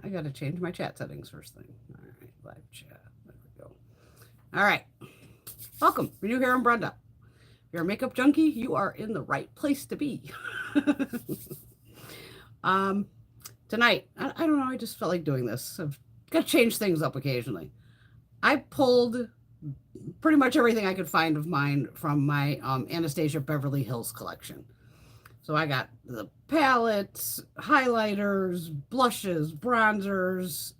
I got to change my chat settings first thing. All right, live chat. There we go. All right. Welcome. If you're new here, I'm Brenda. If you're a makeup junkie, you are in the right place to be. um, Tonight, I don't know, I just felt like doing this. I've got to change things up occasionally. I pulled pretty much everything I could find of mine from my Anastasia Beverly Hills collection. So I got the palettes, highlighters, blushes, bronzers,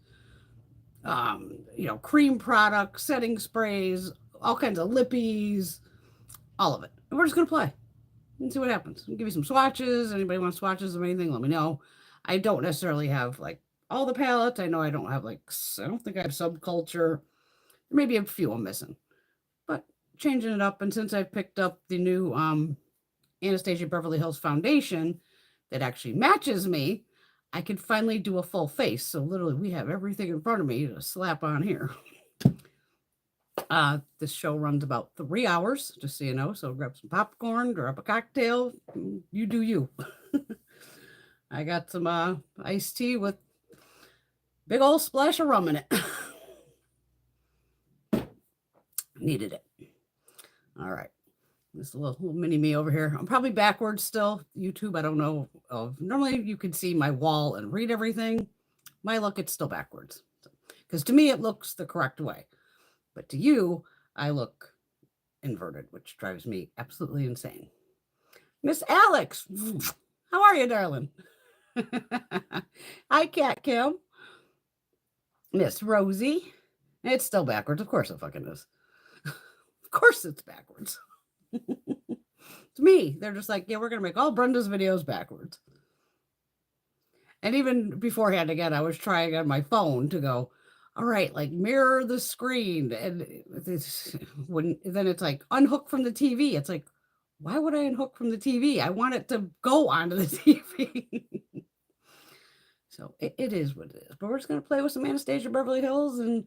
cream products, setting sprays, all kinds of lippies, all of it. And we're just gonna play and see what happens. I'll give you some swatches. Anybody want swatches of anything? Let me know. I don't necessarily have like all the palettes. I know I don't have like I don't think I have subculture. Maybe a few I'm missing, but changing it up. And since I've picked up the new Anastasia Beverly Hills foundation that actually matches me, I can finally do a full face. So literally, we have everything in front of me to slap on here. This show runs about 3 hours, just so you know. So grab some popcorn, grab a cocktail. You do you. I got some iced tea with big old splash of rum in it. Needed it. All right. This little mini me over here. I'm probably backwards still. YouTube, I don't know. Normally you could see my wall and read everything. My look, it's still backwards. Because to me, it looks the correct way. But to you, I look inverted, which drives me absolutely insane. Miss Alex, how are you, darling? Hi, Cat Kim. Miss Rosie. It's still backwards. Of course it fucking is. Of course it's backwards. It's me. They're just like, yeah, we're going to make all Brenda's videos backwards. And even beforehand, again, I was trying on my phone to go, all right, like mirror the screen. And then it's like unhook from the TV. It's like, why would I unhook from the TV? I want it to go onto the TV. So it is what it is. But we're just going to play with some Anastasia Beverly Hills. And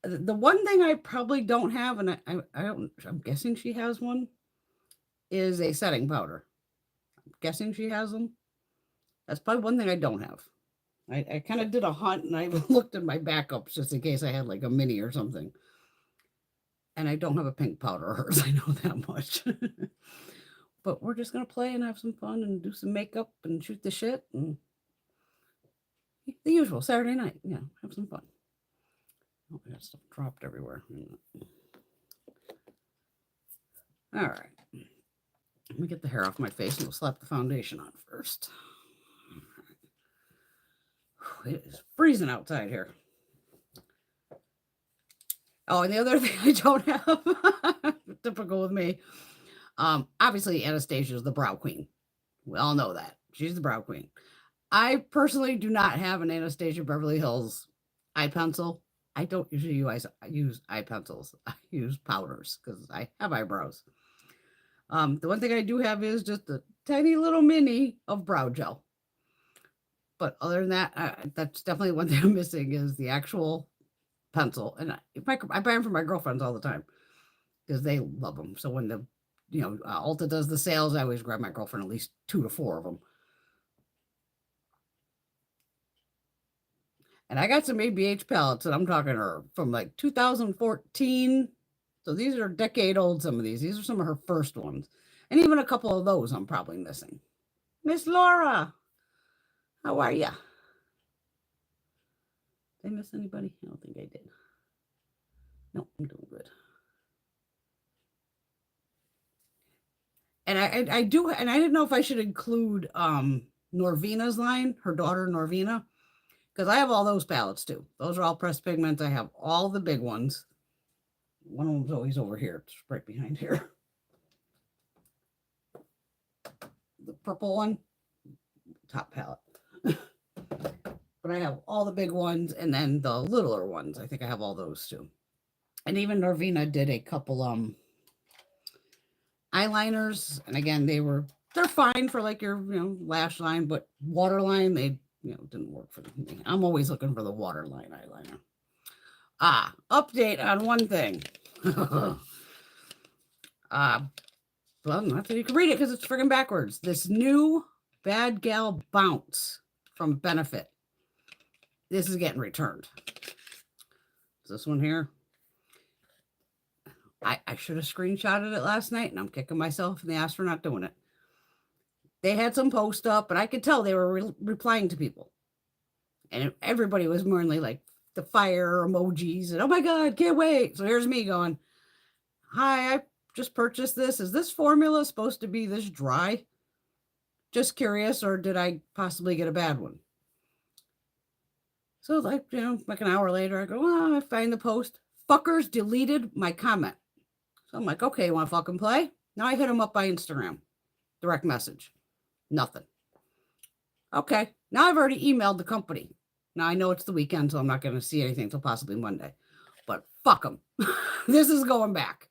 the one thing I probably don't have, and I'm guessing she has one, is a setting powder. I'm guessing she has them. That's probably one thing I don't have. I kind of did a hunt and I looked at my backups just in case I had like a mini or something. And I don't have a pink powder hers. I know that much. But we're just going to play and have some fun and do some makeup and shoot the shit. And the usual Saturday night. Yeah, have some fun. Oh, I got stuff dropped everywhere. All right. Let me get the hair off my face and we'll slap the foundation on first. It is freezing outside here. Oh, and the other thing I don't have, typical with me, obviously Anastasia is the brow queen. We all know that. She's the brow queen. I personally do not have an Anastasia Beverly Hills eye pencil. I don't usually use eye pencils. I use powders because I have eyebrows. The one thing I do have is just a tiny little mini of brow gel. But other than that, that's definitely one thing I'm missing is the actual pencil. And I buy them for my girlfriends all the time because they love them. So when the, Ulta does the sales, I always grab my girlfriend at least 2 to 4 of them. And I got some ABH palettes that I'm talking her from like 2014. So these are a decade old, some of these. These are some of her first ones. And even a couple of those I'm probably missing. Miss Laura, how are ya? Did I miss anybody? I don't think I did. No, I'm doing good. And I do, and I didn't know if I should include Norvina's line, her daughter Norvina, because I have all those palettes too. Those are all pressed pigments. I have all the big ones. One of them's always over here. It's right behind here. The purple one, top palette. But I have all the big ones and then the littler ones. I think I have all those too. And even Norvina did a couple eyeliners. And again, they're fine for like your lash line, but waterline, they didn't work for me. I'm always looking for the waterline eyeliner. Update on one thing. Well, not that you can read it because it's friggin' backwards. This new Bad Gal Bounce from Benefit. this is getting returned. This one here. I should have screenshotted it last night, and I'm kicking myself in the ass for not doing it. They had some post up, and I could tell they were replying to people. And everybody was mainly like the fire emojis, and oh my God, can't wait. So here's me going, hi, I just purchased this. Is this formula supposed to be this dry? Just curious, or did I possibly get a bad one? So like, like an hour later, I go, oh, I find the post. Fuckers deleted my comment. So I'm like, okay, you want to fucking play? Now I hit them up by Instagram. Direct message. Nothing. Okay. Now I've already emailed the company. Now I know it's the weekend, so I'm not going to see anything until possibly Monday. But fuck them. This is going back.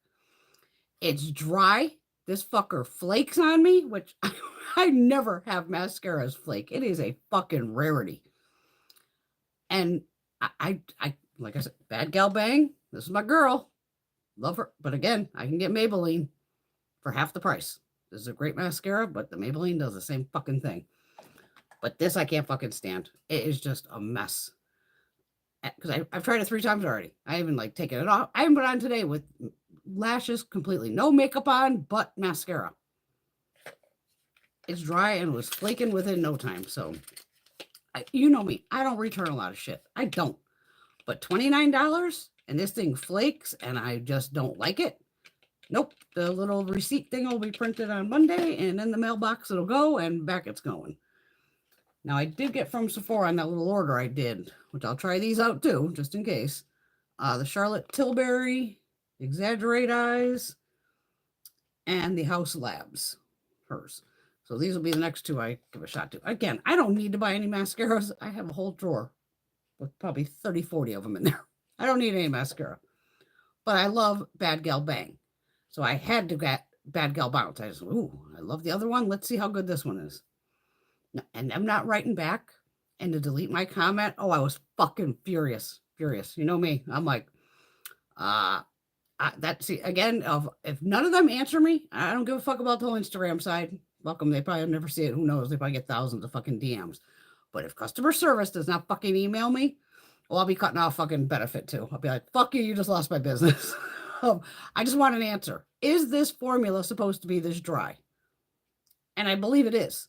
It's dry. This fucker flakes on me, which I never have mascaras flake. It is a fucking rarity. And I like I said, Bad Gal Bang. This is my girl. Love her. But again, I can get Maybelline for half the price. This is a great mascara, but the Maybelline does the same fucking thing. But this I can't fucking stand. It is just a mess. Because I've tried it 3 times already. I even like taken it off. I haven't put it on today with lashes completely. No makeup on, but mascara. It's dry and was flaking within no time. So, you know me. I don't return a lot of shit. I don't. But $29 and this thing flakes and I just don't like it. Nope. The little receipt thing will be printed on Monday and in the mailbox it'll go and back it's going. Now, I did get from Sephora on that little order I did, which I'll try these out too, just in case. The Charlotte Tilbury Exaggerate Eyes and the House Labs, hers. So these will be the next 2 I give a shot to. Again, I don't need to buy any mascaras. I have a whole drawer with probably 30, 40 of them in there. I don't need any mascara. But I love Bad Gal Bang. So I had to get Bad Gal Bounce. I just, ooh, I love the other one. Let's see how good this one is. And I'm not writing back and to delete my comment. Oh, I was fucking furious. You know me. I'm like, see, again, if none of them answer me, I don't give a fuck about the whole Instagram side. Fuck them. They probably never see it. Who knows? They probably get thousands of fucking DMs. But if customer service does not fucking email me, well, I'll be cutting off fucking benefit too. I'll be like, fuck you. You just lost my business. I just want an answer. Is this formula supposed to be this dry? And I believe it is.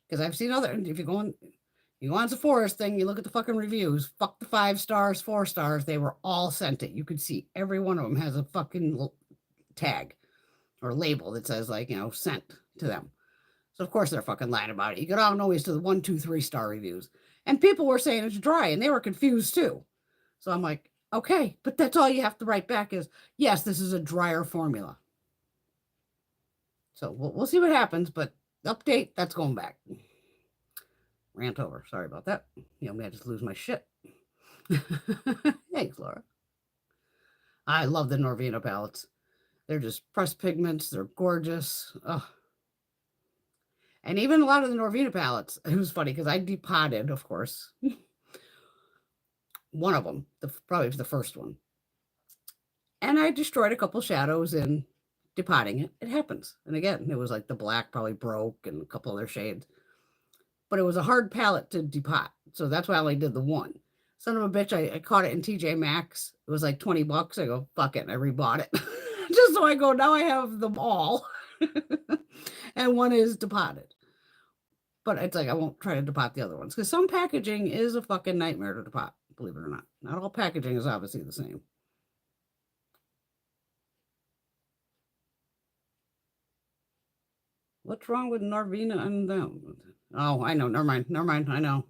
Because I've seen other, if you go on Sephora's thing, you look at the fucking reviews, fuck the 5 stars, 4 stars, they were all sent it. You could see every one of them has a fucking tag or label that says like, sent to them. So of course they're fucking lying about it. You get on always to the 1, 2, 3 star reviews. And people were saying it's dry and they were confused too. So I'm like, okay, but that's all you have to write back is, yes, this is a drier formula. So we'll see what happens, but update, that's going back. Rant over. Sorry about that. May I just lose my shit. Thanks, Laura. I love the Norvina palettes. They're just pressed pigments. They're gorgeous. Ugh. And even a lot of the Norvina palettes, it was funny because I depotted, of course, one of them, probably the first one. And I destroyed a couple shadows in depotting it. It happens. And again, it was like the black probably broke and a couple other shades. But it was a hard palette to depot. So that's why I only did the one. Son of a bitch, I caught it in TJ Maxx. It was like $20. I go, fuck it. And I rebought it. Just so I go, now I have them all. And one is depotted. But it's like, I won't try to depot the other ones. Because some packaging is a fucking nightmare to depot, believe it or not. Not all packaging is obviously the same. What's wrong with Norvina and them? Oh, I know. Never mind. I know.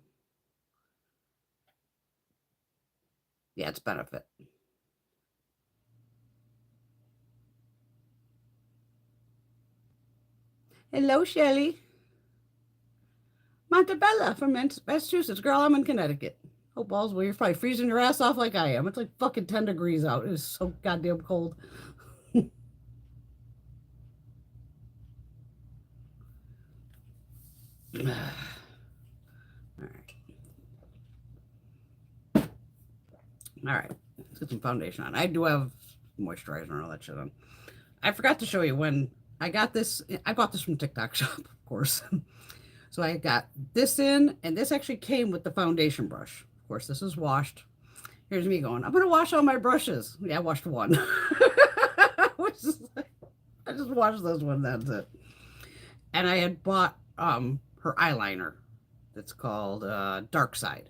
Yeah, it's benefit. Hello, Shelly. Montebella from Massachusetts. Girl, I'm in Connecticut. Oh, balls, well, you're probably freezing your ass off like I am. It's like fucking 10 degrees out. It is so goddamn cold. All right. Let's get some foundation on. I do have moisturizer and all that shit on. I forgot to show you when I got this. I bought this from TikTok shop, of course. So I got this in, and this actually came with the foundation brush, of Of course, this is washed. Here's me going, I'm going to wash all my brushes. Yeah, I washed one. Which is like, I just washed this one, that's it. And I had bought her eyeliner that's called Dark Side.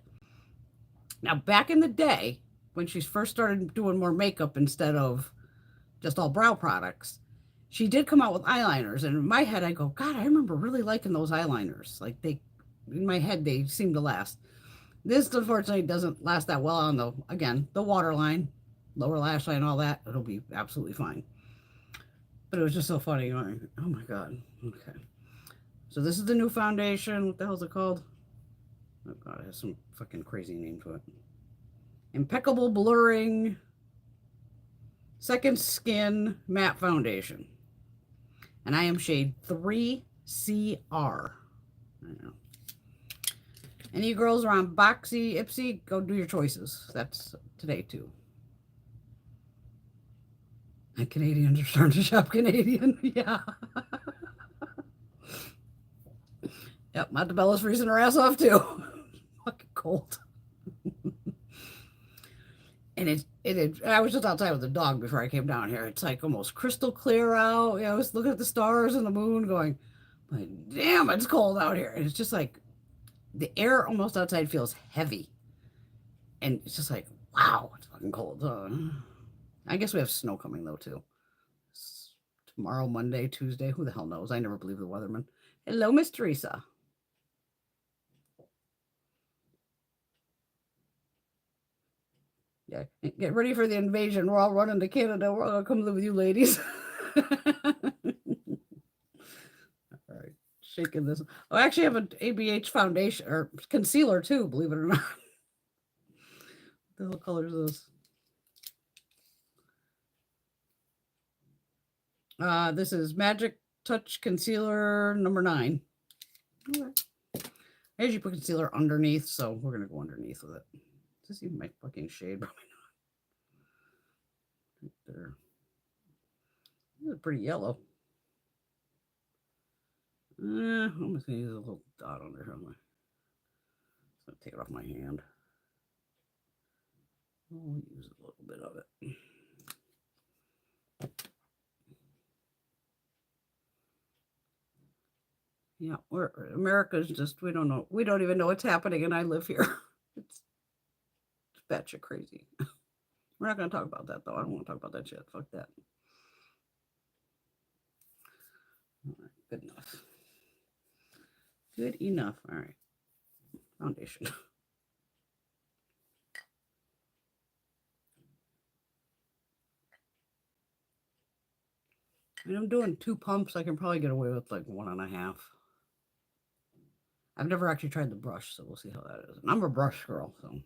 Now, back in the day, when she first started doing more makeup instead of just all brow products, she did come out with eyeliners. And in my head, I go, God, I remember really liking those eyeliners. Like they, in my head, they seem to last. This, unfortunately, doesn't last that well on the, again, the waterline, lower lash line, all that. It'll be absolutely fine. But it was just so funny. Going, oh my God. Okay. So this is the new foundation. What the hell is it called? Oh God, it has some fucking crazy name to it. Impeccable Blurring Second Skin Matte Foundation. And I am shade 3CR. I know. Any girls are on Boxy, Ipsy, go do your choices. That's today too. And Canadians are starting to shop Canadian. Yeah. Yep, Montebella's freezing her ass off too. Fucking cold. And I was just outside with the dog before I came down here. It's like almost crystal clear out. I was looking at the stars and the moon going, like, damn, it's cold out here. And it's just like the air almost outside feels heavy. And it's just like, wow, it's fucking cold. I guess we have snow coming though too. Tomorrow, Monday, Tuesday, who the hell knows? I never believe the weatherman. Hello, Miss Teresa. Yeah, get ready for the invasion. We're all running to Canada. We're all gonna come live with you ladies. All right, shaking this. Oh, I actually have an ABH foundation or concealer too, believe it or not. The hell color is this? This is Magic Touch Concealer number 9. Okay. I usually put concealer underneath, so we're gonna go underneath with it. Is this even my fucking shade? Probably not. Right there. This is pretty yellow. I'm just gonna use a little dot under here. I'm gonna take it off my hand. I'll use a little bit of it. Yeah, America's just, we don't know. We don't even know what's happening, and I live here. It's batshit crazy. We're not going to talk about that, though. I don't want to talk about that shit. Fuck that. All right, good enough. Good enough. All right. Foundation. And I'm doing 2 pumps. I can probably get away with like 1.5. I've never actually tried the brush, so we'll see how that is. And I'm a brush girl, so.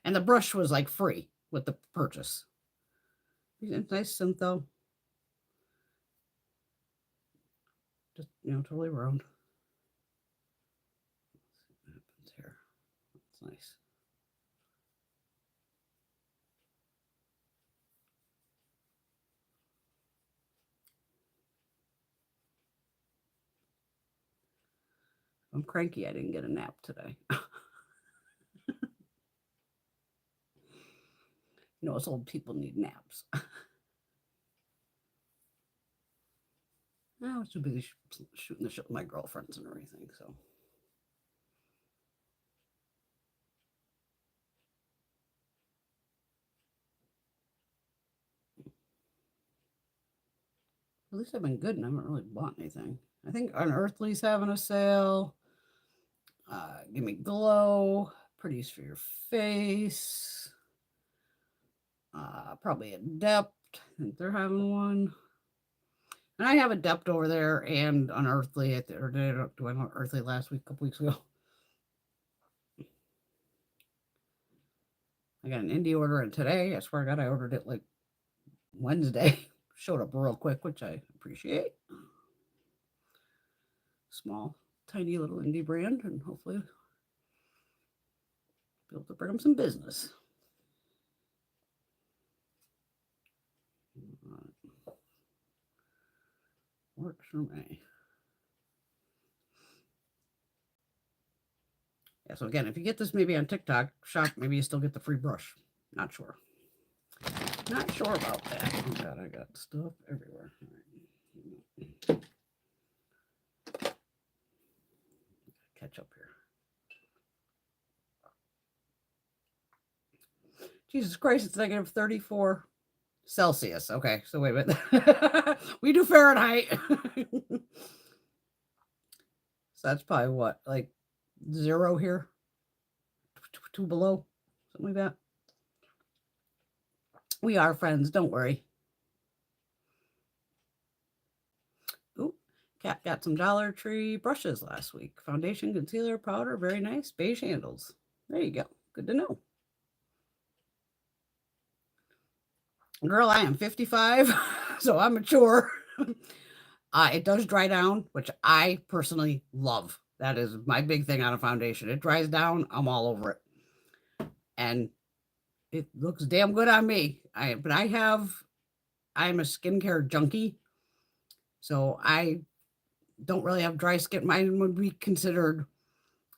And the brush was like free with the purchase. It's nice synth though. Just, totally round. Let's see what happens here. That's nice. I'm cranky. I didn't get a nap today. Us old people need naps. I was too busy shooting the shit with my girlfriends and everything, so. At least I've been good and I haven't really bought anything. I think Unearthly's having a sale. Give Me Glow. Pretties for Your Face. Probably Adept. I think they're having one. And I have Adept over there and Unearthly. Or did I do Unearthly last week, a couple weeks ago? I got an indie order in today. I swear to God, I ordered it like Wednesday. Showed up real quick, which I appreciate. Small, tiny little indie brand, and hopefully be able to bring them some business. Works for me. Yeah, so again, if you get this maybe on TikTok shop, maybe you still get the free brush. Not sure. Not sure about that. Oh God, I got stuff everywhere. All right. Catch up here. Jesus Christ, it's negative 34 Celsius. Okay, so wait a minute. We do Fahrenheit. So that's probably what, like 0 here? 2 below? Something like that. We are friends, don't worry. Ooh, Cat got some Dollar Tree brushes last week. Foundation, concealer, powder, very nice. Beige handles. There you go. Good to know. Girl, I am 55, so I'm mature. It does dry down, which I personally love. That is my big thing on a foundation. It dries down, I'm all over it. And it looks damn good on me. I'm a skincare junkie. So I don't really have dry skin. Mine would be considered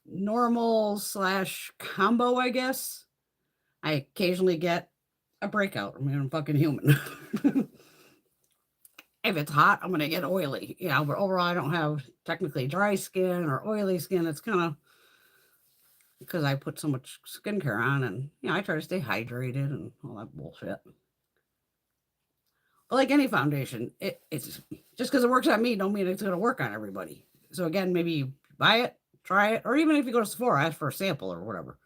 normal / combo, I guess. I occasionally get a breakout. I mean, I'm fucking human. If it's hot, I'm going to get oily. But overall, I don't have technically dry skin or oily skin. It's kind of because I put so much skincare on and, I try to stay hydrated and all that bullshit. But like any foundation, it's just because it works on me don't mean it's going to work on everybody. So again, maybe you buy it, try it, or even if you go to Sephora, ask for a sample or whatever.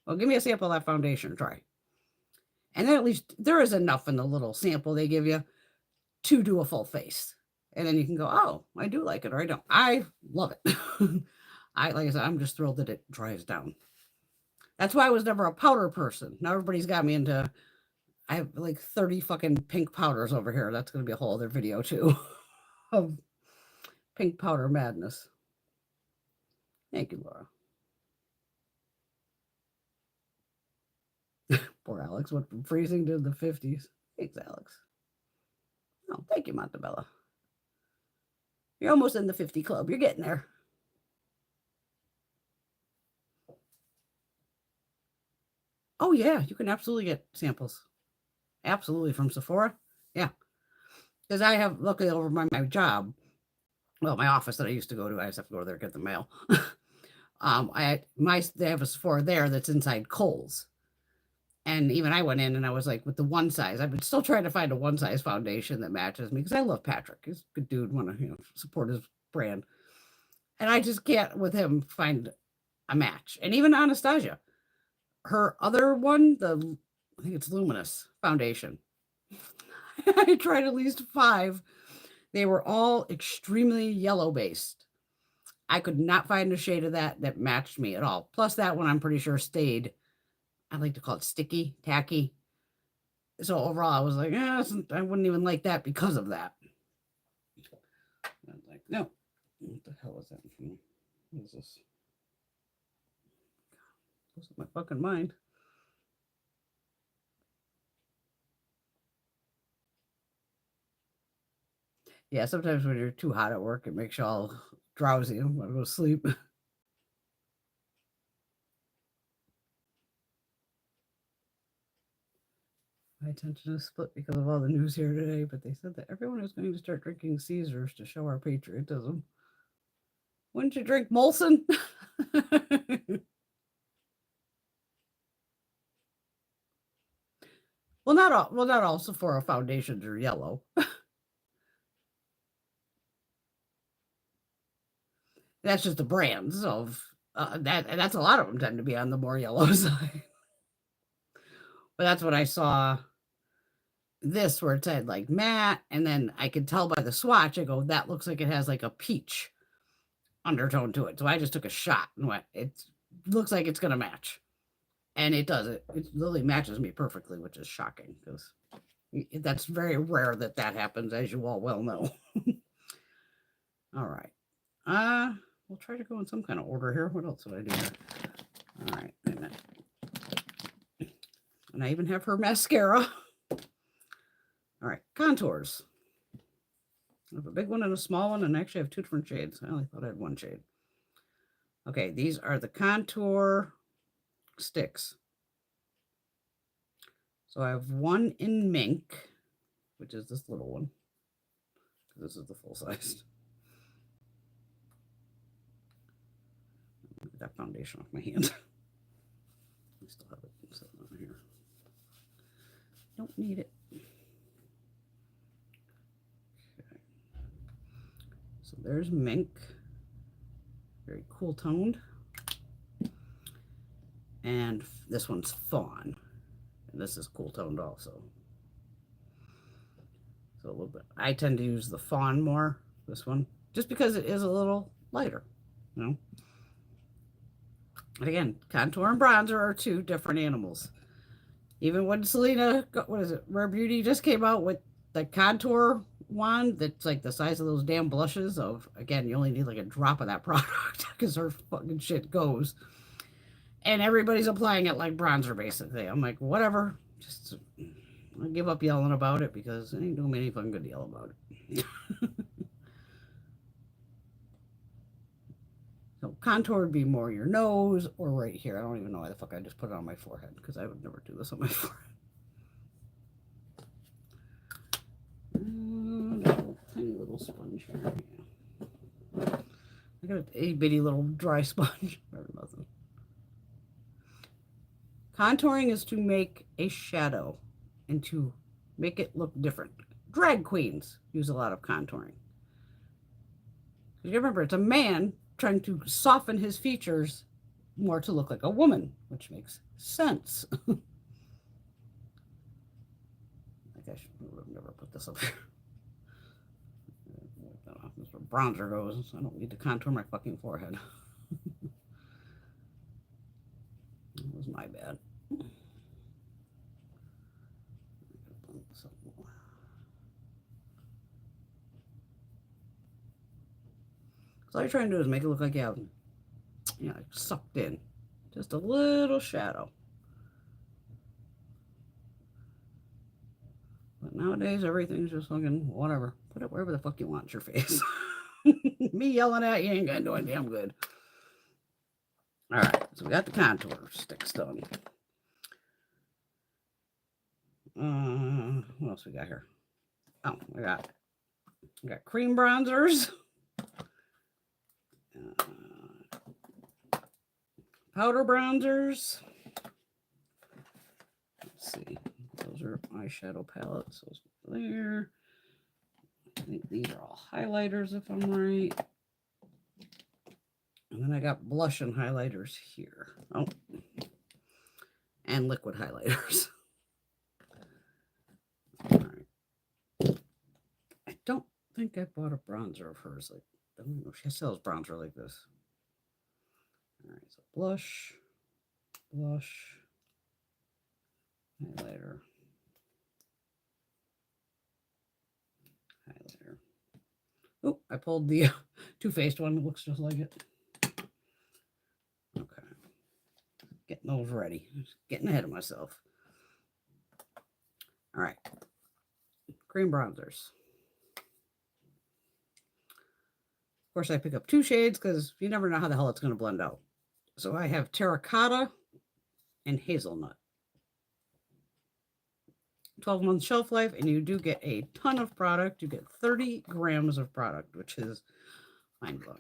Well, give me a sample of that foundation, try. And then at least there is enough in the little sample they give you to do a full face. And then you can go, oh, I do like it or I don't. I love it. Like I said, I'm just thrilled that it dries down. That's why I was never a powder person. Now everybody's got me into, I have like 30 fucking pink powders over here. That's going to be a whole other video too of pink powder madness. Thank you, Laura. Poor Alex went from freezing to the 50s. Thanks, Alex. Oh, thank you, Montebella. You're almost in the 50 club. You're getting there. Oh, yeah. You can absolutely get samples. Absolutely. From Sephora. Yeah. Because I have, luckily, over my job, well, my office that I used to go to, I just have to go there to get the mail. They have a Sephora there that's inside Kohl's. And even I went in and I was like, with the one size, I've been still trying to find a one size foundation that matches me because I love Patrick. He's a good dude, want to support his brand. And I just can't with him find a match. And even Anastasia, her other one, I think it's Luminous foundation. I tried at least 5. They were all extremely yellow based. I could not find a shade of that matched me at all. Plus that one I'm pretty sure stayed, I like to call it sticky, tacky. So overall, I was like, I wouldn't even like that because of that. I was like, no. What the hell is that? What is this? What's my fucking mind? Yeah, sometimes when you're too hot at work, it makes you all drowsy. I want to go to sleep. My attention is split because of all the news here today, but they said that everyone is going to start drinking Caesars to show our patriotism. Wouldn't you drink Molson? Well, not all Sephora foundations are yellow. That's just the brands of that's a lot of them tend to be on the more yellow side. But that's what I saw this where it said like matte, and then I could tell by the swatch, I go, that looks like it has like a peach undertone to it. So I just took a shot and went, it looks like it's gonna match. And it does. It really matches me perfectly, which is shocking because that's very rare that happens, as you all well know. All right. We'll try to go in some kind of order here. What else did I do here? All right. Wait a minute. And I even have her mascara. All right. Contours. I have a big one and a small one, and I actually have 2 different shades. I only thought I had 1 shade. Okay, these are the contour sticks. So I have one in mink, which is this little one. This is the full size. Get that foundation off my hand. I still have it sitting on here. Don't need it. Okay. So there's mink. Very cool toned. And this one's fawn. And this is cool toned also. So a little bit. I tend to use the fawn more, this one, just because it is a little lighter, you know. And again, contour and bronzer are two different animals. Even when Selena, what is it, Rare Beauty just came out with the contour wand that's like the size of those damn blushes of, again, you only need like a drop of that product because her fucking shit goes. And everybody's applying it like bronzer, basically. I'm like, whatever. Just I'll give up yelling about it because it ain't doing me any fucking good to yell about it. So contour would be more your nose or right here. I don't even know why the fuck I just put it on my forehead because I would never do this on my forehead. Tiny little sponge here. Yeah. I got a itty bitty little dry sponge or nothing. Contouring is to make a shadow and to make it look different. Drag queens use a lot of contouring. You remember, it's a man trying to soften his features more to look like a woman, which makes sense. I think I should have never put this up here. That's where bronzer goes. I don't need to contour my fucking forehead. That was my bad. So all you're trying to do is make it look like you have, sucked in. Just a little shadow. But nowadays, everything's just fucking whatever. Put it wherever the fuck you want your face. Me yelling at you ain't gonna do it damn good. All right, so we got the contour sticks done. What else we got here? Oh, we got cream bronzers. Powder bronzers. Let's see. Those are eyeshadow palettes. Those there. I think these are all highlighters if I'm right. And then I got blush and highlighters here. Oh. And liquid highlighters. All right. I don't think I bought a bronzer of hers. Like, I don't know if she sells bronzer like this. All right, so blush, highlighter, Oh, I pulled the Too Faced one. It looks just like it. Okay. Getting those ready. Just getting ahead of myself. All right. Cream bronzers. Of course, I pick up two shades because you never know how the hell it's going to blend out. So I have terracotta and hazelnut. 12-month shelf life, and you do get a ton of product. You get 30 grams of product, which is mind-blowing.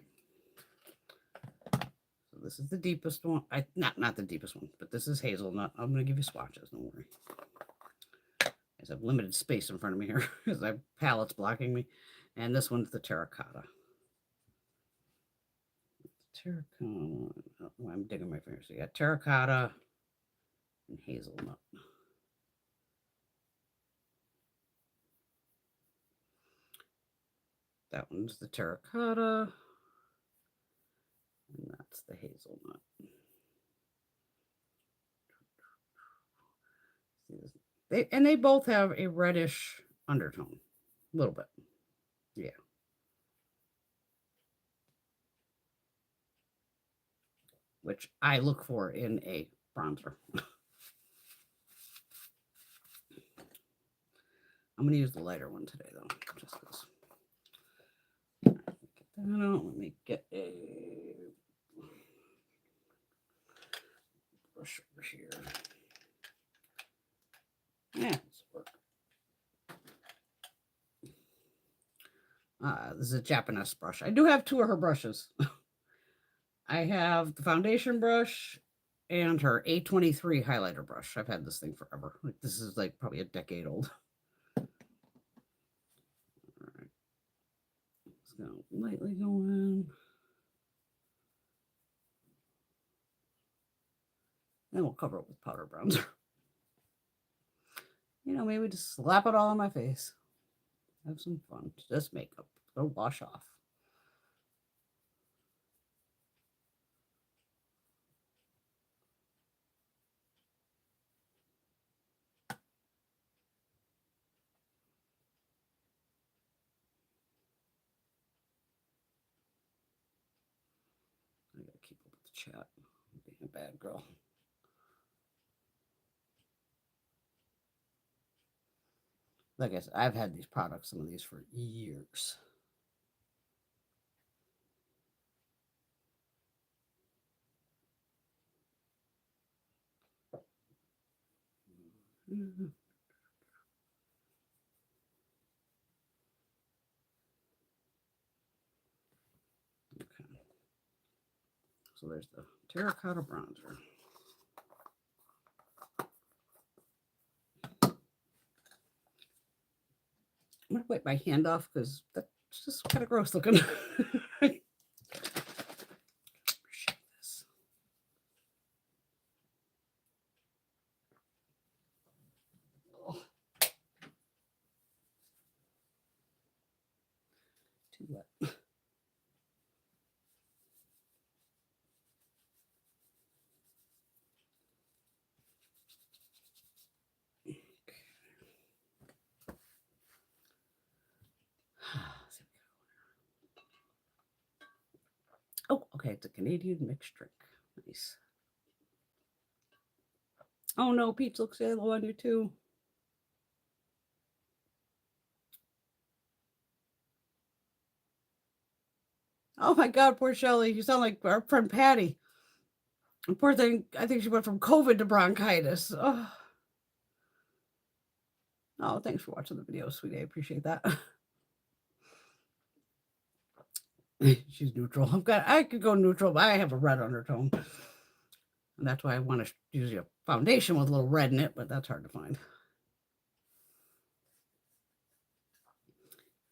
So this is the deepest one. Not the deepest one, but this is hazelnut. I'm going to give you swatches, don't worry. I have limited space in front of me here because I have palettes blocking me. And this one's the terracotta. Terracotta. Oh, I'm digging my fingers. So you got terracotta and hazelnut. That one's the terracotta. And that's the hazelnut. They both have a reddish undertone. A little bit. Yeah. Which I look for in a bronzer. I'm going to use the lighter one today, though. Just because. Get that out. Let me get a... brush over here. Yeah, this will work. This is a Japanese brush. I do have two of her brushes. I have the foundation brush and her A23 highlighter brush. I've had this thing forever. Like, this is like probably a decade old. All right. Let's go lightly go in. Then we'll cover it with powder bronzer. You know, maybe just slap it all on my face. Have some fun. Just makeup. It'll wash off. I gotta keep up with the chat. I'm being a bad girl. Like I said, I've had these products, some of these for years. Mm-hmm. Okay. So there's the terracotta bronzer. I'm gonna wipe my hand off because that's just kind of gross looking. Too wet. Oh, okay. It's a Canadian mixed drink. Nice. Oh no, Peach looks yellow on you too. Oh my God, poor Shelly. You sound like our friend Patty. Poor thing. I think she went from COVID to bronchitis. Oh, oh thanks for watching the video, sweetie. I appreciate that. She's neutral. I could go neutral, but I have a red undertone. And that's why I want to use a foundation with a little red in it, but that's hard to find.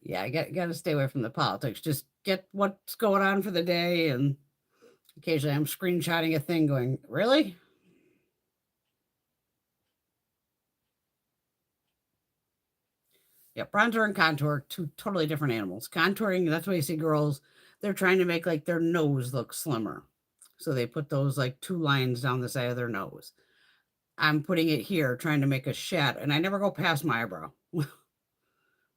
Yeah, I got to stay away from the politics. Just get what's going on for the day. And occasionally I'm screenshotting a thing going, really? Yeah, bronzer and contour, two totally different animals. Contouring, that's why you see girls, they're trying to make like their nose look slimmer. So they put those like two lines down the side of their nose. I'm putting it here, trying to make a shadow, and I never go past my eyebrow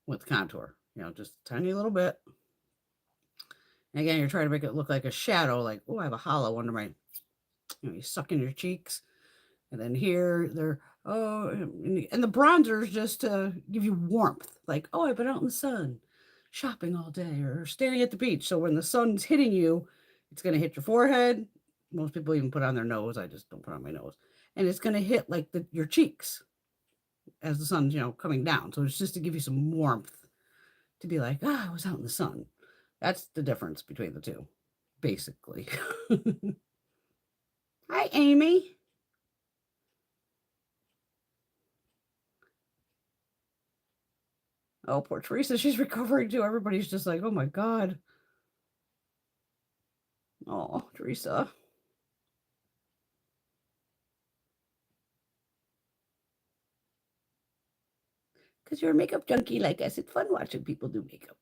with contour, you know, just a tiny little bit. And again, you're trying to make it look like a shadow, like, oh, I have a hollow under my, you know, you suck in your cheeks. And then here, they're, oh, and the bronzer is just to give you warmth. Like, oh, I've been out in the sun shopping all day or staring at the beach. So when the sun's hitting you, it's going to hit your forehead. Most people even put on their nose. I just don't put on my nose. And it's going to hit like your cheeks as the sun's, you know, coming down. So it's just to give you some warmth to be like, ah, I was out in the sun. That's the difference between the two, basically. Hi, Amy. Oh, poor Teresa. She's recovering too. Everybody's just like, oh my God. Oh, Teresa. Because you're a makeup junkie like us. It's fun watching people do makeup.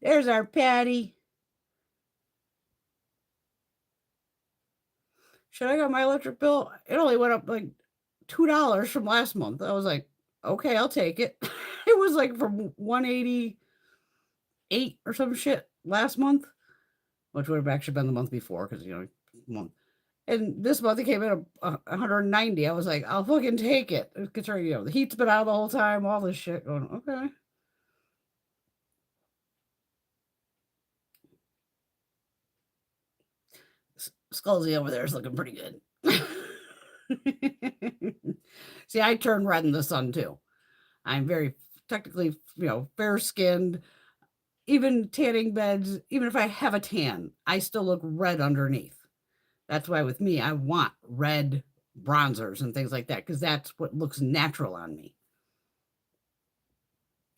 There's our Patty. Should I got my electric bill? It only went up like $2 from last month. I was like, okay, I'll take it. It was like from 188 or some shit last month, which would have actually been the month before because, you know, month. And this month it came in at 190. I was like, I'll fucking take it. Considering, you know, the heat's been out the whole time, all this shit going, okay. Skullsy over there is looking pretty good. See, I turn red in the sun too. I'm very technically, fair skinned. Even tanning beds, even if I have a tan, I still look red underneath. That's why with me, I want red bronzers and things like that because that's what looks natural on me.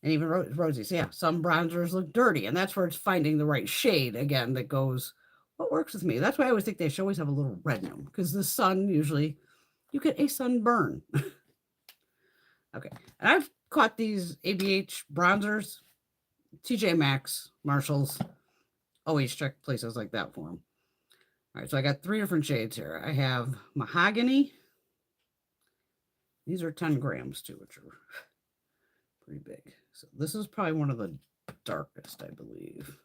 And even Rosie's, yeah, some bronzers look dirty, and that's where it's finding the right shade again that goes, what works with me? That's why I always think they should always have a little red in them because the sun usually, you get a sunburn. Okay, and I've caught these ABH bronzers, TJ Maxx, Marshalls, always check places like that for them. All right, so I got 3 different shades here. I have mahogany. These are 10 grams too, which are pretty big. So this is probably one of the darkest, I believe.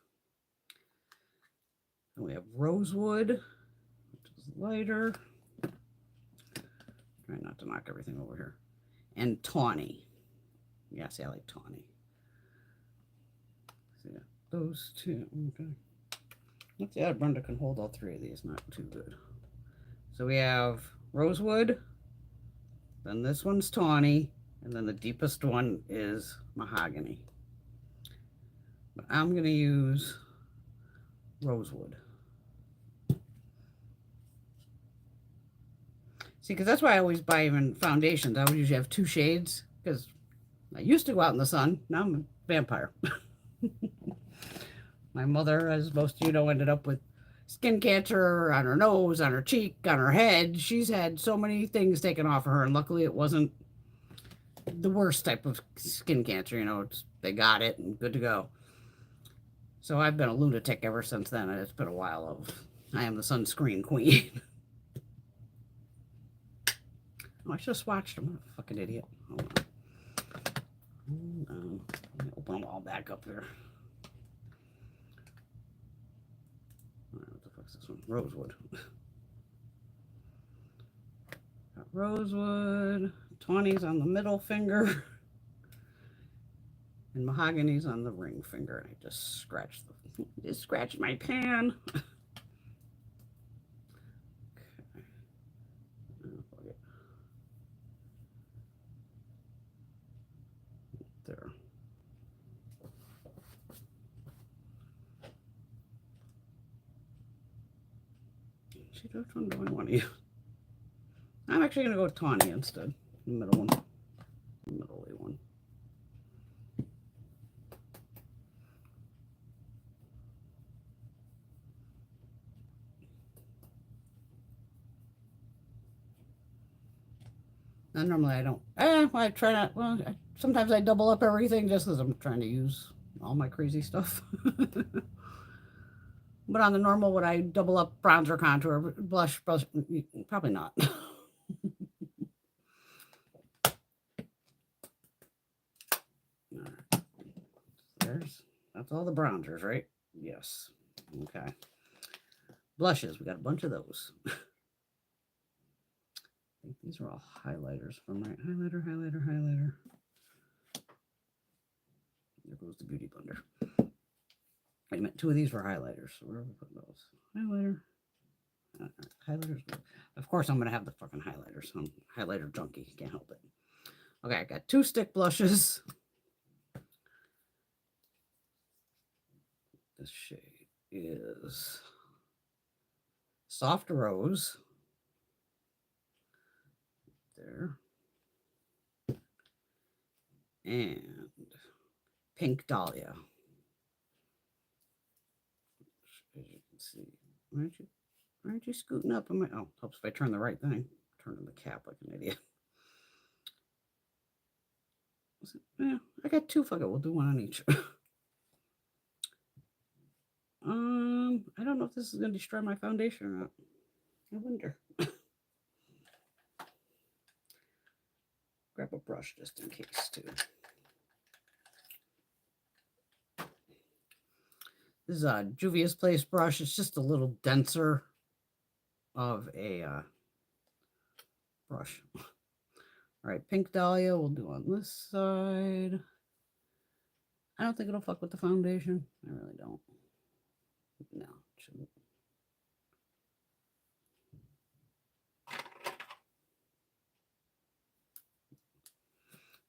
And we have rosewood, which is lighter. Try not to knock everything over here. And tawny. Yeah, see, I like tawny. So yeah, those 2. Okay. Let's see how Brenda can hold all 3 of these. Not too good. So we have rosewood. Then this one's tawny. And then the deepest one is mahogany. But I'm going to use rosewood. See, because that's why I always buy even foundations. I would usually have 2 shades because I used to go out in the sun. Now I'm a vampire. My mother, as most of you know, ended up with skin cancer on her nose, on her cheek, on her head. She's had so many things taken off of her, and luckily it wasn't the worst type of skin cancer. They got it and good to go. So I've been a lunatic ever since then, and it's been a while of I am the sunscreen queen. Oh, I should have swatched them. I'm a fucking idiot. Hold on. Let me open them all back up here. All right, what the fuck's this one? Rosewood. Got rosewood. Tawny's on the middle finger. And mahogany's on the ring finger. I just scratched my pan. There. Which one do I want to use? I'm actually going to go with tawny instead. The middle one. The middle-y one. Now, normally I don't. I try not. Well, sometimes I double up everything just because I'm trying to use all my crazy stuff. But on the normal, would I double up bronzer, contour, blush? Probably not. All right. That's all the bronzers, right? Yes. Okay. Blushes, we got a bunch of those. I think these are all highlighters from right. Highlighter. There goes the beauty blender. I meant 2 of these were highlighters. So where are we putting those? Highlighter. Highlighters. Of course, I'm going to have the fucking highlighters. I'm a highlighter junkie. Can't help it. Okay, I got 2 stick blushes. This shade is Soft Rose. There. And Pink Dahlia. As you can see. Aren't you scooting up? Oh, helps if I turn the right thing. Turning the cap like an idiot. Yeah, I got 2. Fuck it, we'll do 1 on each. I don't know if this is going to destroy my foundation or not. I wonder. Grab a brush just in case, too. This is a Juvia's Place brush. It's just a little denser of a brush. All right, Pink Dahlia we'll do on this side. I don't think it'll fuck with the foundation. I really don't. No, it shouldn't.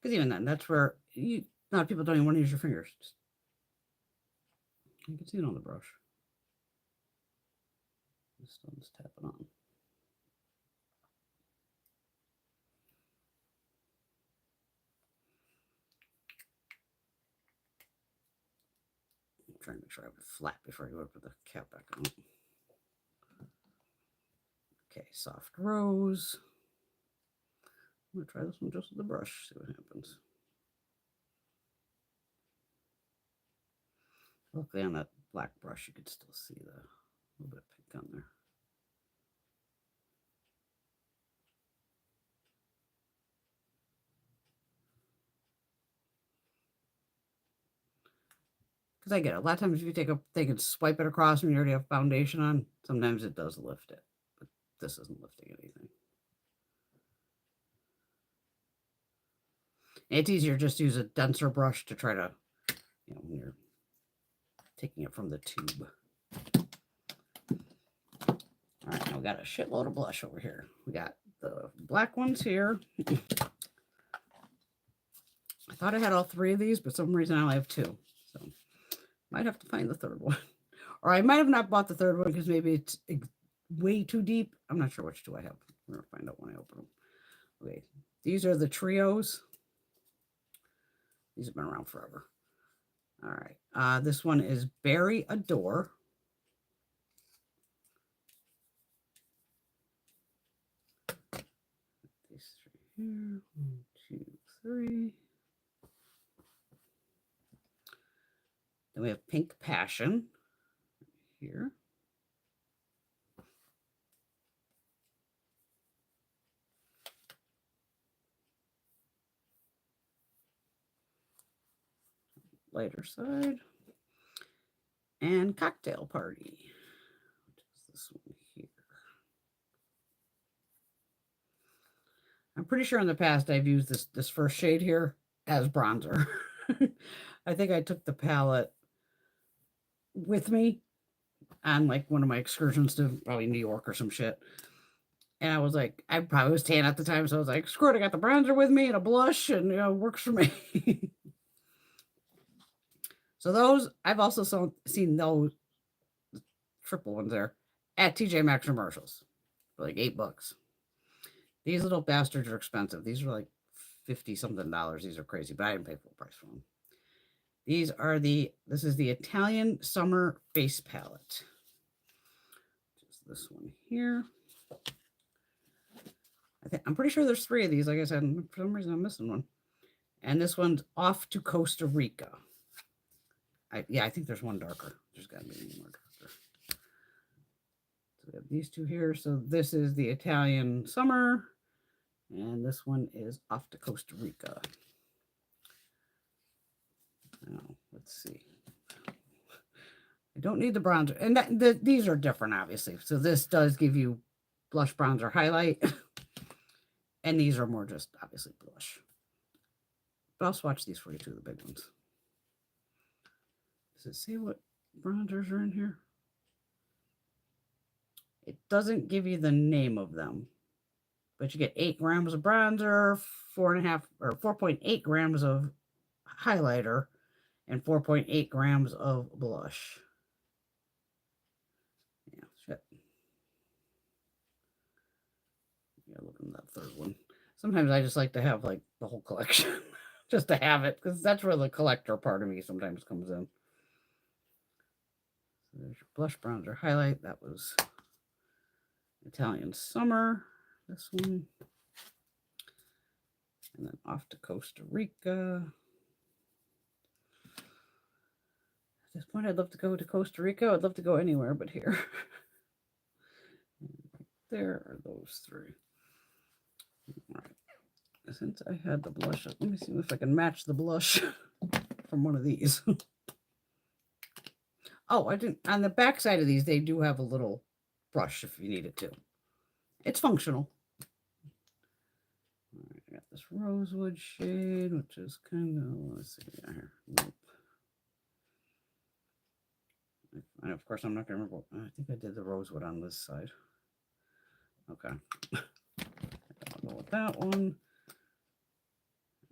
Because even then, that's where a lot of people don't even want to use your fingers. You can see it on the brush. This one's tapping on. I'm trying to make sure I have it flat before I go to put the cap back on. Okay, soft rose. I'm going to try this one just with the brush, see what happens. Luckily on that black brush, you could still see the little bit of pink on there. Because I get it. A lot of times if you take a thing and swipe it across when you already have foundation on, sometimes it does lift it. But this isn't lifting anything. It's easier just to use a denser brush to try to, when you're taking it from the tube. All right, now we got a shitload of blush over here. We got the black ones here. I thought I had all 3 of these, but for some reason I only have 2. So might have to find the 3rd one. Or I might have not bought the 3rd one because maybe it's way too deep. I'm not sure which 2 I have. I'm going to find out when I open them. Okay, these are the trios. These have been around forever. All right, this one is Berry Adore. These 3 here. 1, 2, 3. Then we have Pink Passion here. Lighter side. And Cocktail Party, which is this one here. I'm pretty sure in the past I've used this first shade here as bronzer. I think I took the palette with me on like one of my excursions to probably New York or some shit. And I was like, I probably was tan at the time, so I was like, screw it, I got the bronzer with me and a blush, and works for me. So those, I've also seen those triple ones there at TJ Maxx commercials for like $8. These little bastards are expensive. These are like $50-something. These are crazy, but I didn't pay full price for them. These are this is the Italian Summer Face Palette. Just this one here. I'm pretty sure there's 3 of these. Like I said, for some reason I'm missing one. And this one's Off to Costa Rica. I think there's one darker. There's got to be one more darker. So we have these 2 here. So this is the Italian Summer. And this one is Off to Costa Rica. Now, let's see. I don't need the bronzer. And these are different, obviously. So this does give you blush, bronzer, highlight. And these are more just, obviously, blush. But I'll swatch these for you, too, the big ones. Does it say what bronzers are in here? It doesn't give you the name of them. But you get 8 grams of bronzer, 4.5 or 4.8 grams of highlighter, and 4.8 grams of blush. Yeah, shit. Yeah, look at that 3rd one. Sometimes I just like to have like the whole collection, just to have it, because that's where the collector part of me sometimes comes in. So there's your blush, bronzer, highlight. That was Italian Summer. This one. And then Off to Costa Rica. At this point, I'd love to go to Costa Rica. I'd love to go anywhere but here. There are those 3. All right. Since I had the blush, let me see if I can match the blush from one of these. Oh, I didn't. On the back side of these, they do have a little brush if you need it to. It's functional. All right, I got this rosewood shade, which is kind of, let's see what we got here. Nope. And of course, I'm not going to remember. I think I did the rosewood on this side. Okay. I'll go with that one.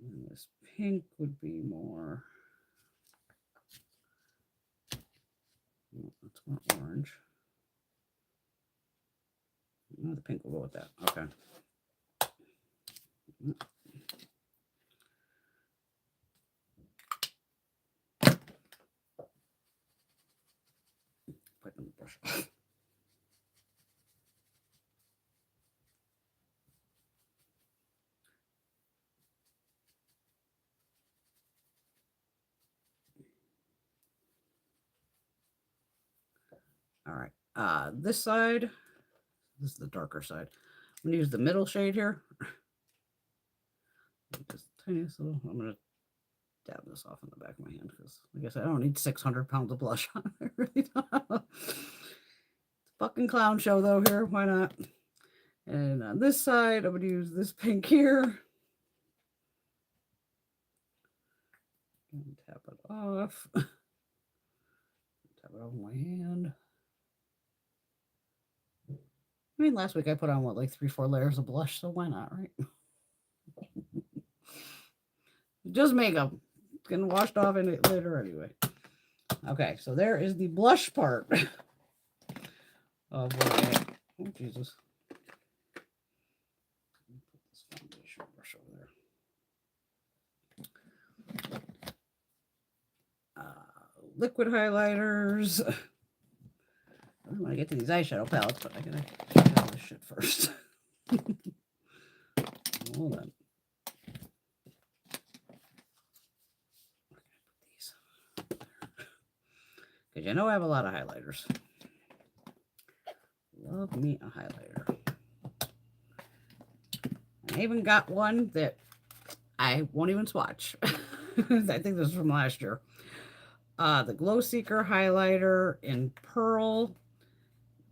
And this pink would be more. That's more orange. Oh, the pink will go with that. Okay. Put in the brush. All right. This side, this is the darker side. I'm gonna use the middle shade here. Just tiniest little. I'm gonna dab this off in the back of my hand because, like I said, I don't need 600 pounds of blush on. I really don't. It's a fucking clown show though here. Why not? And on this side, I'm gonna use this pink here. And tap it off. Tap it off my hand. I mean, last week I put on what, like 3-4 layers of blush, so why not, right? Just makeup. It's getting washed off in it later anyway. Okay, so there is the blush part of what I have. Oh, Jesus. Put this foundation brush over there. Liquid highlighters. I don't want to get to these eyeshadow palettes, but I gotta check out this shit first. Hold on. Because you know I have a lot of highlighters. Love me a highlighter. I even got one that I won't even swatch. I think this is from last year. The Glow Seeker highlighter in Pearl.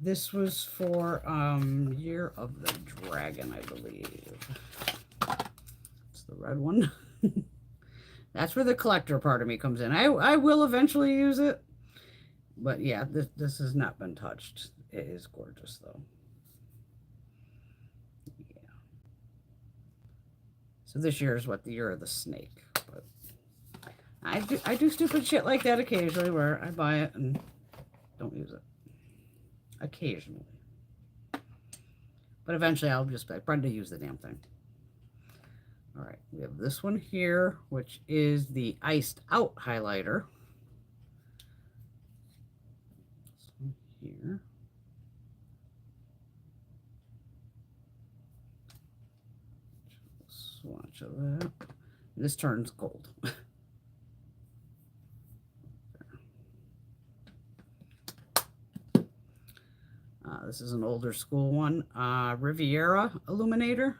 This was for Year of the Dragon, I believe. It's the red one. That's where the collector part of me comes in. I will eventually use it. But yeah, this has not been touched. It is gorgeous though. Yeah. So this year is what, the Year of the Snake. But I do stupid shit like that occasionally where I buy it and don't use it. Occasionally. But eventually I'll just be like, Brenda, use the damn thing. All right, we have this one here, which is the Iced Out highlighter. This one here. Swatch of that. This turns gold. This is an older school one. Riviera Illuminator.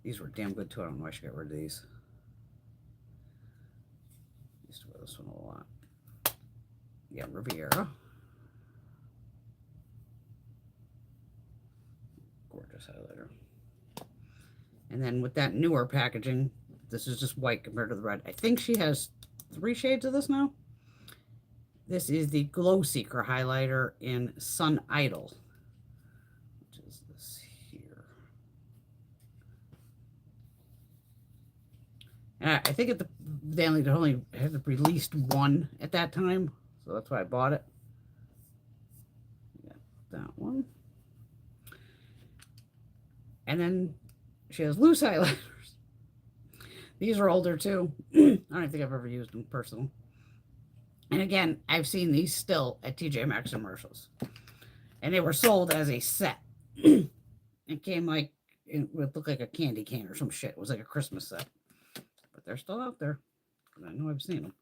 These were damn good too. I don't know why I should get rid of these. Used to wear this one a lot. Yeah, Riviera. Gorgeous highlighter. And then with that newer packaging, this is just white compared to the red. I think she has 3 shades of this now. This is the Glow Seeker highlighter in Sun Idol, which is this here. And I think they only had released one at that time, so that's why I bought it. Got that one. And then she has loose highlighters. These are older too. I don't think I've ever used them personally. And again, I've seen these still at TJ Maxx commercials. And they were sold as a set. It came like, it would look like a candy cane or some shit. It was like a Christmas set. But they're still out there. I know I've seen them.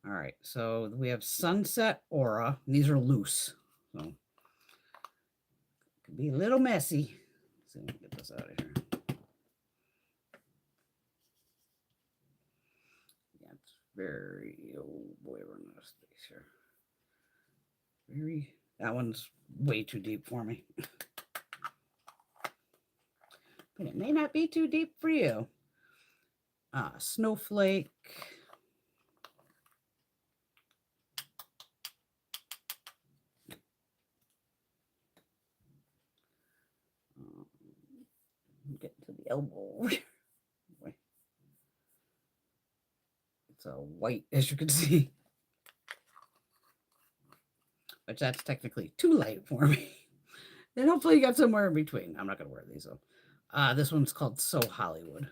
All right, so we have Sunset Aura. And these are loose. So it could be a little messy. Let's see if we can get this out of here. Yeah, it's very, oh boy, we're in out of space here. Very, that one's way too deep for me. But it may not be too deep for you. Snowflake. Get to the elbow. It's a white, as you can see. Which that's technically too light for me. And hopefully you got somewhere in between. I'm not going to wear these though. This one's called So Hollywood.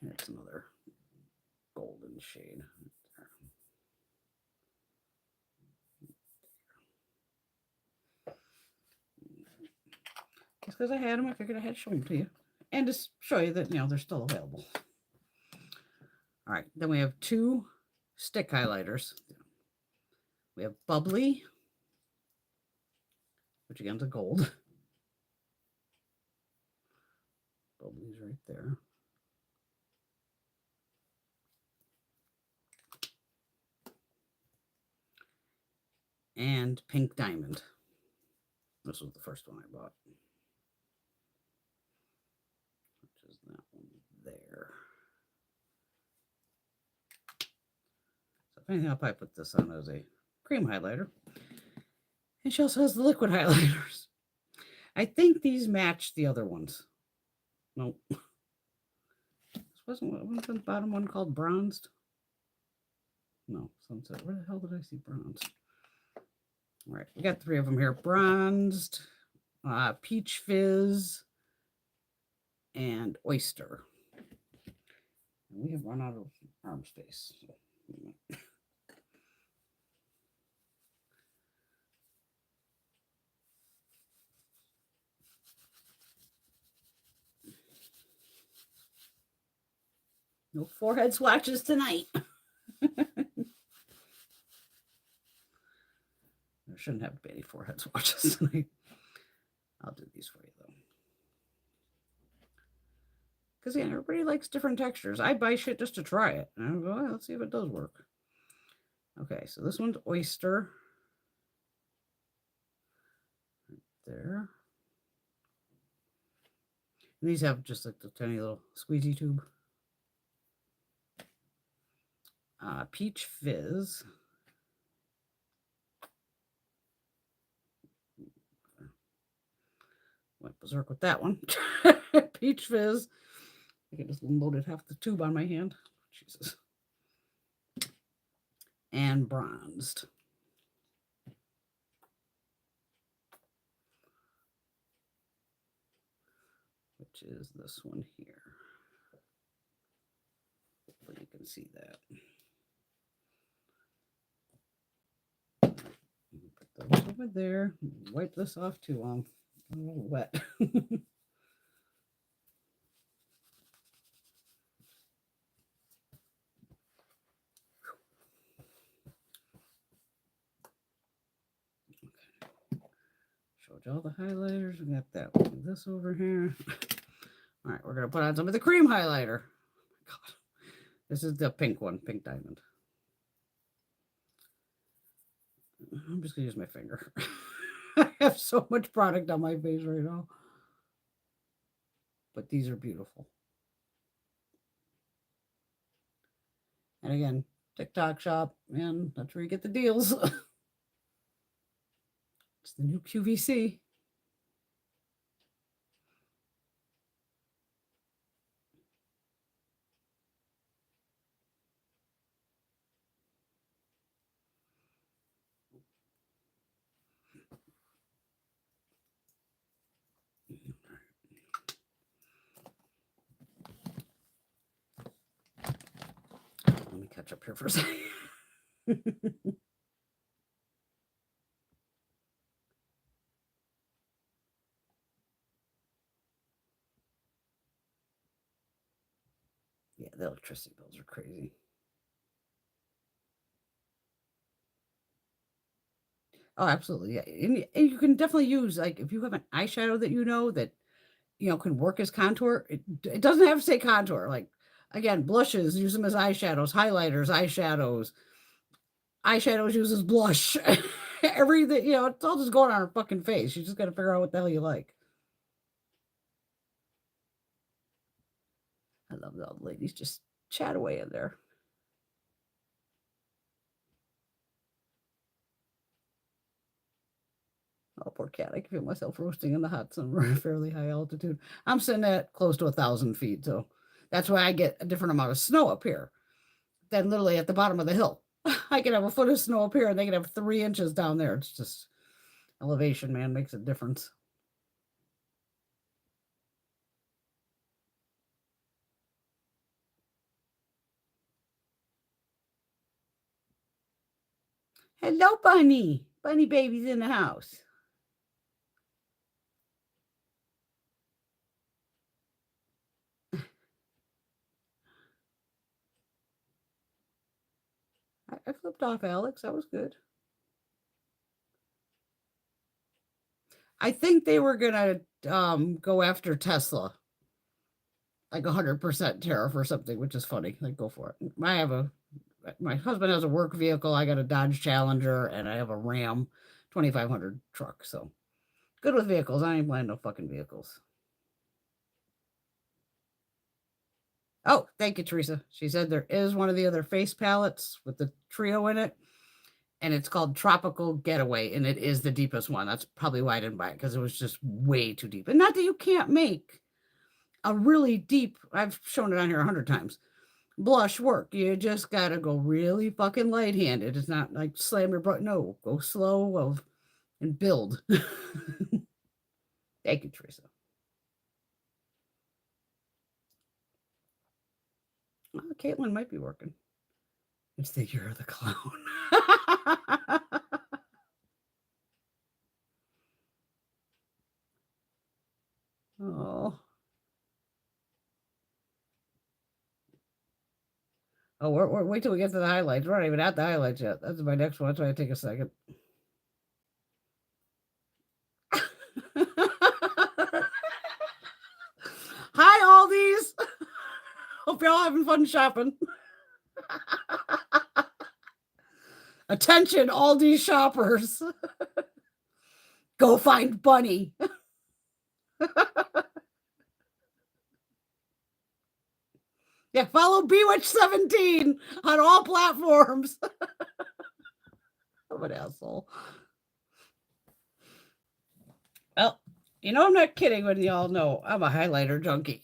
It's another golden shade. Just because I had them, I figured I had to show them to you. And just show you that, they're still available. All right, then we have 2 stick highlighters. We have Bubbly, which again is a gold. Bubbly's right there. And Pink Diamond. This was the first one I bought. Which is that one there. So if anything, I'll probably put this on as a cream highlighter. And she also has the liquid highlighters. I think these match the other ones. Nope. This wasn't the bottom one called bronzed? No, sunset. Where the hell did I see bronzed? All right, we got 3 of them here. Bronzed, Peach Fizz, and Oyster. And we have run out of arm space. So. No forehead swatches tonight. There shouldn't have to be any forehead swatches tonight. I'll do these for you, though. Because, yeah, everybody likes different textures. I buy shit just to try it. And I go, well, let's see if it does work. Okay, so this one's Oyster. Right there. And these have just like the tiny little squeezy tube. Peach Fizz. Went berserk with that one. Peach Fizz. I just loaded half the tube on my hand. Jesus. And Bronzed. Which is this one here. Hopefully you can see that. Put those over there. Wipe this off too. I'm a little wet. Showed you all the highlighters. We got that one. This over here. All right, we're gonna put on some of the cream highlighter. God, this is the pink one, Pink Diamond. I'm just gonna use my finger. I have so much product on my face right now. But these are beautiful. And again, TikTok shop, man, that's where you get the deals. It's the new QVC. Let me catch up here for a second. Yeah, the electricity bills are crazy. Oh, absolutely. Yeah. And you can definitely use, like, if you have an eyeshadow that can work as contour. It doesn't have to say contour. Like, again, blushes, use them as eyeshadows, highlighters, eyeshadows use as blush. Everything, it's all just going on her fucking face. You just got to figure out what the hell you like. I love the old ladies just chat away in there. Oh, poor cat. I can feel myself roasting in the hot sun, fairly high altitude. I'm sitting at close to 1,000 feet, so that's why I get a different amount of snow up here than literally at the bottom of the hill. I can have a foot of snow up here, and they can have 3 inches down there. It's just elevation, man, makes a difference. Hello, Bunny. Bunny baby's in the house. I flipped off Alex. That was good. I think they were going to go after Tesla. Like 100% tariff or something, which is funny. Like, go for it. My husband has a work vehicle. I got a Dodge Challenger, and I have a Ram 2500 truck. So good with vehicles. I ain't buying no fucking vehicles. Oh, thank you, Teresa. She said there is one of the other face palettes with the trio in it, and it's called Tropical Getaway, and it is the deepest one. That's probably why I didn't buy it, because it was just way too deep. And not that you can't make a really deep, I've shown it on here 100 times, blush work. You just got to go really fucking light-handed. It's not like slam your butt. No, go slow and build. Thank you, Teresa. Oh, Caitlin might be working. It's the year of the clown. Oh. Oh, wait till we get to the highlights. We're not even at the highlights yet. That's my next one. That's why I take a second. Hi, Aldi's. Hope you're all having fun shopping. Attention, Aldi shoppers. Go find Bunny. Yeah, follow Bewitch17 on all platforms. I'm an asshole. Well, you know I'm not kidding when y'all know I'm a highlighter junkie.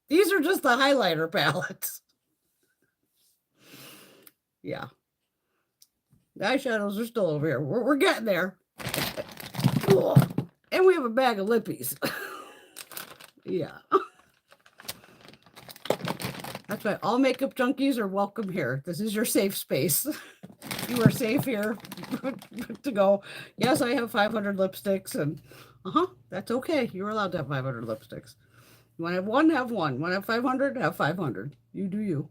These are just the highlighter palettes. Yeah. The eyeshadows are still over here. We're getting there. Cool. And we have a bag of lippies. Yeah. That's right. All makeup junkies are welcome here. This is your safe space. You are safe here to go. Yes, I have 500 lipsticks, and that's okay. You're allowed to have 500 lipsticks. You want to have one, have one. Want to have 500? Have 500. You do you.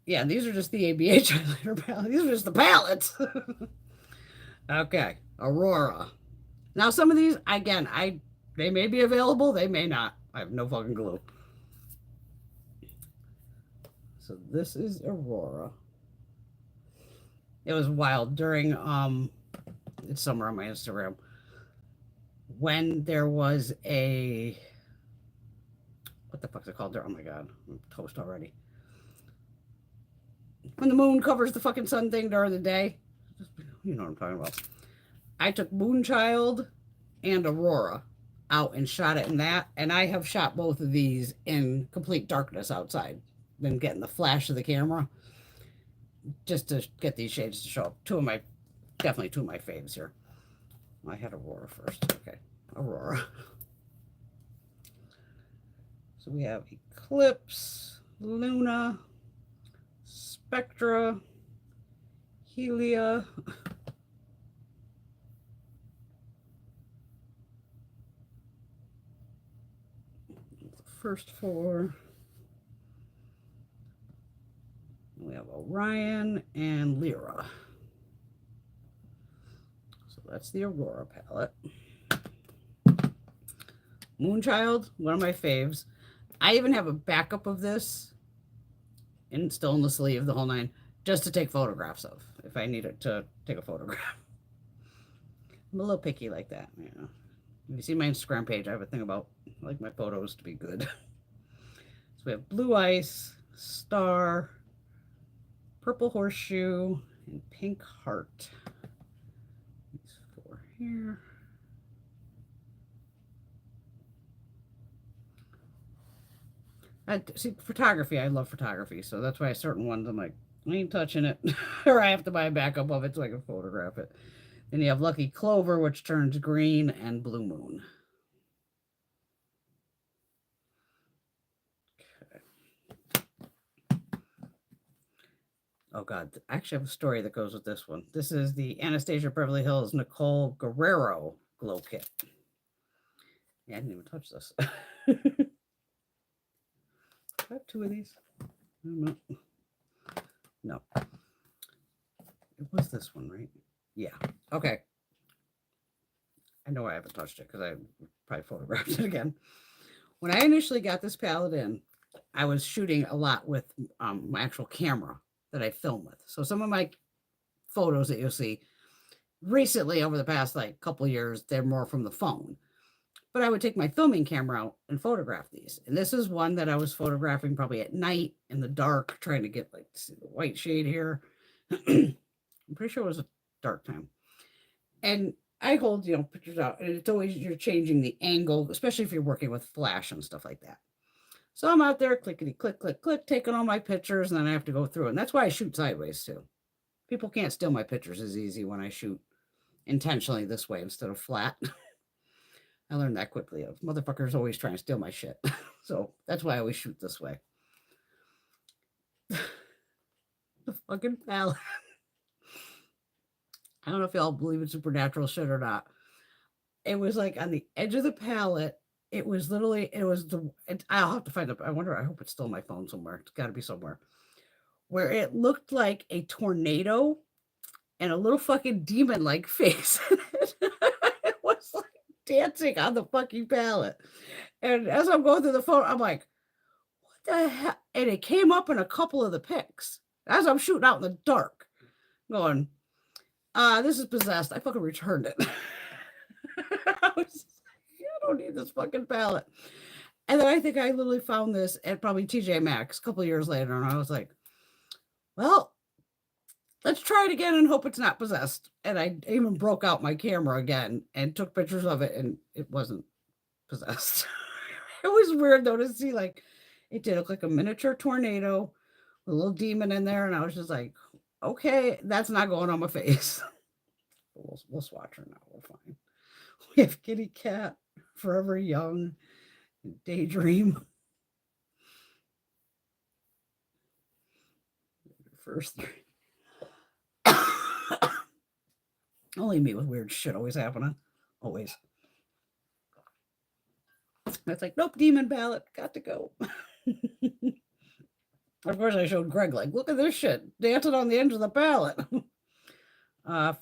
Yeah, these are just the ABH highlighter palettes. These are just the palettes. Okay, Aurora. Now, some of these, again, they may be available. They may not. I have no fucking clue. So this is Aurora. It was wild during it's somewhere on my Instagram when there was a what the fuck's it called there? Oh my god, I'm toast already. When the moon covers the fucking sun thing during the day, you know what I'm talking about. I took Moonchild and Aurora out and shot it in that, and I have shot both of these in complete darkness outside. Been getting the flash of the camera just to get these shades to show up. Definitely two of my faves here. I had Aurora first. Okay, Aurora. So we have Eclipse, Luna, Spectra, Helia. First four. We have Orion and Lyra. So that's the Aurora palette. Moonchild, one of my faves. I even have a backup of this and still in the sleeve, the whole nine, just to take photographs of if I needed to take a photograph. I'm a little picky like that. You know. If you see my Instagram page, I have a thing about I like my photos to be good. So we have Blue Ice, Star, Purple Horseshoe, and Pink Heart. here. I see photography. I love photography, so that's why certain ones I'm like, I ain't touching it, or I have to buy a backup of it so I can photograph it. Then you have Lucky Clover, which turns green, and Blue Moon. Oh God, I actually have a story that goes with this one. This is the Anastasia Beverly Hills Nicole Guerrero Glow Kit. Yeah, I didn't even touch this. I have two of these. No. It was this one, right? Yeah. Okay. I know I haven't touched it because I probably photographed it again. When I initially got this palette in, I was shooting a lot with my actual camera that I film with. So some of my photos that you'll see recently over the past like couple years, they're more from the phone. But I would take my filming camera out and photograph these. And this is one that I was photographing probably at night in the dark, trying to get like see the white shade here. I'm pretty sure it was a dark time. And I hold, pictures out, and it's always you're changing the angle, especially if you're working with flash and stuff like that. So I'm out there, clickety click, click, click, taking all my pictures, and then I have to go through it. And that's why I shoot sideways too. People can't steal my pictures as easy when I shoot intentionally this way instead of flat. I learned that quickly. Motherfuckers always trying to steal my shit. So that's why I always shoot this way. The fucking palette. I don't know if y'all believe in supernatural shit or not. It was like on the edge of the palette. It was literally, I'll have to find it. I hope it's still on my phone somewhere. It's got to be somewhere. Where it looked like a tornado and a little fucking demon-like face in it. It was like dancing on the fucking palette. And as I'm going through the photo, I'm like, what the hell? And it came up in a couple of the pics. As I'm shooting out in the dark, going, this is possessed. I fucking returned it. I was just like, I don't need this fucking palette. And then I think I literally found this at probably TJ Maxx a couple of years later. And I was like, well, let's try it again and hope it's not possessed. And I even broke out my camera again and took pictures of it, and it wasn't possessed. It was weird though to see, like, it did look like a miniature tornado with a little demon in there. And I was just like, okay, that's not going on my face. We'll swatch her now. We're fine. We have Kitty Cat, Forever Young, Daydream. First three. Only me with weird shit always happening. Always. It's like, nope, demon palette. Got to go. Of course, I showed Greg, like, look at this shit. Dancing on the edge of the palette.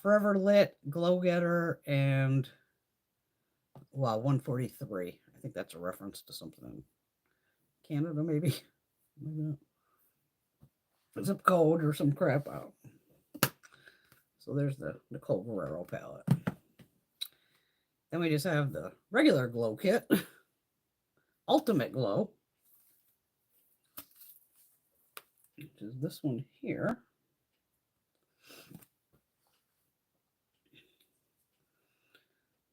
Forever Lit, Glow Getter, and, 143. I think that's a reference to something in Canada, maybe. Zip code or some crap out. So there's the Nicole Guerrero palette. Then we just have the regular glow kit. Ultimate Glow. Which is this one here.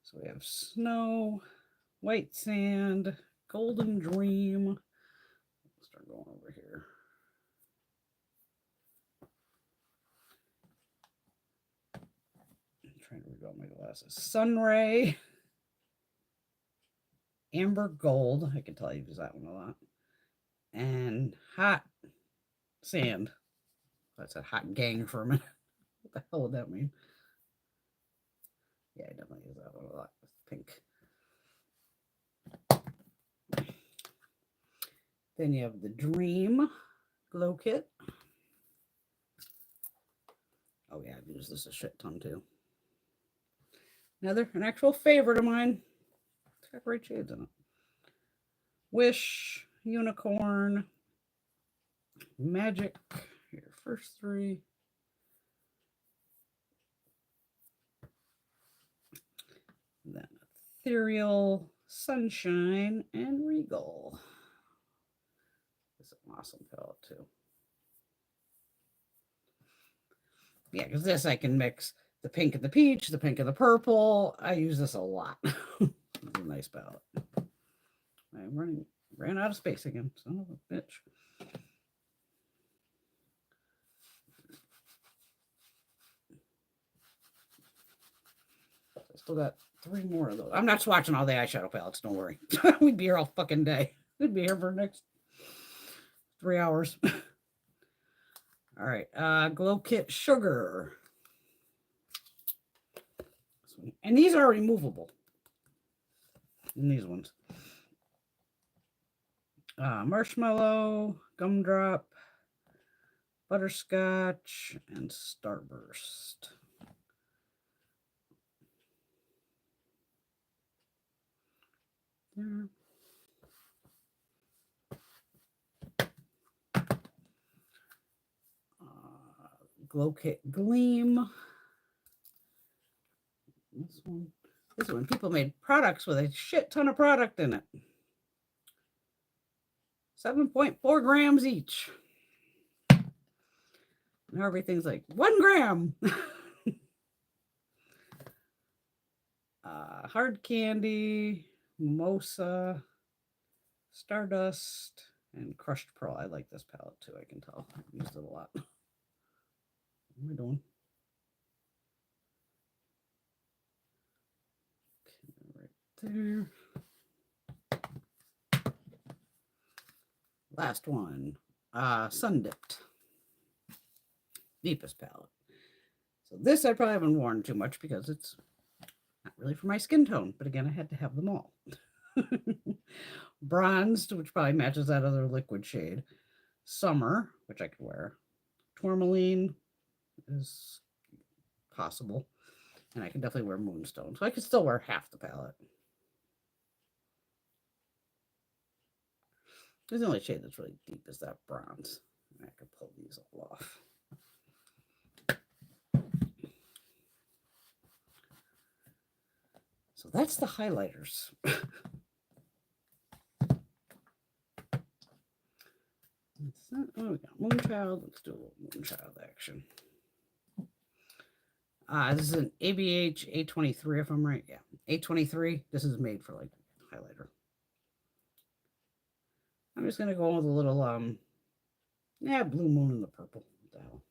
So we have Snow, White Sand, Golden Dream. Let's start going over here. I'm trying to read out my glasses. Sunray, Amber Gold. I can tell you use that one a lot. And Hot Sand. That's a hot gang for a minute. What the hell would that mean? Yeah, I definitely use that one a lot with pink. Then you have the Dream Glow Kit. Oh yeah, I've used this a shit ton too. An actual favorite of mine. It's got great shades in it. Wish, Unicorn, Magic. Here, first three. Then Ethereal, Sunshine, and Regal. This is an awesome palette too. Yeah, because this I can mix the pink and the peach, the pink and the purple. I use this a lot. It's a nice palette. I ran out of space again. Son of a bitch. I still got 3 more of those. I'm not swatching all the eyeshadow palettes. Don't worry. We'd be here all fucking day. We'd be here for the next 3 hours. All right. Glow Kit Sugar. And these are removable. And these ones. Marshmallow, Gumdrop, Butterscotch, and Starburst. There. Glow Kit Gleam. This one, people made products with a shit ton of product in it. 7.4 grams each. Now everything's like 1 gram. Hard Candy, Mimosa, Stardust, and Crushed Pearl. I like this palette too, I can tell. I've used it a lot. What am I doing? Okay, right there. Last one, Sun Dipped. Deepest palette. So this I probably haven't worn too much because it's not really for my skin tone, but again, I had to have them all. Bronzed, which probably matches that other liquid shade. Summer, which I could wear. Tourmaline is possible. And I can definitely wear Moonstone. So I could still wear half the palette. The only shade that's really deep is that bronze. And I could pull these all off. So that's the highlighters. Oh, we got Moonchild. Let's do a little Moonchild action. This is an ABH 823, if I'm right. Yeah, 823. This is made for like highlighter. I'm just gonna go with a little Blue Moon in the purple. What the hell?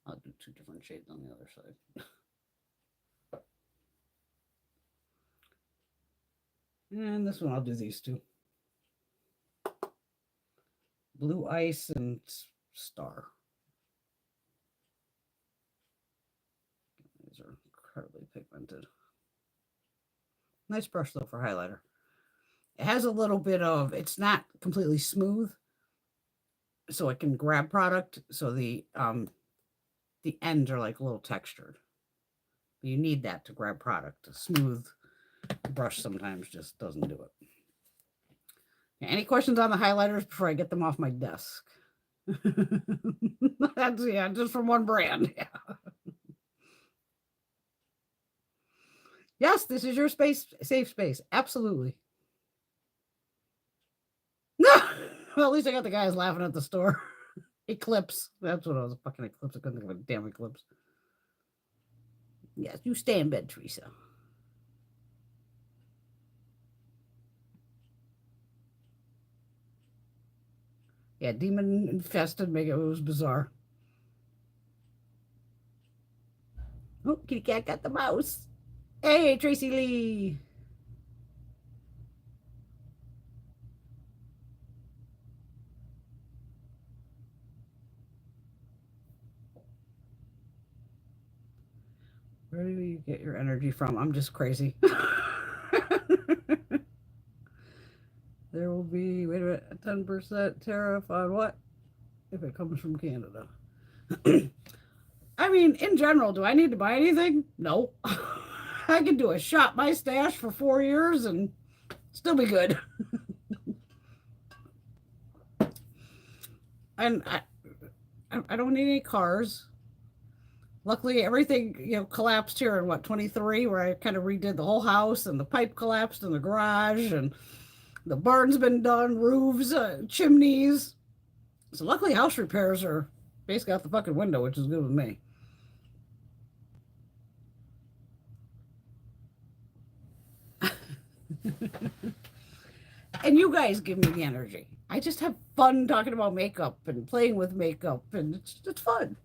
I'll do 2 different shades on the other side. And this one, I'll do these 2. Blue Ice and Star. These are incredibly pigmented. Nice brush though for highlighter. It has a little bit of, it's not completely smooth, so it can grab product. So the ends are like a little textured. You need that to grab product. A smooth brush sometimes just doesn't do it. Any questions on the highlighters before I get them off my desk? That's, yeah, just from one brand. Yeah. Yes, this is your space, safe space. Absolutely. No. Well, at least I got the guys laughing at the store. Eclipse. That's what I was, fucking Eclipse. I couldn't think of a damn Eclipse. Yes, you stay in bed, Teresa. Yeah, demon infested. Make it was bizarre. Oh, kitty cat got the mouse. Hey, Tracy Lee. Where do you get your energy from? I'm just crazy. There will be, wait a minute, a 10% tariff on what? If it comes from Canada. I mean, in general, do I need to buy anything? No. I could do a shop my stash for 4 years and still be good. And I don't need any cars. Luckily, everything, collapsed here in what, 23, where I kind of redid the whole house, and the pipe collapsed in the garage, and the barn's been done, roofs, chimneys. So luckily, house repairs are basically out the fucking window, which is good with me. And you guys give me the energy. I just have fun talking about makeup and playing with makeup, and it's fun.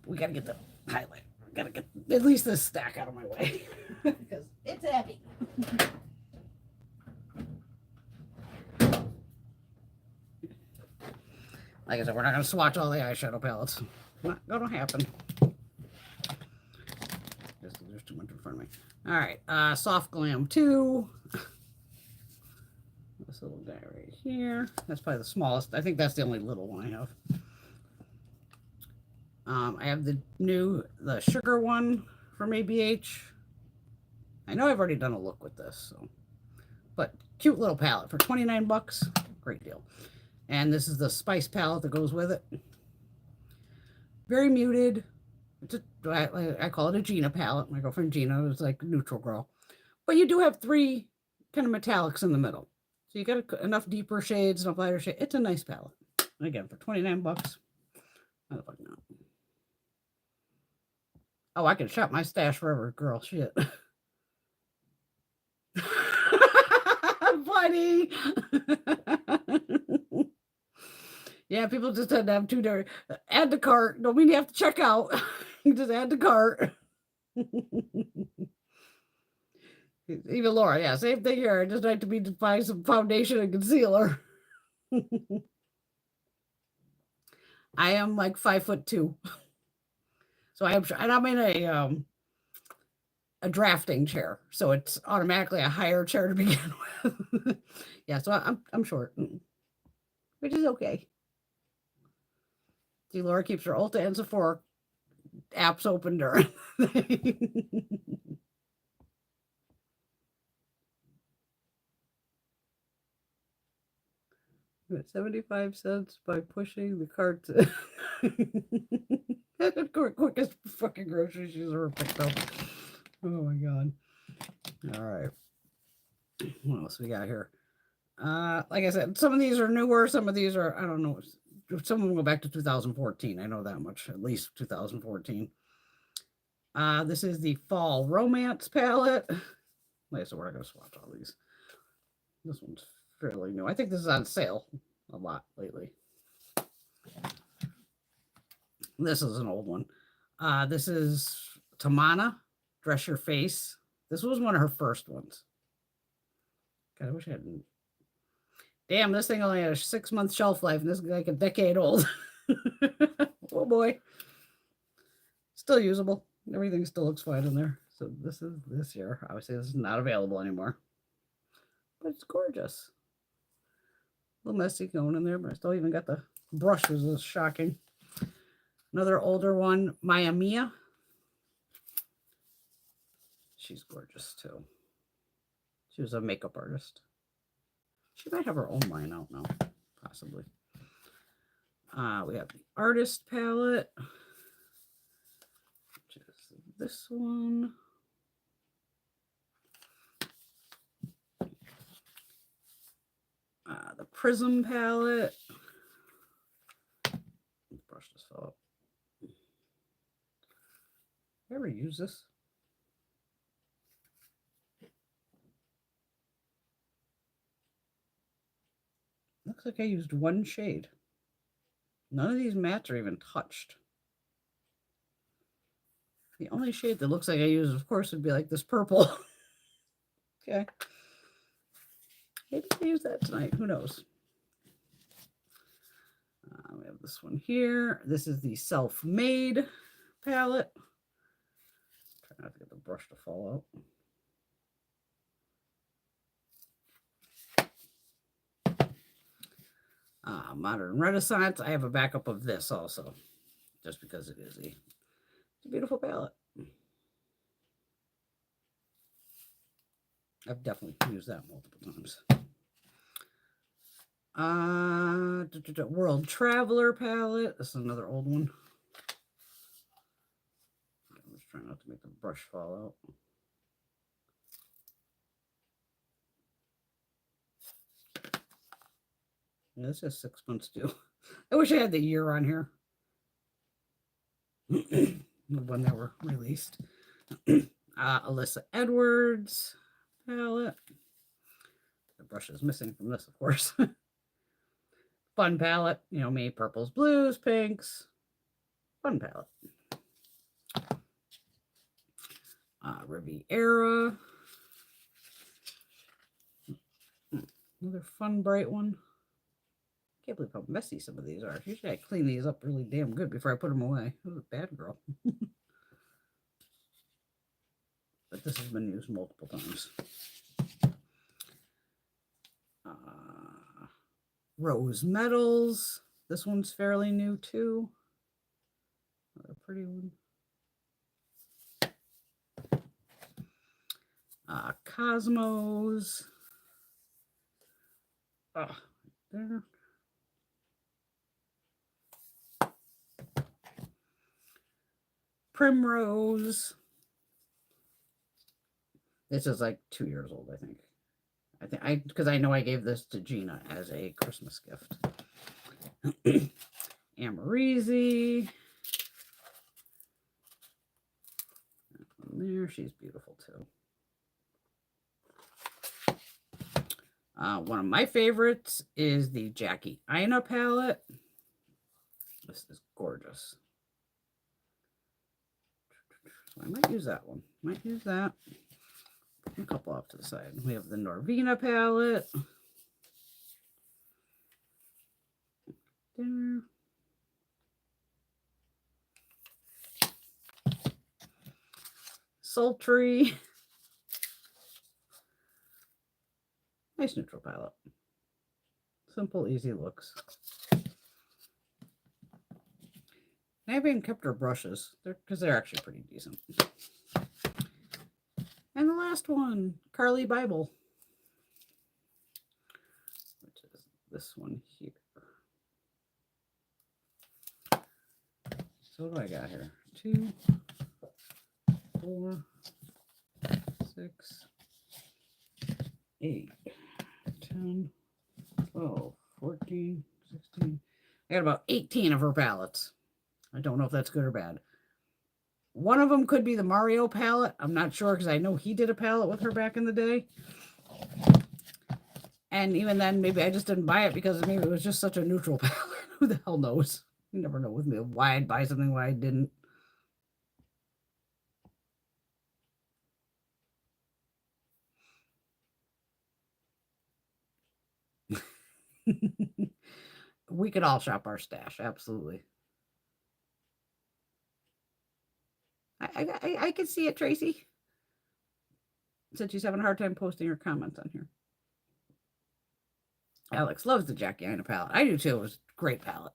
We gotta get the highlight. We gotta get at least this stack out of my way because it's heavy. Like I said, we're not gonna swatch all the eyeshadow palettes. Not gonna happen. There's too much in front of me. All right, Soft Glam 2. This little guy right here. That's probably the smallest. I think that's the only little one I have. I have the sugar one from ABH. I know I've already done a look with this, but cute little palette for 29 bucks. Great deal. And this is the spice palette that goes with it. Very muted. I call it a Gina palette. My girlfriend Gina is like neutral girl. But you do have 3 kind of metallics in the middle. So you got enough deeper shades, enough lighter shades. It's a nice palette. And again, for 29 bucks. How the fuck not? Oh, I can shop my stash forever, girl. Shit. Funny. Yeah, people just had to have 2 different. Add to cart. Don't mean you have to check out. Just add to cart. Even Laura, yeah, same thing here. I just like to buy some foundation and concealer. I am like 5'2". So I'm in a drafting chair, so it's automatically a higher chair to begin with. Yeah, so I'm short, which is okay. See, Laura keeps her Ulta and Sephora apps open during. 75 cents by pushing the cart. Quickest fucking groceries she's ever picked up. Oh my god. All right. What else we got here? Like I said, some of these are newer, some of these are, I don't know, some of them go back to 2014. I know that much, at least 2014. This is the Fall Romance palette. Wait, so we're not going to swatch all these. This one's fairly new. I think this is on sale a lot lately. This is an old one. This is Tamana, Dress Your Face. This was one of her first ones. God, I wish I hadn't. Damn, this thing only had a 6-month shelf life, and this is like a decade old. Oh boy. Still usable. Everything still looks fine in there. So this is this year. Obviously, this is not available anymore. But it's gorgeous. A little messy going in there, but I still even got the brushes. It's shocking. Another older one, Maya Mia. She's gorgeous too. She was a makeup artist. She might have her own line out now, possibly. We have the Artist palette, which is this one. The Prism palette. The brush just fell out. I ever use this? Looks like I used 1 shade. None of these mattes are even touched. The only shade that looks like I used, of course, would be like this purple. Okay. Maybe I'll use that tonight. Who knows? We have this one here. This is the Self-Made palette. Try not to get the brush to fall out. Modern Renaissance. I have a backup of this also, just because it is it's a beautiful palette. I've definitely used that multiple times. World Traveler palette. This is another old one. to make the brush fall out. Yeah, that's just 6 months due. I wish I had the year on here. When they were released. Alyssa Edwards palette. The brush is missing from this, of course. Fun palette. You know me, purples, blues, pinks. Fun palette. Riviera. Another fun, bright one. Can't believe how messy some of these are. Usually I clean these up really damn good before I put them away. I was a bad girl. But this has been used multiple times. Rose Metals. This one's fairly new too. Another pretty one. Cosmos. Oh, there. Primrose. This is like 2 years old, I think. Because I know I gave this to Gina as a Christmas gift. Amarizi. There, she's beautiful too. One of my favorites is the Jackie Aina palette. This is gorgeous. I might use that one. Might use that. Put a couple off to the side. We have the Norvina palette. There. Sultry. Nice neutral palette. Simple, easy looks. I haven't kept her brushes because they're actually pretty decent. And the last one, Carly Bible, which is this one here. So what do I got here? 2, 4, 6, 8, 10, 12, 14, 16. I got about 18 of her palettes. I don't know if that's good or bad. One of them could be the Mario palette. I'm not sure because I know he did a palette with her back in the day. And even then, maybe I just didn't buy it because maybe it was just such a neutral palette. Who the hell knows? You never know with me why I'd buy something, why I didn't. We could all shop our stash, absolutely. I can see it, Tracy. Said she's having a hard time posting her comments on here. Alex loves the Jackie Aina palette. I do too. It was a great palette.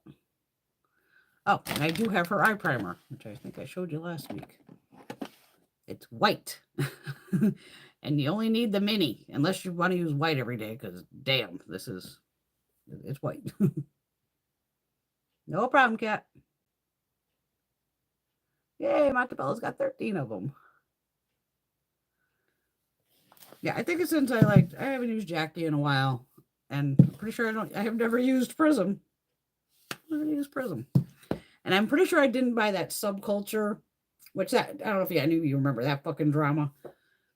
Oh, and I do have her eye primer, which I think I showed you last week. It's white. And you only need the mini, unless you want to use white every day, because damn, it's white. No problem, cat. Yay, Montebella's got 13 of them. Yeah, I think it's since I haven't used Jackie in a while. And I'm pretty sure I have never used Prism. Never used Prism. And I'm pretty sure I didn't buy that Subculture, which I don't know if any of you remember that fucking drama.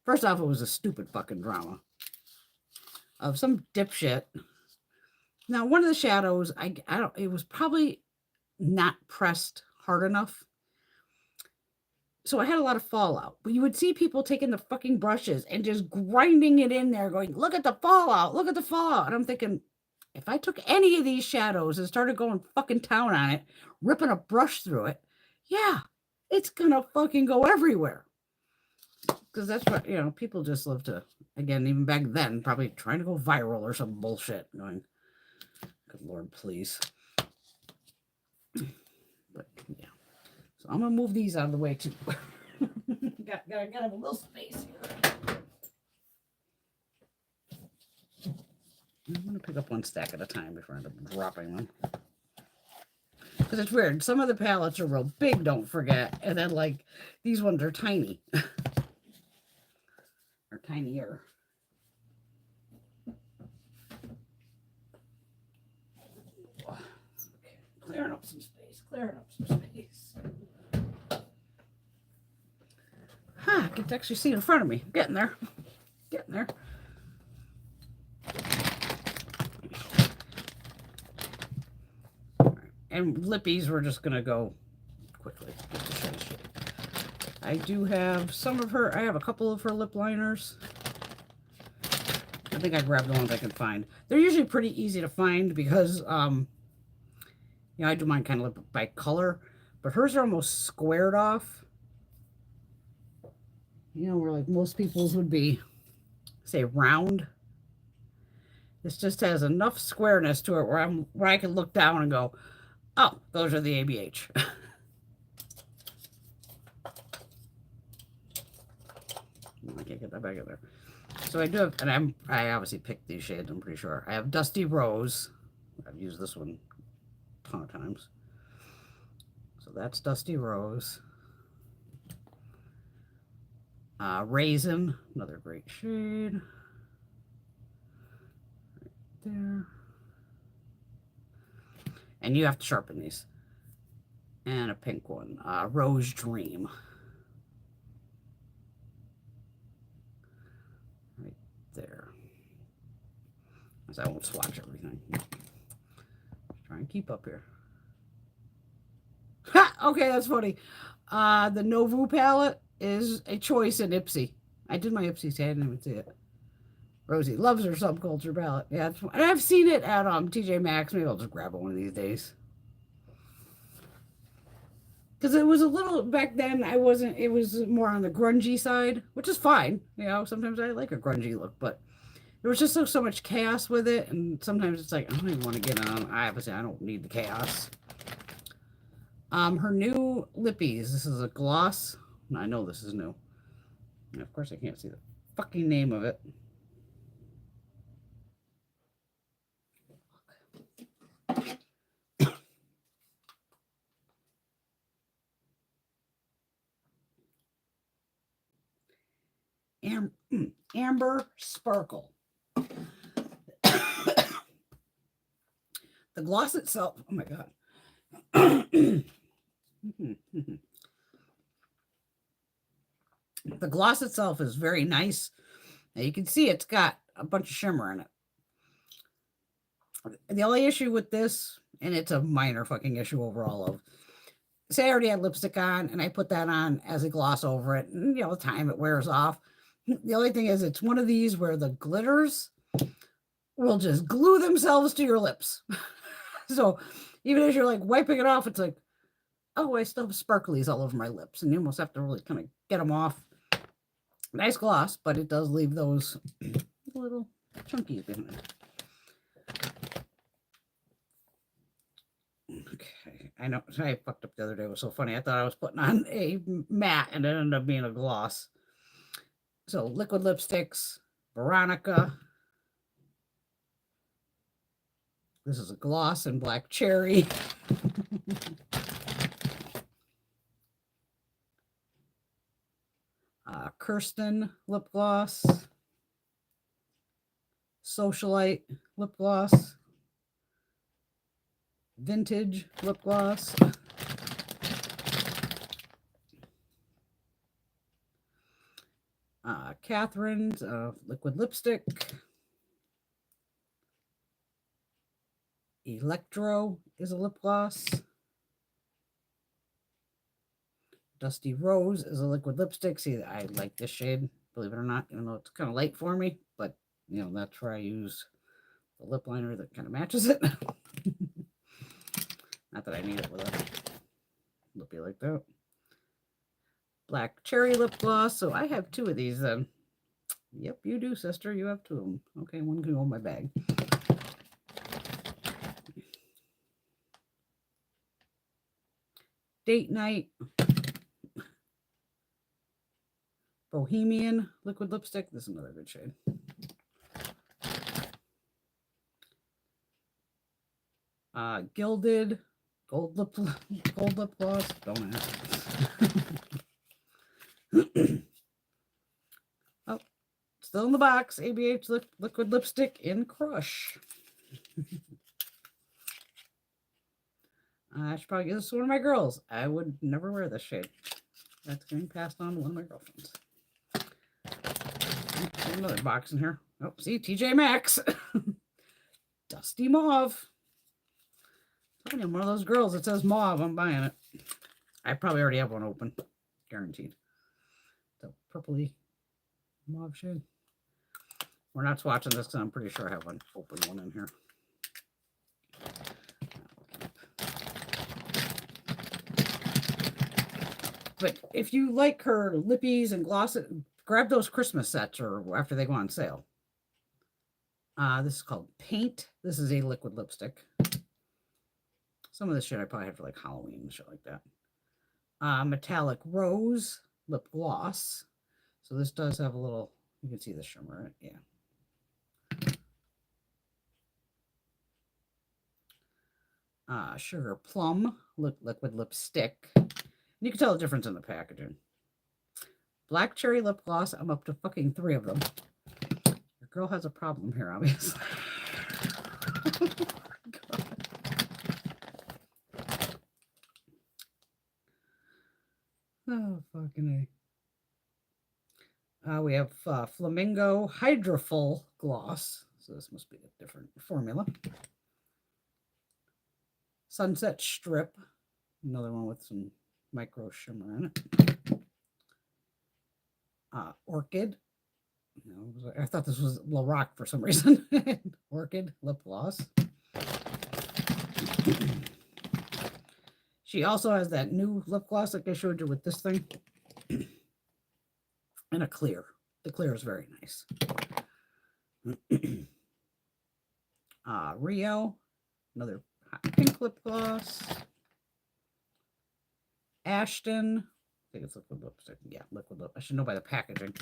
First off, it was a stupid fucking drama of some dipshit. Now, one of the shadows, it was probably not pressed hard enough. So I had a lot of fallout, but you would see people taking the fucking brushes and just grinding it in there going, look at the fallout, look at the fallout. And I'm thinking, if I took any of these shadows and started going fucking town on it, ripping a brush through it, yeah, it's gonna fucking go everywhere. Because that's what, people just love to, again, even back then, probably trying to go viral or some bullshit going, good Lord, please. But yeah. So I'm going to move these out of the way too. Gotta have a little space here. I'm going to pick up one stack at a time before I end up dropping them. Because it's weird. Some of the palettes are real big, don't forget. And then, like, these ones are tiny. Or tinier. Okay. Clearing up some space. Clearing up some space. I can actually see in front of me. Getting there. Getting there. And lippies, we're just going to go quickly. I do have some of her, I have a couple of her lip liners. I think I grabbed the ones I could find. They're usually pretty easy to find because, you know, I do mine kind of by color. But hers are almost squared off. You know, where like most people's would be, say, round. This just has enough squareness to it where I can look down and go, oh, those are the ABH. I can't get that back in there. So I do have, and I obviously picked these shades, I'm pretty sure. I have Dusty Rose. I've used this one a ton of times. So that's Dusty Rose. Raisin, another great shade. Right there. And you have to sharpen these. And a pink one, Rose Dream. Right there. As I won't swatch everything. Try and keep up here. Ha! Okay, that's funny. The Novu palette is a choice in Ipsy. I did my Ipsy today, I didn't even see it. Rosie loves her subculture palette. Yeah, and I've seen it at TJ Maxx. Maybe I'll just grab it one of these days. Because it was a little, back then, it was more on the grungy side, which is fine. You know, sometimes I like a grungy look, but there was just so much chaos with it, and sometimes it's like, I don't even want to get on. I don't need the chaos. Her new lippies. This is a gloss. I know this is new. And of course, I can't see the fucking name of it. Amber Sparkle. The gloss itself, oh my God. The gloss itself is very nice. Now you can see it's got a bunch of shimmer in it. The only issue with this, and it's a minor fucking issue overall, of say I already had lipstick on and I put that on as a gloss over it, and you know, the time it wears off. The only thing is, it's one of these where the glitters will just glue themselves to your lips. So even as you're like wiping it off, it's like, oh, I still have sparklies all over my lips, and you almost have to really kind of get them off. Nice gloss, but it does leave those little chunkies behind. Okay, I know I fucked up the other day. It was so funny. I thought I was putting on a matte, and it ended up being a gloss. So liquid lipsticks, Veronica. This is a gloss in Black Cherry. Kirsten lip gloss. Socialite lip gloss. Vintage lip gloss. Catherine's liquid lipstick. Electro is a lip gloss. Dusty Rose is a liquid lipstick. See, I like this shade, believe it or not, even though it's kind of light for me, but you know, that's where I use the lip liner that kind of matches it. Not that I need it with a lippy like that. Black Cherry lip gloss. So I have two of these then. Yep, you do, sister. You have two of them. Okay, one can go in my bag. Date Night. Bohemian liquid lipstick. This is another good shade. Gilded Gold lip gloss. Don't ask. Oh, still in the box. ABH liquid lipstick in Crush. I should probably give this to one of my girls. I would never wear this shade. That's getting passed on to one of my girlfriends. Another box in here. Oh, see, TJ Maxx. Dusty Mauve. I'm one of those girls that says mauve. I'm buying it. I probably already have one open. Guaranteed. The purpley mauve shade. We're not swatching this because I'm pretty sure I have an open one in here. But if you like her lippies and glosses, grab those Christmas sets or after they go on sale. This is called Paint. This is a liquid lipstick. Some of this shit I probably have for like Halloween and shit like that. Metallic Rose lip gloss. So this does have a little, you can see the shimmer in it, yeah. Sugar Plum liquid lipstick. You can tell the difference in the packaging. Black Cherry lip gloss. I'm up to fucking 3 of them. Your girl has a problem here, obviously. Oh, fucking A. We have Flamingo Hydrofull gloss. So this must be a different formula. Sunset Strip. Another one with some micro shimmer in it. Orchid. No, I thought this was La Rock for some reason. Orchid lip gloss. She also has that new lip gloss like I showed you with this thing. And a clear. The clear is very nice. Rio. Another hot pink lip gloss. Ashton. I think it's liquid lipstick. Yeah, liquid lip. I should know by the packaging.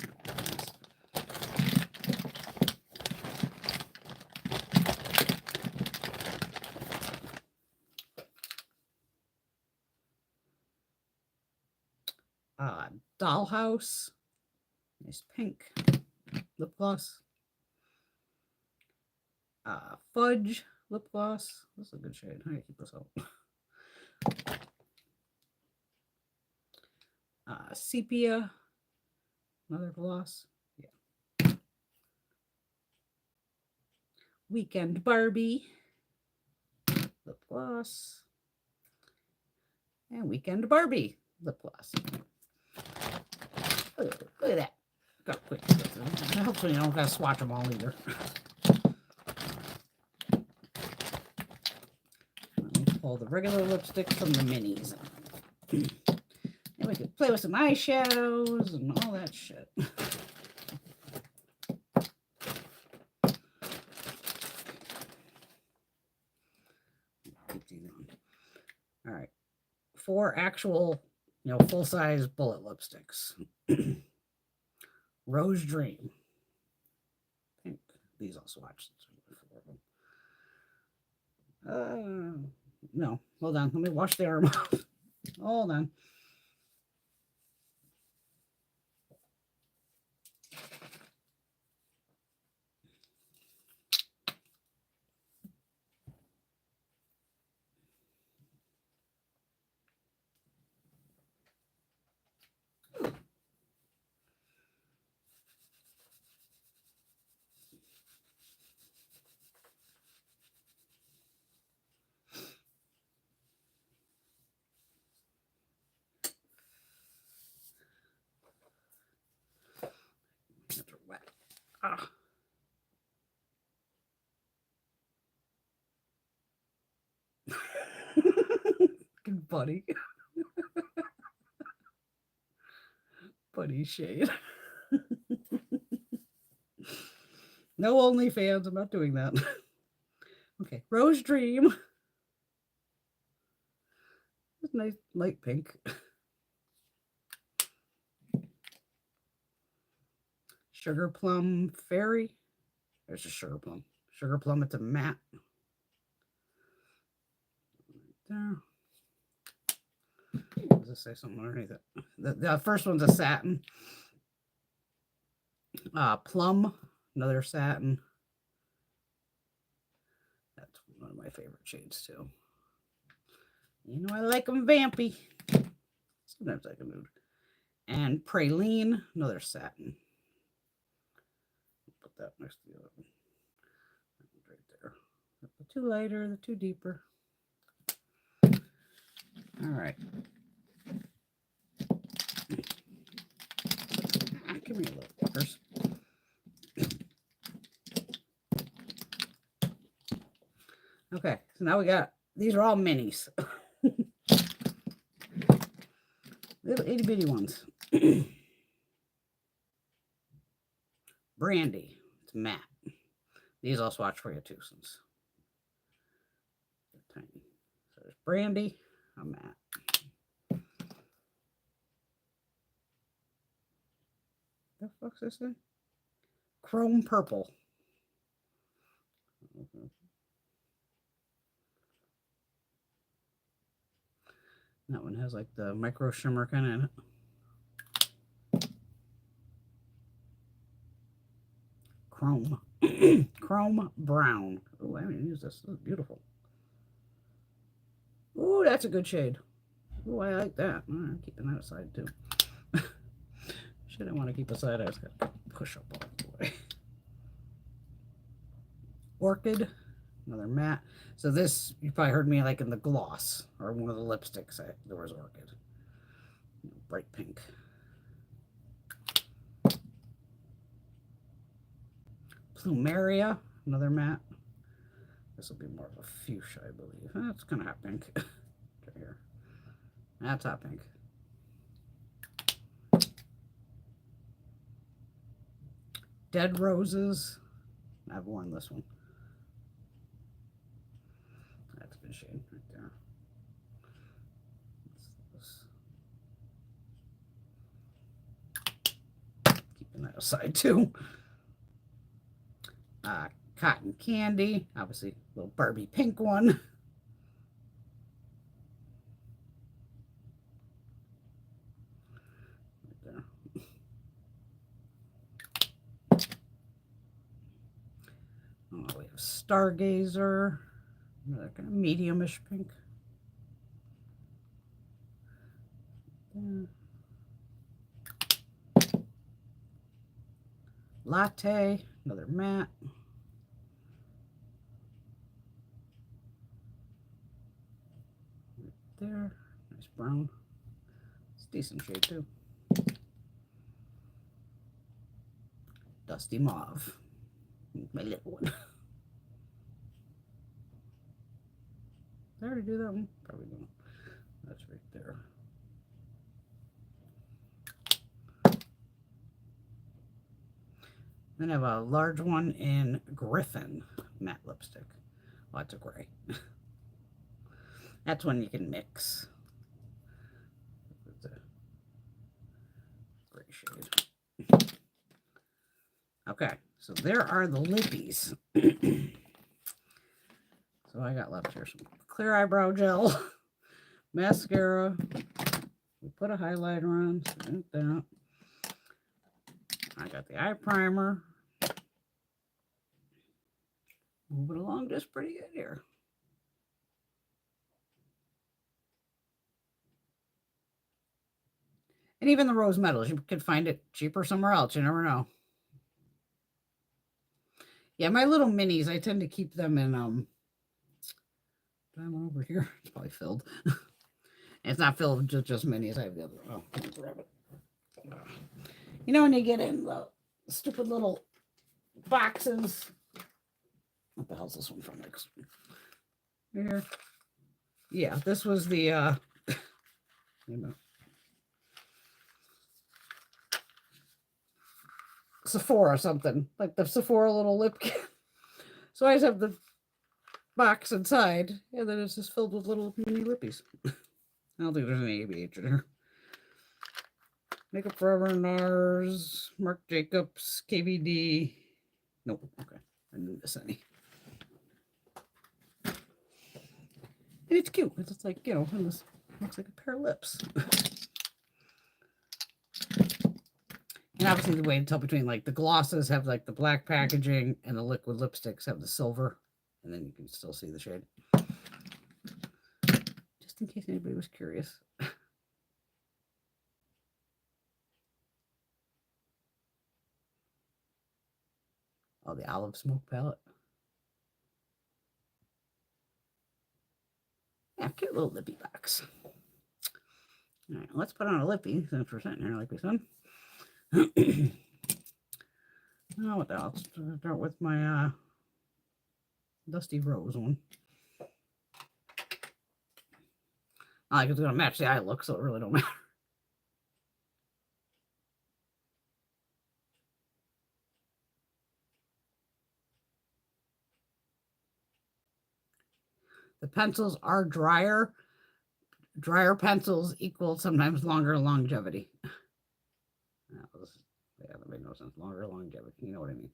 Dollhouse. Nice pink lip gloss. Fudge lip gloss. This is a good shade. How do you keep this out? Sepia. Another gloss. Yeah. Weekend Barbie. Lip gloss. And Weekend Barbie lip gloss. Look at that. Got quick. Hopefully you don't gotta swatch them all either. Let me pull the regular lipstick from the minis. And we can play with some eyeshadows and all that shit. All right. 4 actual, full-size bullet lipsticks. Rose Dream. Pink. These I'll swatch. 4 of them. No. Hold on. Let me wash the arm off. Hold on. Ah. Good buddy. Buddy shade. No OnlyFans. I'm not doing that. Okay. Rose Dream. Nice light pink. Sugar Plum Fairy. There's a Sugar Plum. Sugar Plum, it's a matte. Right there. it say something underneath it? The first one's a satin. Plum, another satin. That's one of my favorite shades too. You know I like them vampy. Sometimes I can move. And praline, another satin. Put that next to the other one. Right there. The two lighter, the two deeper. All right. Give me a little fuckers. Okay, so now we got, these are all minis. Little itty bitty ones. Brandy, it's matte. These I'll swatch for you too, since they're tiny. So there's Brandy, a matte. The fuck's this thing? Chrome purple. Okay. That one has like the micro shimmer kind of in it. Chrome. Chrome brown. Oh, I haven't used this. This is beautiful. Oh, that's a good shade. Oh, I like that. I'm keeping that aside too. Shit, I want to keep aside. I just got to push up all the way. Orchid, another matte. So this, you probably heard me like in the gloss or one of the lipsticks. There was Orchid. Bright pink. Plumeria, another matte. This will be more of a fuchsia, I believe. That's kind of hot pink. Right here. That's hot pink. Dead Roses. I've worn this one. That's a good shade right there. Keeping that aside too. Cotton Candy, obviously little Barbie pink one. Right there. Oh, we have Stargazer, another kind of medium-ish pink. Latte, another matte. Right there, nice brown. It's a decent shade too. Dusty Mauve, my little one. Did I already do that one? Probably not. That's right there. Then I have a large one in Griffin matte lipstick. Oh, it's a gray. That's one you can mix. It's a gray shade. Okay, so there are the lippies. So I got left here some clear eyebrow gel, mascara. We put a highlighter on, so like that. I got the eye primer. Moving along just pretty good here. And even the rose metals, you could find it cheaper somewhere else. You never know. Yeah, my little minis, I tend to keep them in, I'm over here. It's probably filled. It's not filled with just minis. I have the other one. Oh, let me grab it. You know, when you get in the stupid little boxes. What the hell's this one from next? Here. Yeah, this was the, you know, Sephora something. Like the Sephora little lip kit. So I just have the box inside, and then it's just filled with little mini lippies. I don't think there's any ABH in here. Makeup Forever, NARS, Marc Jacobs, KVD. Nope. Okay. I didn't miss any. And it's cute. It's like, you know, it looks like a pair of lips. And obviously the way to tell between like the glosses have like the black packaging and the liquid lipsticks have the silver. And then you can still see the shade. Just in case anybody was curious. Oh, the olive smoke palette. Yeah, cute little lippy box. All right, let's put on a lippy since we're sitting here like we said. Oh, what else? I'll start with my Dusty Rose one. I like it's going to match the eye look, so it really don't matter. The pencils are drier. Drier pencils equal sometimes longer longevity. Yeah, that made no sense. Longer longevity. You know what I mean.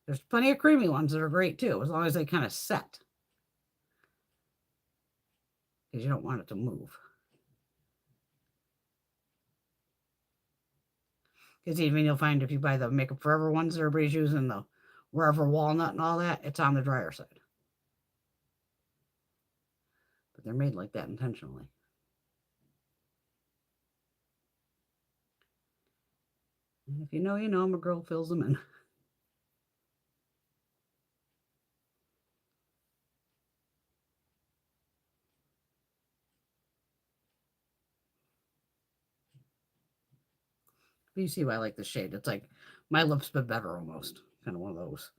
There's plenty of creamy ones that are great too, as long as they kind of set. Because you don't want it to move. Because even you'll find if you buy the Makeup Forever ones that everybody's using, the Wherever Walnut and all that, it's on the drier side. But they're made like that intentionally. And if you know, you know, my girl fills them in. You see why I like the shade. It's like my lips but better almost. Kind of one of those.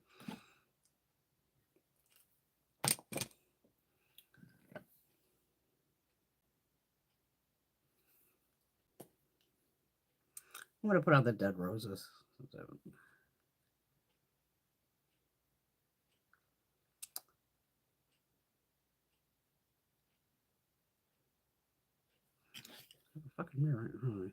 I'm going to put on the Dead Roses. Fucking mirror. Huh?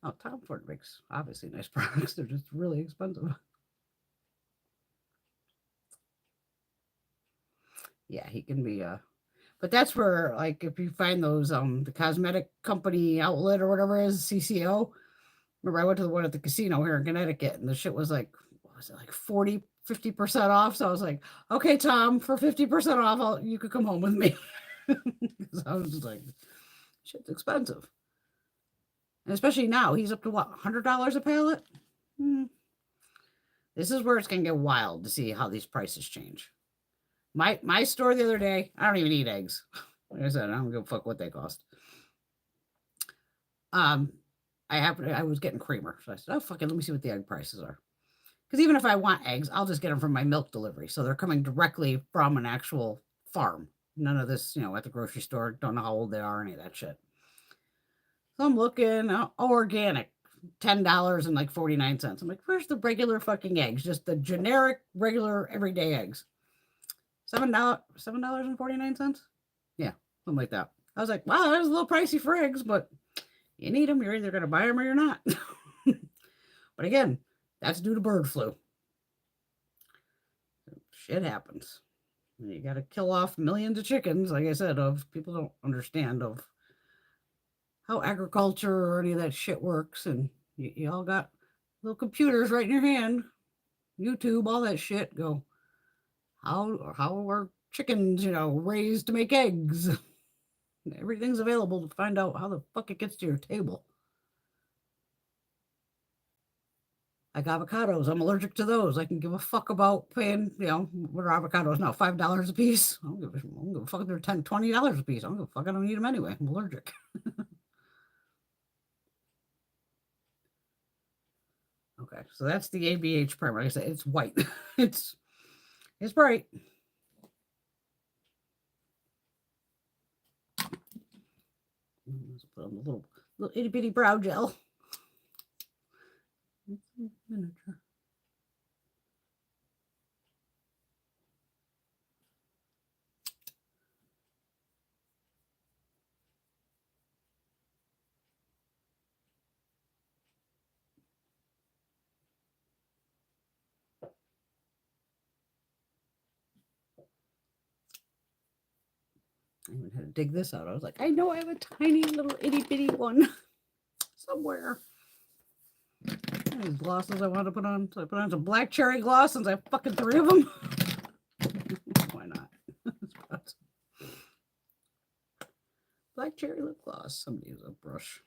Oh, Tom Ford makes obviously nice products. They're just really expensive. Yeah, he can be but that's where like if you find those the cosmetic company outlet or whatever it is, CCO. Remember I went to the one at the casino here in Connecticut and the shit was like what was it like 50% off. So I was like, okay, Tom, for 50% off, you could come home with me. Because I was just like, shit's expensive. And especially now, he's up to what, $100 a pallet? This is where it's gonna get wild to see how these prices change. My store the other day, I don't even eat eggs. Like I said, I don't give a fuck what they cost. I was getting creamer, so I said, oh fuck it, let me see what the egg prices are. Because even if I want eggs, I'll just get them from my milk delivery. So they're coming directly from an actual farm. None of this, at the grocery store. Don't know how old they are, any of that shit. So I'm looking, organic, $10 and like 49 cents. I'm like, where's the regular fucking eggs? Just the generic, regular, everyday eggs. $7.49. Yeah, something like that. I was like, wow, that's a little pricey for eggs, but you need them. You're either going to buy them or you're not. But again, that's due to bird flu. Shit happens. You got to kill off millions of chickens, like I said, of people don't understand of how agriculture or any of that shit works. And you all got little computers right in your hand, YouTube, all that shit. Go, how are chickens, raised to make eggs? Everything's available to find out how the fuck it gets to your table. Like avocados, I'm allergic to those. I can give a fuck about paying, what are avocados now? $5 a piece. I don't give a fuck if they're $10, $20 a piece. I don't give a fuck. I don't eat them anyway. I'm allergic. Okay, so that's the ABH primer. Like I said, it's white. it's bright. Let's put on a little itty bitty brow gel. Miniature. I even had to dig this out. I was like, I know I have a tiny little itty bitty one somewhere. These glosses I want to put on. So I put on some black cherry gloss since I have fucking 3 of them. Why not? Black cherry lip gloss. Somebody use a brush.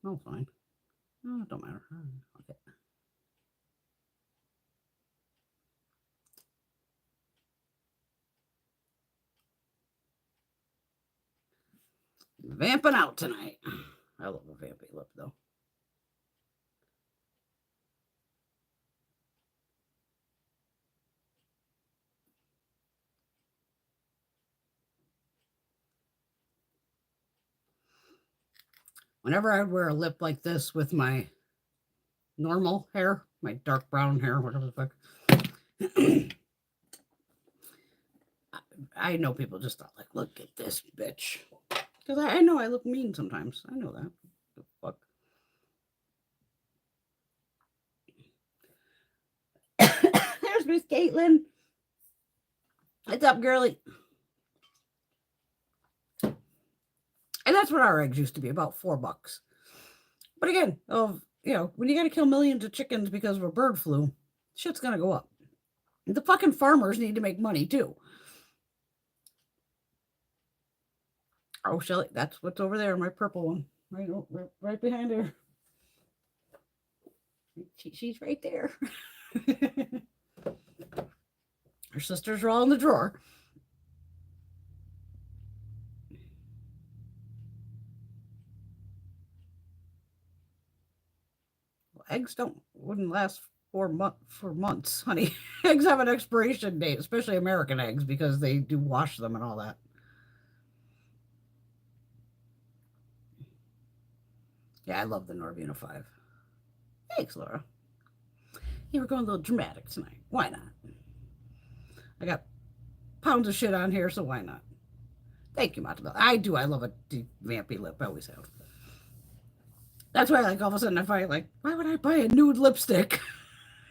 Oh, fine. Oh, it don't matter. Okay. Vamping out tonight. I love a vampy lip though. Whenever I would wear a lip like this with my normal hair, my dark brown hair, whatever the fuck, I know people just thought, like, look at this bitch. Because I know I look mean sometimes. I know that. The fuck. There's Miss Caitlin. What's up, girly? And that's what our eggs used to be, about $4. But again, when you got to kill millions of chickens because of a bird flu, shit's going to go up. The fucking farmers need to make money too. Oh, Shelly, that's what's over there, my purple one. Right behind her. She's right there. Her sisters are all in the drawer. Well, eggs wouldn't last for months, honey. Eggs have an expiration date, especially American eggs, because they do wash them and all that. Yeah, I love the Norvina 5. Thanks, Laura. Yeah, we're going a little dramatic tonight. Why not? I got pounds of shit on here, so why not? Thank you, Matabella. I do. I love a deep, vampy lip. I always have. That's why, like, all of a sudden I find, like, why would I buy a nude lipstick?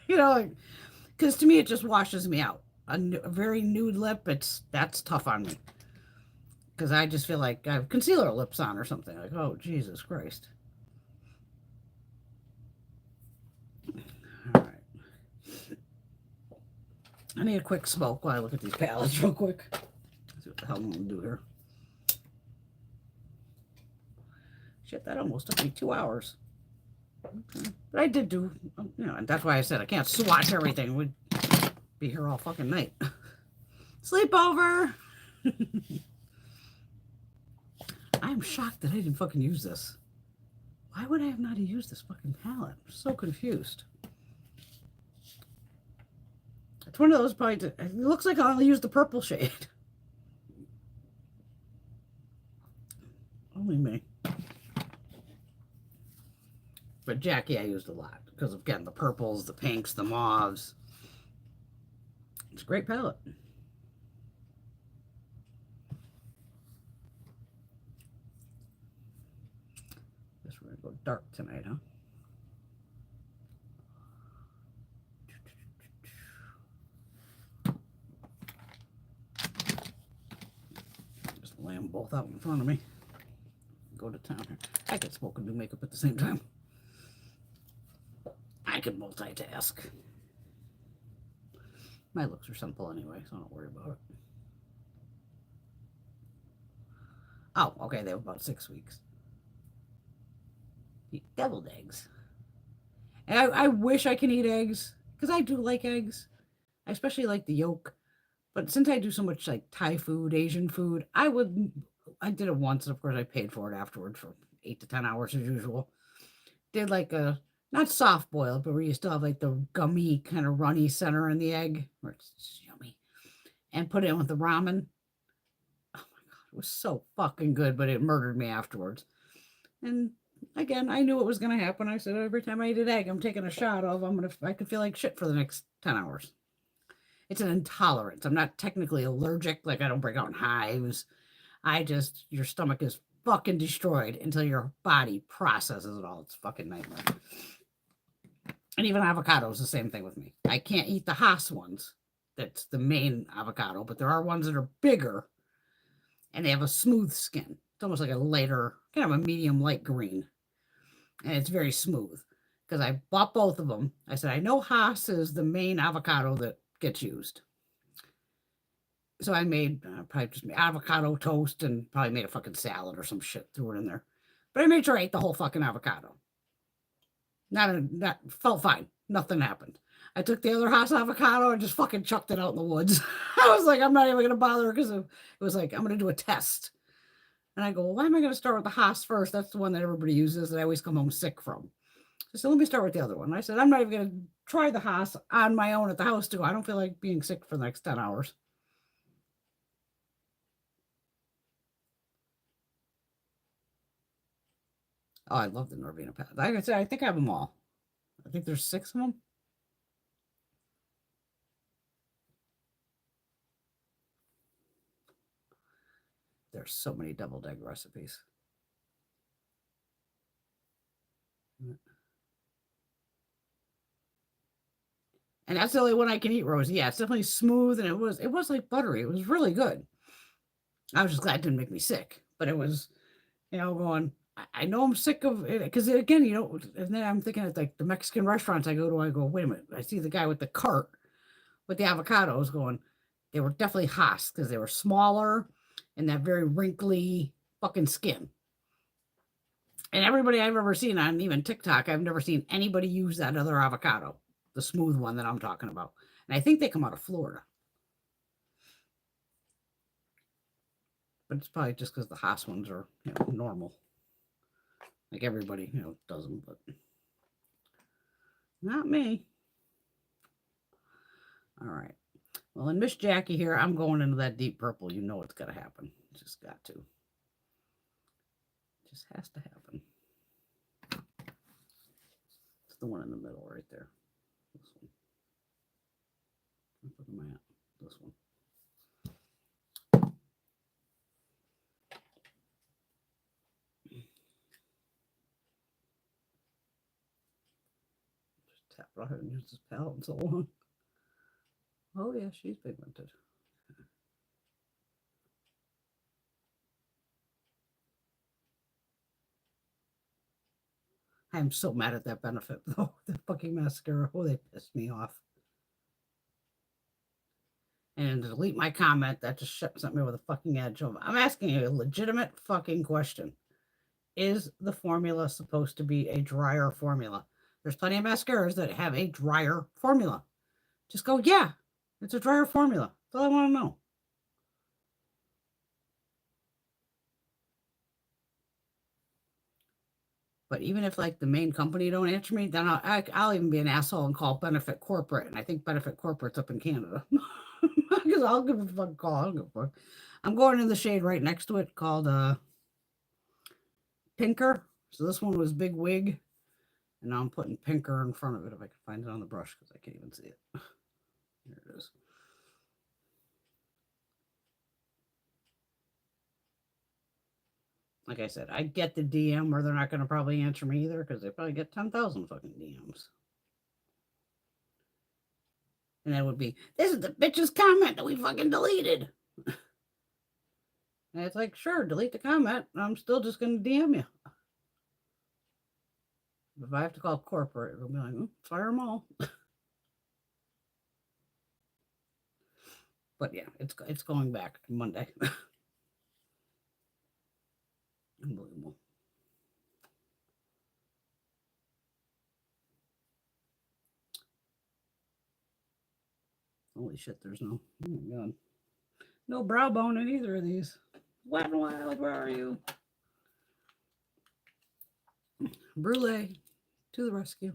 Because to me, it just washes me out. A very nude lip, that's tough on me. Because I just feel like I have concealer lips on or something. Like, oh, Jesus Christ. All right. I need a quick smoke while I look at these palettes real quick. Let's see what the hell I'm going to do here. Shit, that almost took me 2 hours. Okay. But I did do, and that's why I said I can't swatch everything. We'd be here all fucking night. Sleepover! I'm shocked that I didn't fucking use this. Why would I have not used this fucking palette? I'm so confused. It's one of those probably, it looks like I only used the purple shade. Only me. But Jackie I used a lot because of, again, the purples, the pinks, the mauves. It's a great palette. Guess we're going to go dark tonight, huh? Just lay them both out in front of me. Go to town here. I could smoke and do makeup at the same time. I could multitask. My looks are simple anyway, so don't worry about it. Oh, okay, they have about 6 weeks. Eat deviled eggs. And I wish I can eat eggs, because I do like eggs. I especially like the yolk. But since I do so much like Thai food, Asian food, I did it once, and of course I paid for it afterwards for 8 to 10 hours as usual. Did like a, not soft boiled, but where you still have like the gummy kind of runny center in the egg, where it's yummy. And put it in with the ramen. Oh my God, it was so fucking good, but it murdered me afterwards. And Again, I knew it was going to happen. I said every time I eat an egg, I'm taking a shot of. I could feel like shit for the next 10 hours. It's an intolerance. I'm not technically allergic. Like I don't break out in hives. Your stomach is fucking destroyed until your body processes it all. It's fucking nightmare. And even avocado is the same thing with me. I can't eat the Haas ones. That's the main avocado, but there are ones that are bigger and they have a smooth skin. It's almost like a lighter, kind of a medium light green. And it's very smooth because I bought both of them. I said, I know Haas is the main avocado that gets used. So I made probably just avocado toast and probably made a fucking salad or some shit, threw it in there. But I made sure I ate the whole fucking avocado. Not felt fine. Nothing happened. I took the other Haas avocado and just fucking chucked it out in the woods. I was like, I'm not even going to bother because it was like, I'm going to do a test. And I go, well, why am I going to start with the Haas first? That's the one that everybody uses that I always come home sick from. So let me start with the other one. I said, I'm not even going to try the Haas on my own at the house to go. I don't feel like being sick for the next 10 hours. Oh, I love the Norvina pads. Like I said, I think I have them all. I think there's 6 of them. There's so many deviled egg recipes. And that's the only one I can eat, Rosie. Yeah, it's definitely smooth, and it was like buttery. It was really good. I was just glad it didn't make me sick, but it was, going. I know I'm sick of it because again, and then I'm thinking of like the Mexican restaurants I go to. I go, wait a minute. I see the guy with the cart with the avocados going. They were definitely Haas because they were smaller and that very wrinkly fucking skin. And everybody I've ever seen on even TikTok, I've never seen anybody use that other avocado, the smooth one that I'm talking about. And I think they come out of Florida. But it's probably just because the Haas ones are, normal. Like everybody, does them, but not me. All right. Well, and Miss Jackie here, I'm going into that deep purple. You know it's got to happen. It's just got to. Just has to happen. It's the one in the middle right there. This one. Look at my at? This one. Just tap it. I haven't used this palette in so long. Oh yeah, she's pigmented. I'm so mad at that Benefit though. The fucking mascara. Oh, they pissed me off. And to delete my comment, that just sent me over the fucking edge. I'm asking you a legitimate fucking question. Is the formula supposed to be a drier formula? There's plenty of mascaras that have a drier formula. Just go, yeah, it's a drier formula. That's all I want to know. But even if like the main company don't answer me, then I'll even be an asshole and call Benefit Corporate. And I think Benefit Corporate's up in Canada. Because I'll give a fucking call. I don't give a fuck. I'm going in the shade right next to it called Pinker. So this one was Big Wig. And now I'm putting Pinker in front of it if I can find it on the brush because I can't even see it. There it is. Like I said, I get the DM where they're not going to probably answer me either because they probably get 10,000 fucking DMs. And that would be, this is the bitch's comment that we fucking deleted. And it's like, sure, delete the comment. I'm still just going to DM you. If I have to call corporate, it'll be like, fire them all. But yeah, it's going back Monday. Unbelievable. Holy shit, there's no, oh my God. No brow bone in either of these. Wet and Wild, where are you? Brulee, to the rescue.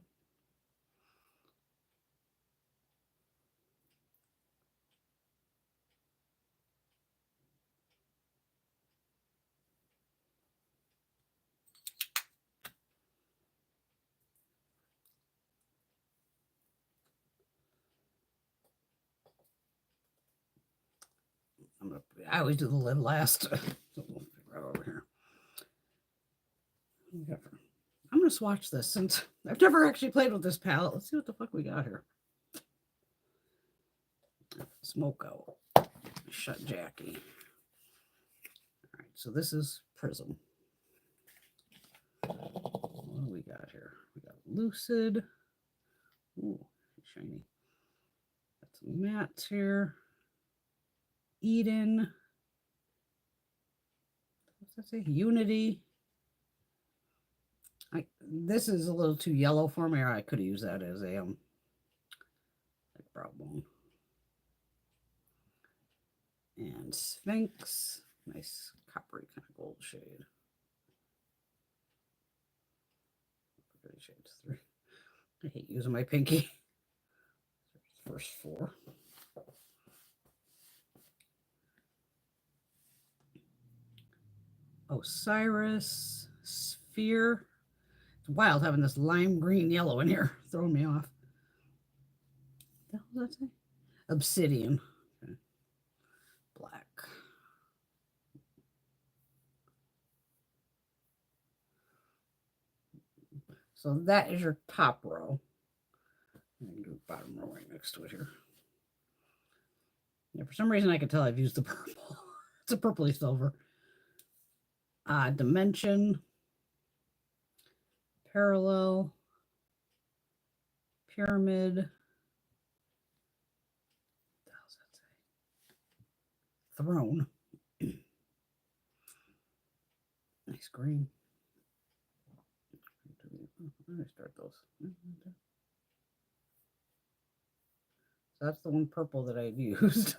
I always do the lid last. So right over here. I'm gonna swatch this since I've never actually played with this palette. Let's see what the fuck we got here. Smoke out. Shut Jackie. All right, so this is Prism. What do we got here? We got Lucid. Ooh, shiny. Got some mattes here. Eden. What's that say? Unity. This is a little too yellow for me, or I could have used that as a like brow bone. And Sphinx, nice coppery kind of gold shade. Shades 3. I hate using my pinky. First 4. Osiris, Sphere. It's wild having this lime green yellow in here, throwing me off. What the hell does that say? Obsidian. Okay. Black. So that is your top row. I'm going to do the bottom row right next to it here. Yeah, for some reason I can tell I've used the purple. It's a purpley silver. Dimension. Parallel. Pyramid. What the hell does that say? Throne. Nice green. Let me start those. So that's the one purple that I've used.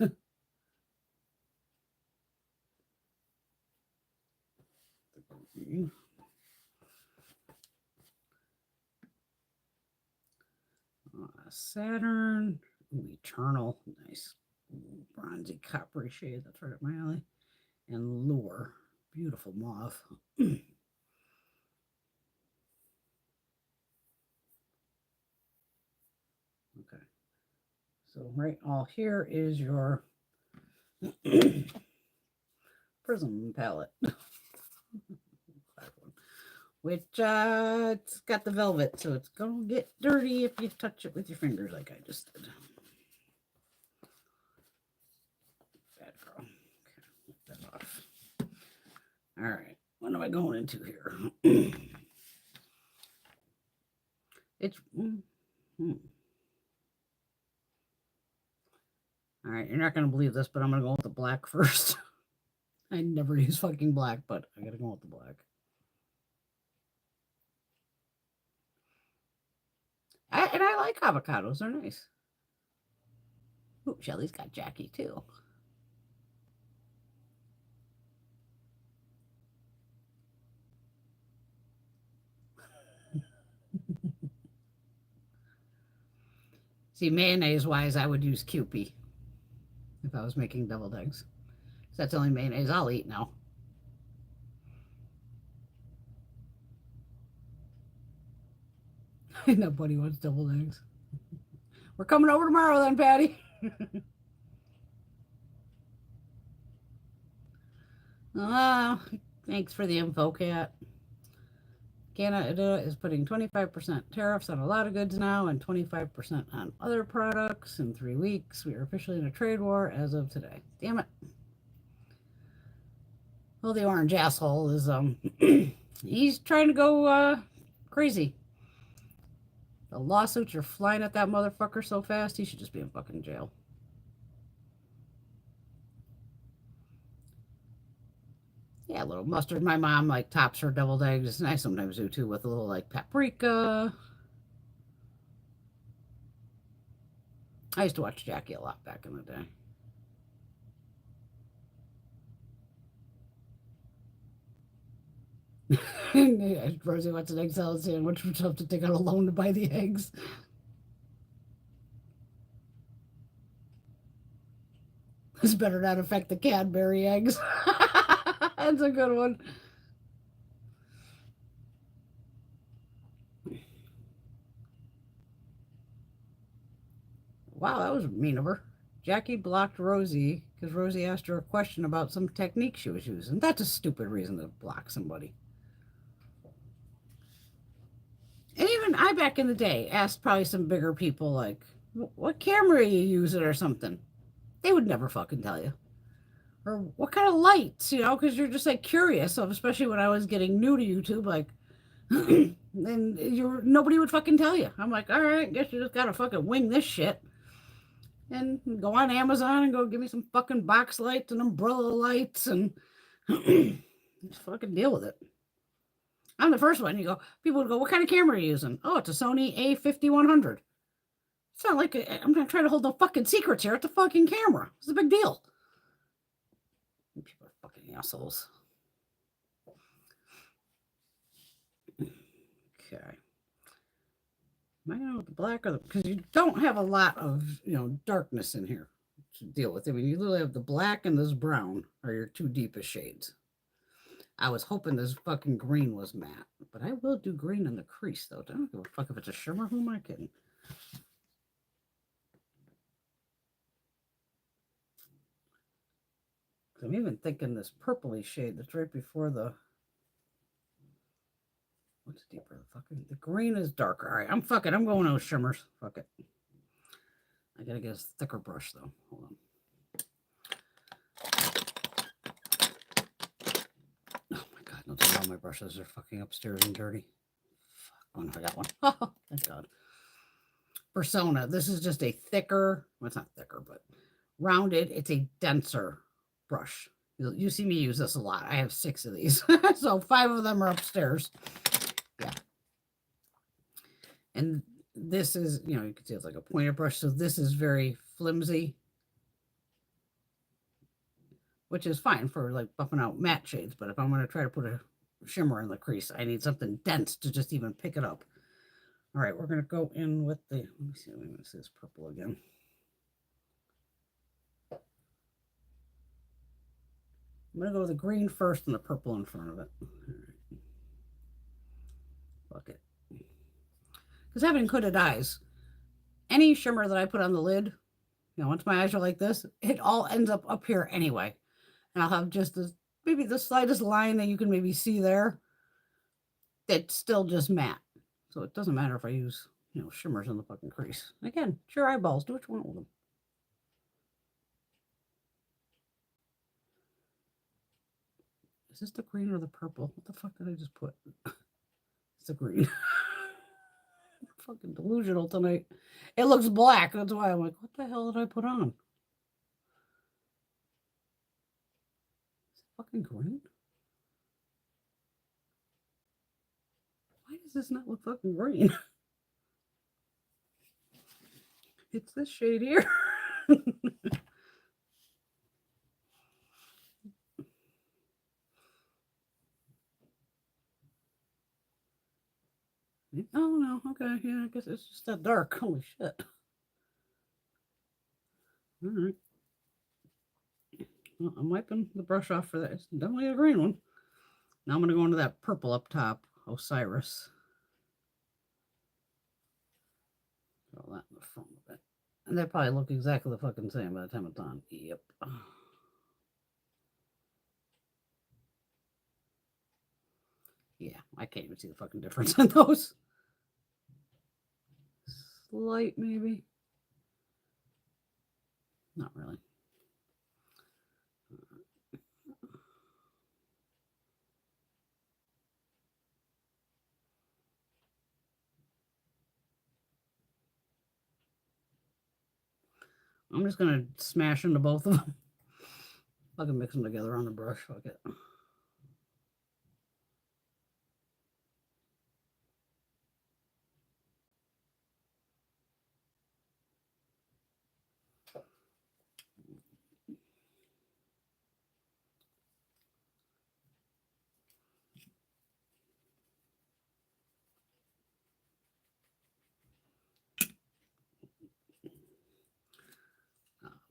Saturn. Ooh, Eternal. Nice bronzy coppery shade. That's right up my alley. And Lure. Beautiful mauve. Okay. So right all here is your Prism palette. Which it's got the velvet, so it's gonna get dirty if you touch it with your fingers like I just did. Bad girl. Okay, get that off. All right, what am I going into here? It's all right, you're not gonna believe this, but I'm gonna go with the black first. I never use fucking black, but I gotta go with the black. And I like avocados, they're nice. Ooh, Shelly's got Jackie too. See, mayonnaise wise, I would use Kewpie if I was making deviled eggs. That's the only mayonnaise I'll eat now. Nobody wants deviled eggs. We're coming over tomorrow then, Patty. Thanks for the info, Kat. Canada is putting 25% tariffs on a lot of goods now and 25% on other products in 3 weeks. We are officially in a trade war as of today. Damn it. Well, the orange asshole is, he's trying to go crazy. The lawsuits are flying at that motherfucker so fast, he should just be in fucking jail. Yeah, a little mustard. My mom like tops her deviled eggs, and I sometimes do too with a little like paprika. I used to watch Jackie a lot back in the day. Rosie wants an egg salad sandwich, which I'll have to take out a loan to buy the eggs. This better not affect the Cadbury eggs. That's a good one. Wow, that was mean of her. Jackie blocked Rosie because Rosie asked her a question about some technique she was using. That's a stupid reason to block somebody. And even I, back in the day, asked probably some bigger people, like, what camera are you using or something. They would never fucking tell you. Or what kind of lights, because you're just like curious. So especially when I was getting new to YouTube, like, then nobody would fucking tell you. I'm like, all right, guess you just gotta fucking wing this shit. And go on Amazon and go give me some fucking box lights and umbrella lights and just fucking deal with it. I'm the first one. People would go, what kind of camera are you using? Oh, it's a Sony A5100. It's not like I'm not trying to hold no fucking secrets here. It's a fucking camera. It's a big deal. People are fucking assholes. Okay. Am I going with the black or because you don't have a lot of, darkness in here to deal with. I mean, you literally have the black and this brown are your two deepest shades. I was hoping this fucking green was matte, but I will do green in the crease, though. I don't give a fuck if it's a shimmer. Who am I kidding? I'm even thinking this purpley shade that's right before the... What's deeper? The green is darker. All right, I'm going with shimmers. Fuck it. I gotta get a thicker brush, though. Hold on. Oh my god, no, all my brushes are fucking upstairs and dirty. Fuck. Oh no, I got one. Oh, thank god. Persona. This is just a thicker, well, it's not thicker, but rounded. It's a denser brush. You see me use this a lot. I have 6 of these. So 5 of them are upstairs. Yeah. And this is, you can see it's like a pointed brush. So this is very flimsy, which is fine for like buffing out matte shades. But if I'm going to try to put a shimmer in the crease, I need something dense to just even pick it up. All right, we're going to go in with the, let me see this purple again. I'm going to go with the green first and the purple in front of it. All right. Fuck it. Because having hooded eyes, any shimmer that I put on the lid, once my eyes are like this, it all ends up here anyway. And I'll have just this, maybe the slightest line that you can maybe see there. It's still just matte. So it doesn't matter if I use, shimmers in the fucking crease. Again, it's your eyeballs. Do what you want with them. Is this the green or the purple? What the fuck did I just put? It's the green. Fucking delusional tonight. It looks black. That's why I'm like, what the hell did I put on? Is it fucking green? Why does this not look fucking green? It's this shade here. Oh, no. Okay. Yeah, I guess it's just that dark. Holy shit. All right. Well, I'm wiping the brush off for that. It's definitely a green one. Now I'm going to go into that purple up top. Osiris. Throw that in the front of it. And they probably look exactly the fucking same by the time it's on. Yep. Yeah, I can't even see the fucking difference in those. Slight, maybe. Not really. I'm just going to smash into both of them. I can mix them together on the brush. Fuck it.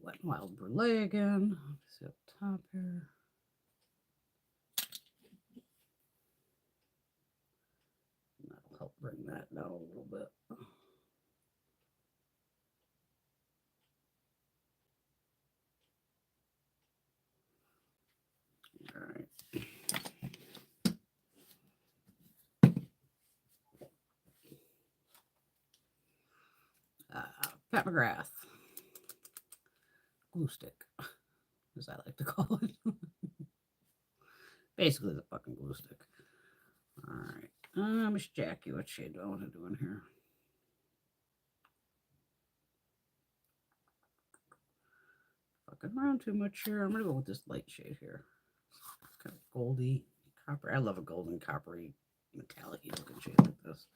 Wet n Wild Brulee again. See up top here. That'll help bring that down a little bit. Pat McGrath. Glue stick, as I like to call it. Basically the fucking glue stick. All right. Miss Jackie, what shade do I want to do in here? Fucking around too much here. I'm going to go with this light shade here. It's kind of goldy, copper. I love a golden, coppery, metallic looking shade like this.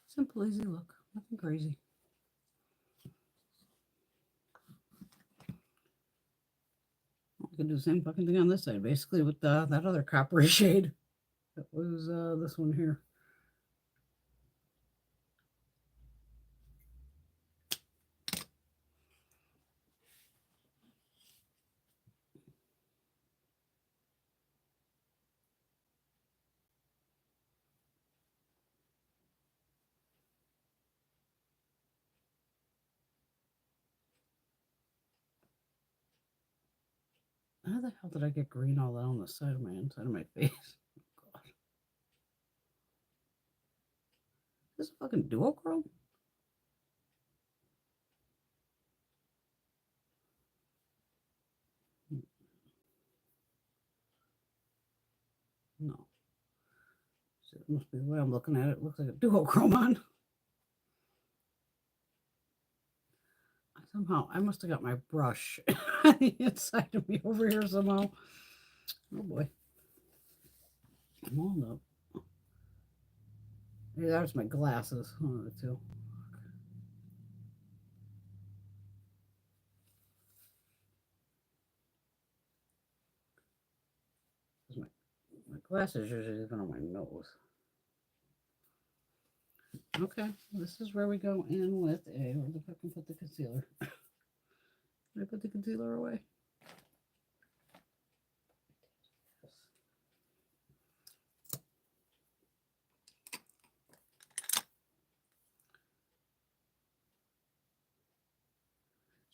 Simple, easy look. Nothing crazy. I can do the same fucking thing on this side, basically, with that other coppery shade. That was this one here. How the hell did I get green all down the side of my inside of my face? Oh, God. Is this a fucking duochrome? No. So it must be the way I'm looking at it. It looks like a duochrome on. Somehow, I must have got my brush on the inside of me over here somehow. Oh boy. I'm all up. Maybe that's my glasses. One of the two. My glasses usually even on my nose. Okay, this is where we go in with a, where the fuck can put the concealer? Did I put the concealer away?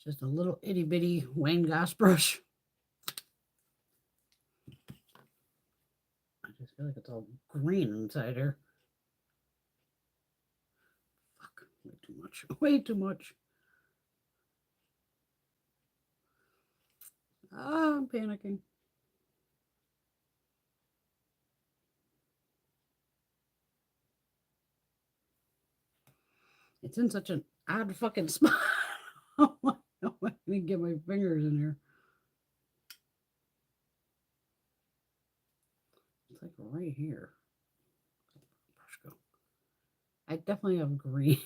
Just a little itty bitty Wayne Goss brush. I just feel like it's all green inside here. Fuck, way too much. Way too much. Ah, I'm panicking. It's in such an odd fucking spot. Oh, I didn't get my fingers in here. It's like right here. Brush go. I definitely have green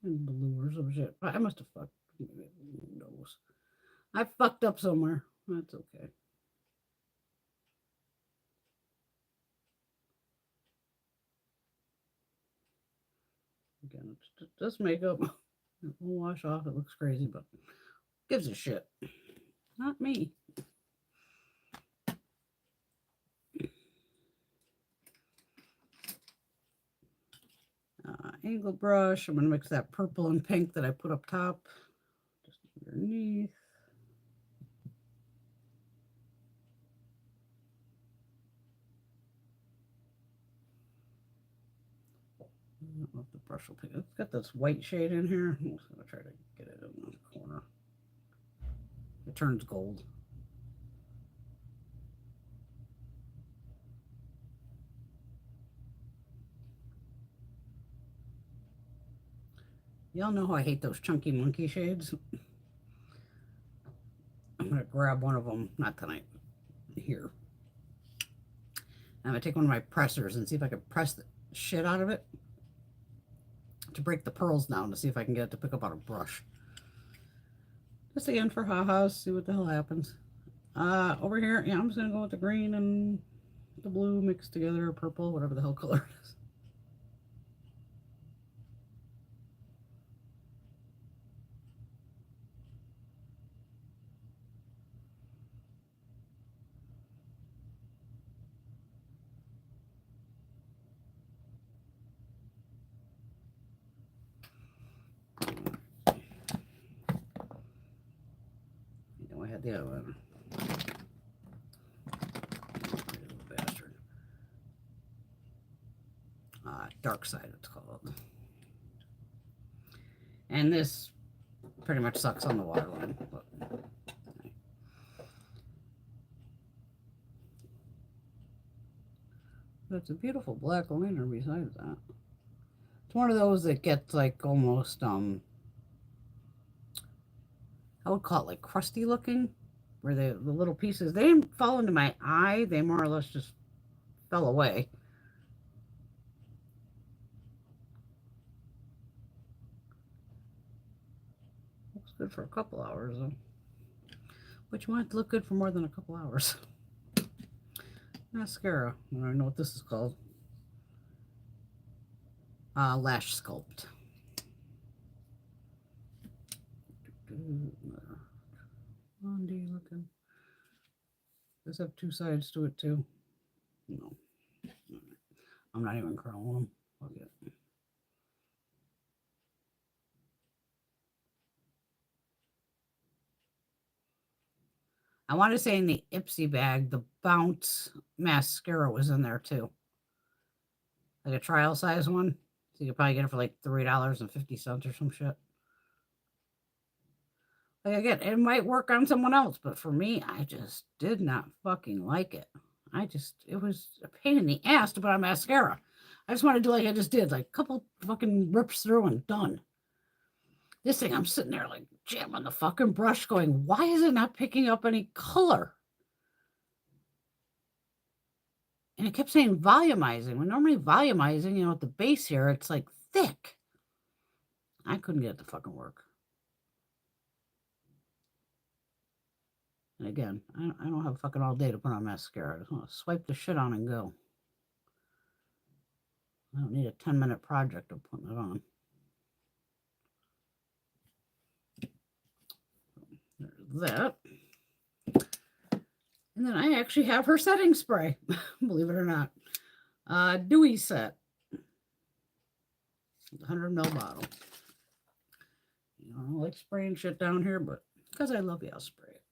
and blue or some shit. I must have fucked. Nose. I fucked up somewhere. That's okay. Again, it's just makeup. It will wash off. It looks crazy, but gives a shit. Not me. Angle brush. I'm going to mix that purple and pink that I put up top. Just underneath. I don't know if the brush will pick it. It's got this white shade in here. I'm just going to try to get it in the corner. It turns gold. Y'all know how I hate those chunky monkey shades. I'm going to grab one of them, not tonight, here. I'm going to take one of my pressers and see if I can press the shit out of it to break the pearls down to see if I can get it to pick up on a brush. Just again for ha-has, see what the hell happens. Over here, yeah, I'm just going to go with the green and the blue mixed together, or purple, whatever the hell color it is. the other one. Bastard. Dark Side, it's called. And this pretty much sucks on the waterline. But it's a beautiful black liner besides that. It's one of those that gets like almost, I would call it like crusty looking, where the little pieces, they didn't fall into my eye, they more or less just fell away. Looks good for a couple hours though. But you want it to look good for more than a couple hours. Mascara. I don't know what this is called. Lash Sculpt. Blondie looking. Does have two sides to it too? No. I'm not even curling them. Okay. I want to say in the Ipsy bag, the Bounce mascara was in there too. Like a trial size one. So you could probably get it for like $3.50 or some shit. Like again, it might work on someone else, but for me, I just did not fucking like it. It was a pain in the ass to put on mascara. I just want to do like I just did, like a couple fucking rips through and done. This thing, I'm sitting there like jamming the fucking brush going, why is it not picking up any color? And it kept saying volumizing. When normally volumizing, at the base here, it's like thick. I couldn't get it to fucking work. And again, I don't have fucking all day to put on mascara. I just want to swipe the shit on and go. I don't need a 10-minute project of putting it on. There's that. And then I actually have her setting spray, believe it or not. Dewy set. 100 ml bottle. I don't like spraying shit down here, but because I love you, I'll spray it.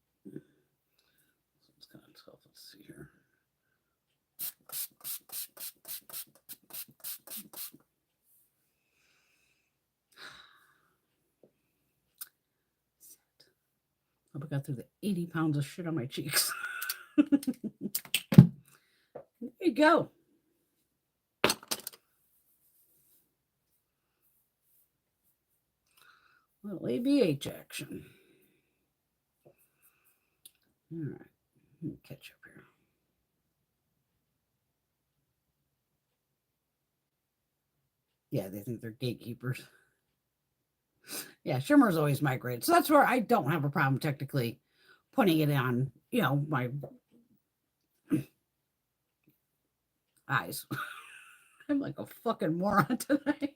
It's kind of tough. Let's see here. I hope I got through the 80 pounds of shit on my cheeks. There you go. Little ABH action. All right. Let me catch up here. Yeah, they think they're gatekeepers. Yeah, shimmer's always my grade. So that's where I don't have a problem technically putting it on, my eyes. I'm like a fucking moron today.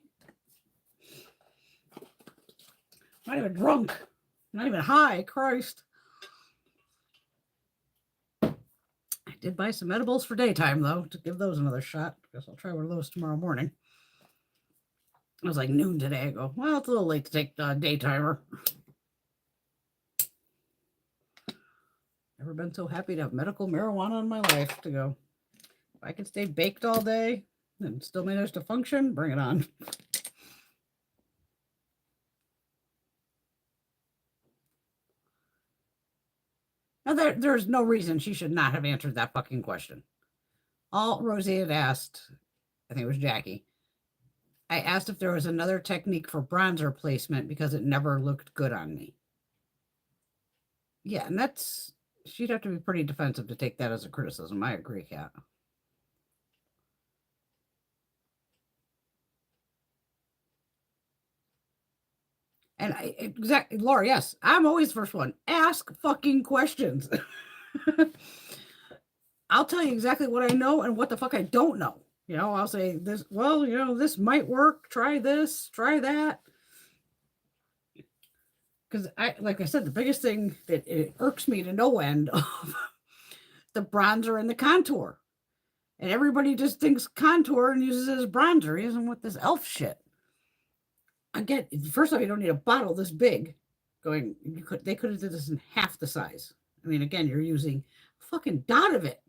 Not even drunk. Not even high. Christ. I did buy some edibles for daytime, though, to give those another shot. Guess I'll try one of those tomorrow morning. It was like noon today. I go, well, it's a little late to take the daytimer. Never been so happy to have medical marijuana in my life to go. If I can stay baked all day and still manage to function, bring it on. Now, there's no reason she should not have answered that fucking question. All Rosie had asked, I think it was Jackie, I asked if there was another technique for bronzer placement because it never looked good on me. Yeah, and she'd have to be pretty defensive to take that as a criticism. I agree, Kat. And exactly, Laura, yes, I'm always the first one. Ask fucking questions. I'll tell you exactly what I know and what the fuck I don't know. I'll say this, well, this might work. Try this, try that. Because like I said, the biggest thing that it irks me to no end of the bronzer and the contour. And everybody just thinks contour and uses it as bronzer. He isn't with this elf shit. Again, first of all, you don't need a bottle this big. They could have did this in half the size. I mean, again, you're using a fucking dot of it.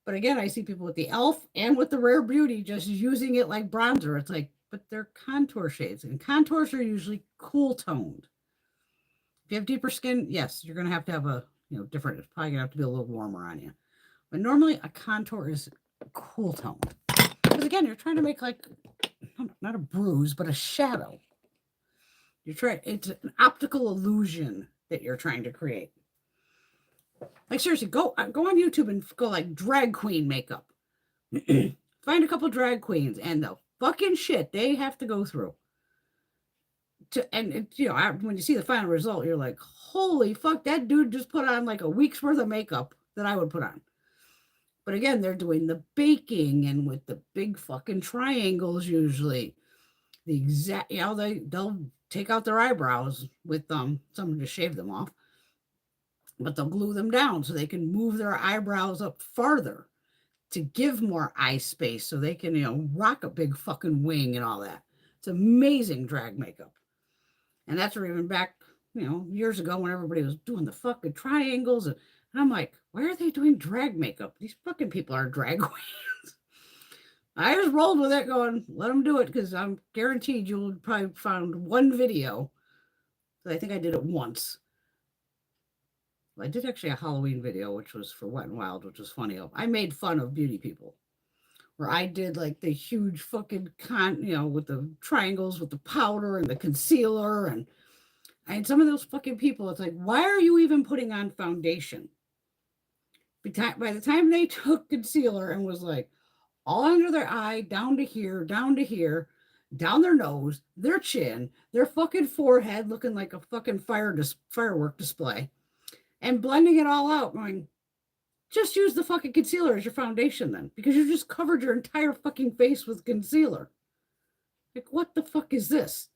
But again, I see people with the e.l.f. and with the Rare Beauty just using it like bronzer. It's like, but they're contour shades, and contours are usually cool toned. If you have deeper skin, yes, you're going to have a, different, it's probably going to have to be a little warmer on you. But normally a contour is cool toned. Because again, you're trying to make like, not a bruise, but a shadow. It's an optical illusion that you're trying to create. Like seriously, go on YouTube and go like drag queen makeup. Find a couple drag queens and the fucking shit they have to go through. And when you see the final result, you're like, holy fuck, that dude just put on like a week's worth of makeup that I would put on. But again, they're doing the baking and with the big fucking triangles usually. The exact, they'll take out their eyebrows with someone to shave them off, but they'll glue them down so they can move their eyebrows up farther to give more eye space so they can, rock a big fucking wing and all that. It's amazing drag makeup. And that's where even back, years ago when everybody was doing the fucking triangles. And I'm like, why are they doing drag makeup? These fucking people are drag queens. I just rolled with it going, let them do it because I'm guaranteed you'll probably find one video. I think I did it once. I did actually a Halloween video, which was for Wet n Wild, which was funny. I made fun of beauty people. Where I did like the huge fucking with the triangles, with the powder and the concealer. And some of those fucking people, it's like, why are you even putting on foundation? By the time they took concealer and was like, all under their eye, down to here, down their nose, their chin, their fucking forehead looking like a fucking firework display, and blending it all out, going, just use the fucking concealer as your foundation then, because you just covered your entire fucking face with concealer. Like, what the fuck is this?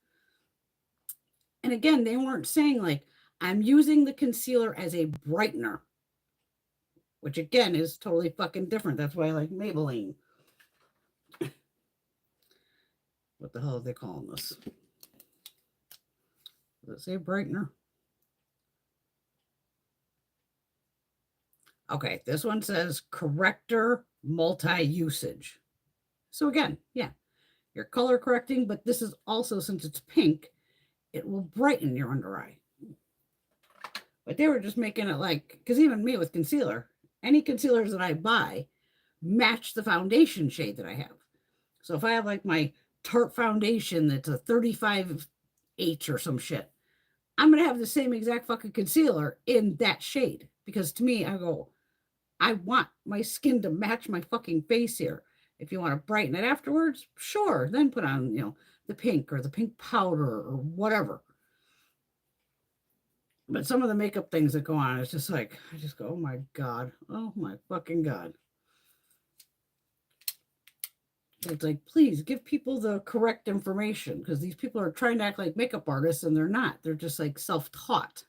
And again, they weren't saying like, I'm using the concealer as a brightener, which again is totally fucking different. That's why I like Maybelline. What the hell are they calling this? Does it say brightener? Okay, this one says corrector multi-usage. So again, yeah, you're color correcting, but this is also, since it's pink, it will brighten your under eye. But they were just making it like, because even me with concealer, any concealers that I buy match the foundation shade that I have. So if I have like my Tarte foundation that's a 35H or some shit, I'm going to have the same exact fucking concealer in that shade. Because to me, I want my skin to match my fucking face here. If you want to brighten it afterwards, sure, then put on, the pink or the pink powder or whatever. But some of the makeup things that go on, it's just like, I just go, oh my God. Oh my fucking God. It's like, please give people the correct information, because these people are trying to act like makeup artists and they're not. They're just like self-taught.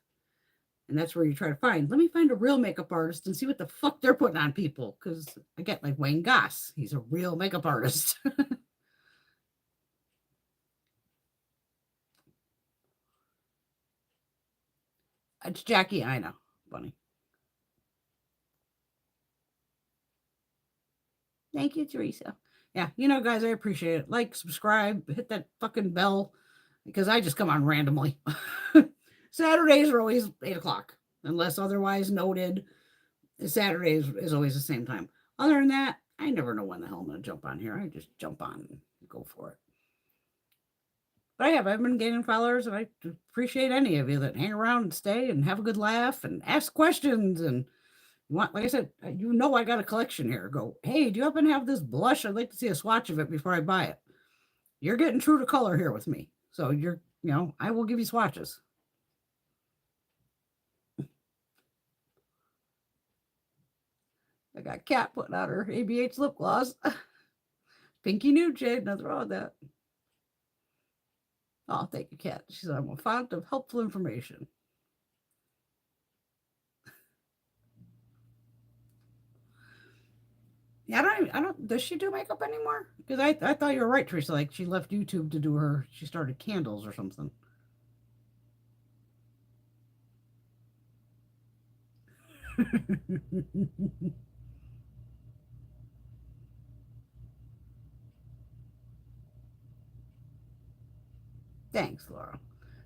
And that's where you try to let me find a real makeup artist and see what the fuck they're putting on people. Because I get like Wayne Goss. He's a real makeup artist. It's Jackie Ina. Funny. Thank you, Teresa. Yeah, guys, I appreciate it. Like, subscribe, hit that fucking bell, because I just come on randomly. Saturdays are always 8 o'clock, unless otherwise noted. Saturdays is always the same time. Other than that, I never know when the hell I'm going to jump on here. I just jump on and go for it. But I've been gaining followers, and I appreciate any of you that hang around and stay and have a good laugh and ask questions. And like I said, I got a collection here. Go, hey, do you happen to have this blush? I'd like to see a swatch of it before I buy it. You're getting true to color here with me. So I will give you swatches. I got Kat putting out her ABH lip gloss. Pinky nude shade, nothing wrong with that. Oh, thank you, Kat. She said, I'm a font of helpful information. Yeah, I don't, does she do makeup anymore? Because I thought you were right, Teresa. Like, she left YouTube to do she started candles or something. Thanks, Laura.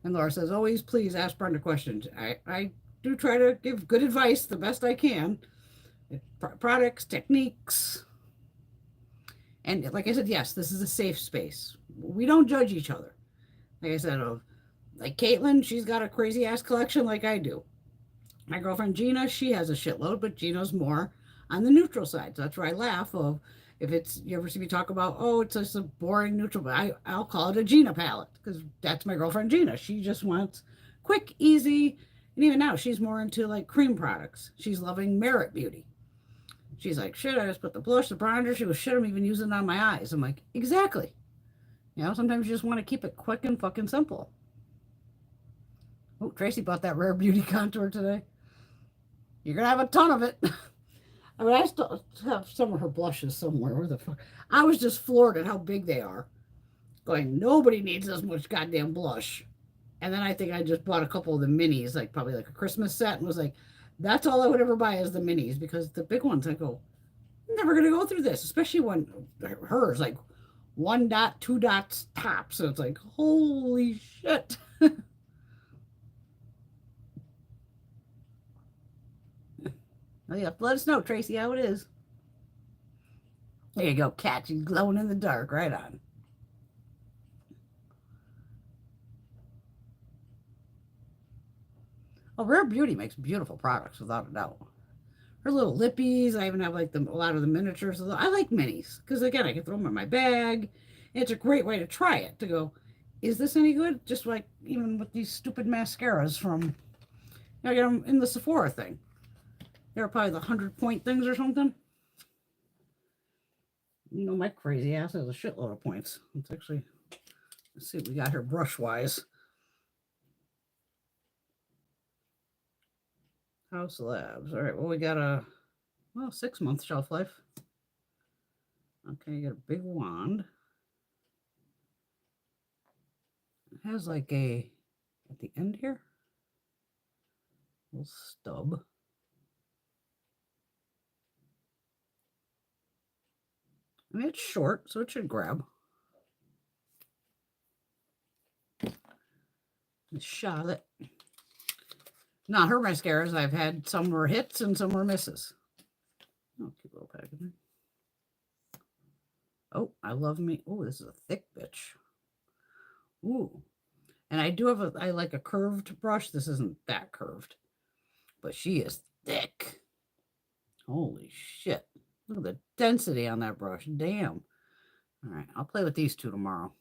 And Laura says, always please ask Brenda questions. I do try to give good advice the best I can. Products, techniques. And like I said, yes, this is a safe space. We don't judge each other. Like I said, like Caitlin, she's got a crazy ass collection like I do. My girlfriend Gina, she has a shitload, but Gina's more on the neutral side. So that's where I laugh of if it's you ever see me talk about, oh, it's just a boring neutral, but I'll call it a Gina palette because that's my girlfriend Gina. She just wants quick, easy, and even now she's more into like cream products. She's loving Merit Beauty. She's like, shit, I just put the blush, the bronzer. She goes, shit, I'm even using it on my eyes. I'm like, exactly. You know, sometimes you just want to keep it quick and fucking simple. Oh, Tracy bought that Rare Beauty contour today. You're gonna have a ton of it. I mean, I still have some of her blushes somewhere. Where the fuck? I was just floored at how big they are. Going, nobody needs this much goddamn blush. And then I think I just bought a couple of the minis, like probably like a Christmas set, and was like, that's all I would ever buy is the minis because the big ones, I go, I'm never gonna go through this, especially when hers like 1 dot, 2 dots top. So it's like, holy shit. Oh, yeah, let us know, Tracy, how it is. There you go, cat. She's glowing in the dark. Right on. Oh, Rare Beauty makes beautiful products without a doubt. Her little lippies. I even have like a lot of the miniatures. I like minis because again, I can throw them in my bag. And it's a great way to try it. To go, is this any good? Just like even with these stupid mascaras from, I get them in the Sephora thing. They're probably the 100 point things or something. You know, my crazy ass has a shitload of points. It's actually, let's see what we got here brush wise. House Labs. All right, well, we got a, well, 6 month shelf life. Okay, you got a big wand. It has like a, at the end here, little stub. I mean, it's short, so it should grab. Charlotte. Not her mascaras. I've had some were hits and some were misses. Oh, cute little packaging. Oh, I love me. Oh, this is a thick bitch. Ooh. And I do have a, I like a curved brush. This isn't that curved, but she is thick. Holy shit. Look at the density on that brush. Damn. All right, I'll play with these two tomorrow.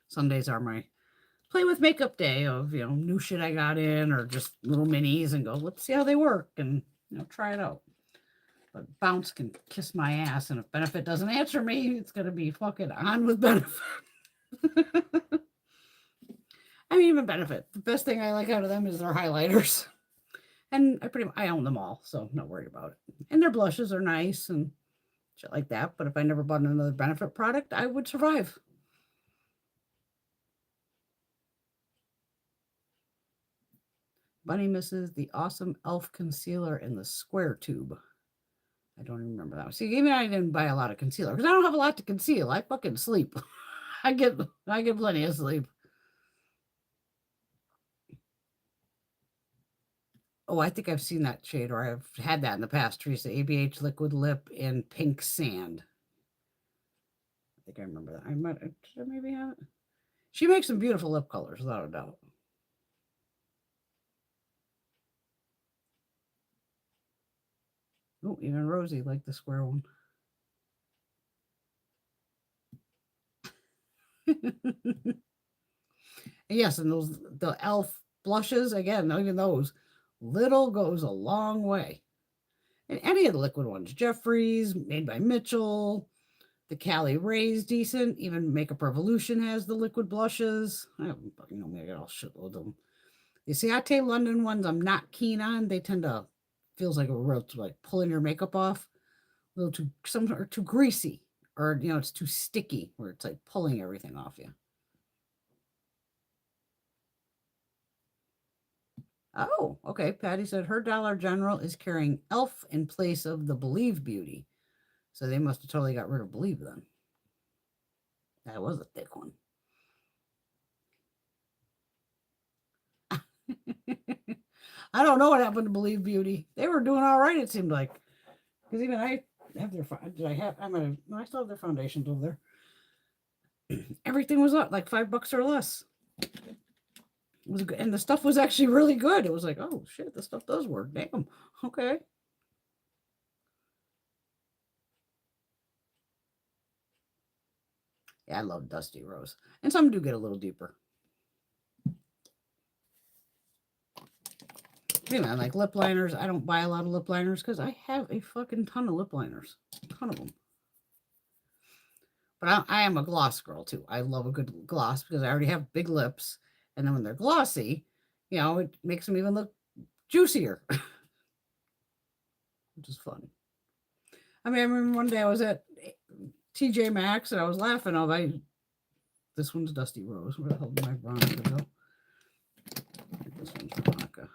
Sundays are my play with makeup day of, you know, new shit I got in or just little minis and go, let's see how they work and, you know, try it out. But Bounce can kiss my ass, and if Benefit doesn't answer me, it's going to be fucking on with Benefit. I mean, even Benefit, the best thing I like out of them is their highlighters. And I own them all, so I'm not worried about it. And their blushes are nice and shit like that. But if I never bought another Benefit product, I would survive. Bunny misses the awesome e.l.f. concealer in the square tube. I don't even remember that. See, even I didn't buy a lot of concealer because I don't have a lot to conceal. I fucking sleep. I get plenty of sleep. Oh, I think I've seen that shade, or I've had that in the past. Teresa, ABH liquid lip in pink sand. I think I remember that. I might, did I maybe have it? She makes some beautiful lip colors, without a doubt. Oh, even Rosie liked the square one. Yes, and those the e.l.f. blushes again. Even those little goes a long way. And any of the liquid ones, Jeffries, made by Mitchell, the Cali Ray's decent. Even Makeup Revolution has the liquid blushes. I haven't, you know, maybe I'll shitload of them. The Ciate London ones I'm not keen on. They tend to feels like a real like pulling your makeup off. A little too some are too greasy, or you know, it's too sticky where it's like pulling everything off you. Oh, okay. Patty said her Dollar General is carrying Elf in place of the Believe Beauty. So they must have totally got rid of Believe then. That was a thick one. I don't know what happened to Believe Beauty. They were doing all right, it seemed like. Because even I have their, I still have their foundations over there. Everything was up like $5 or less. It was good. And the stuff was actually really good. It was like, oh shit, this stuff does work. Damn. Okay. Yeah, I love Dusty Rose. And some do get a little deeper. You know, like lip liners. I don't buy a lot of lip liners because I have a fucking ton of lip liners. A ton of them. But I am a gloss girl too. I love a good gloss because I already have big lips. And then when they're glossy, you know, it makes them even look juicier. Which is fun. I mean, I remember one day I was at TJ Maxx and I was laughing. This one's Dusty Rose. Where the hell did my Veronica go? This one's Veronica.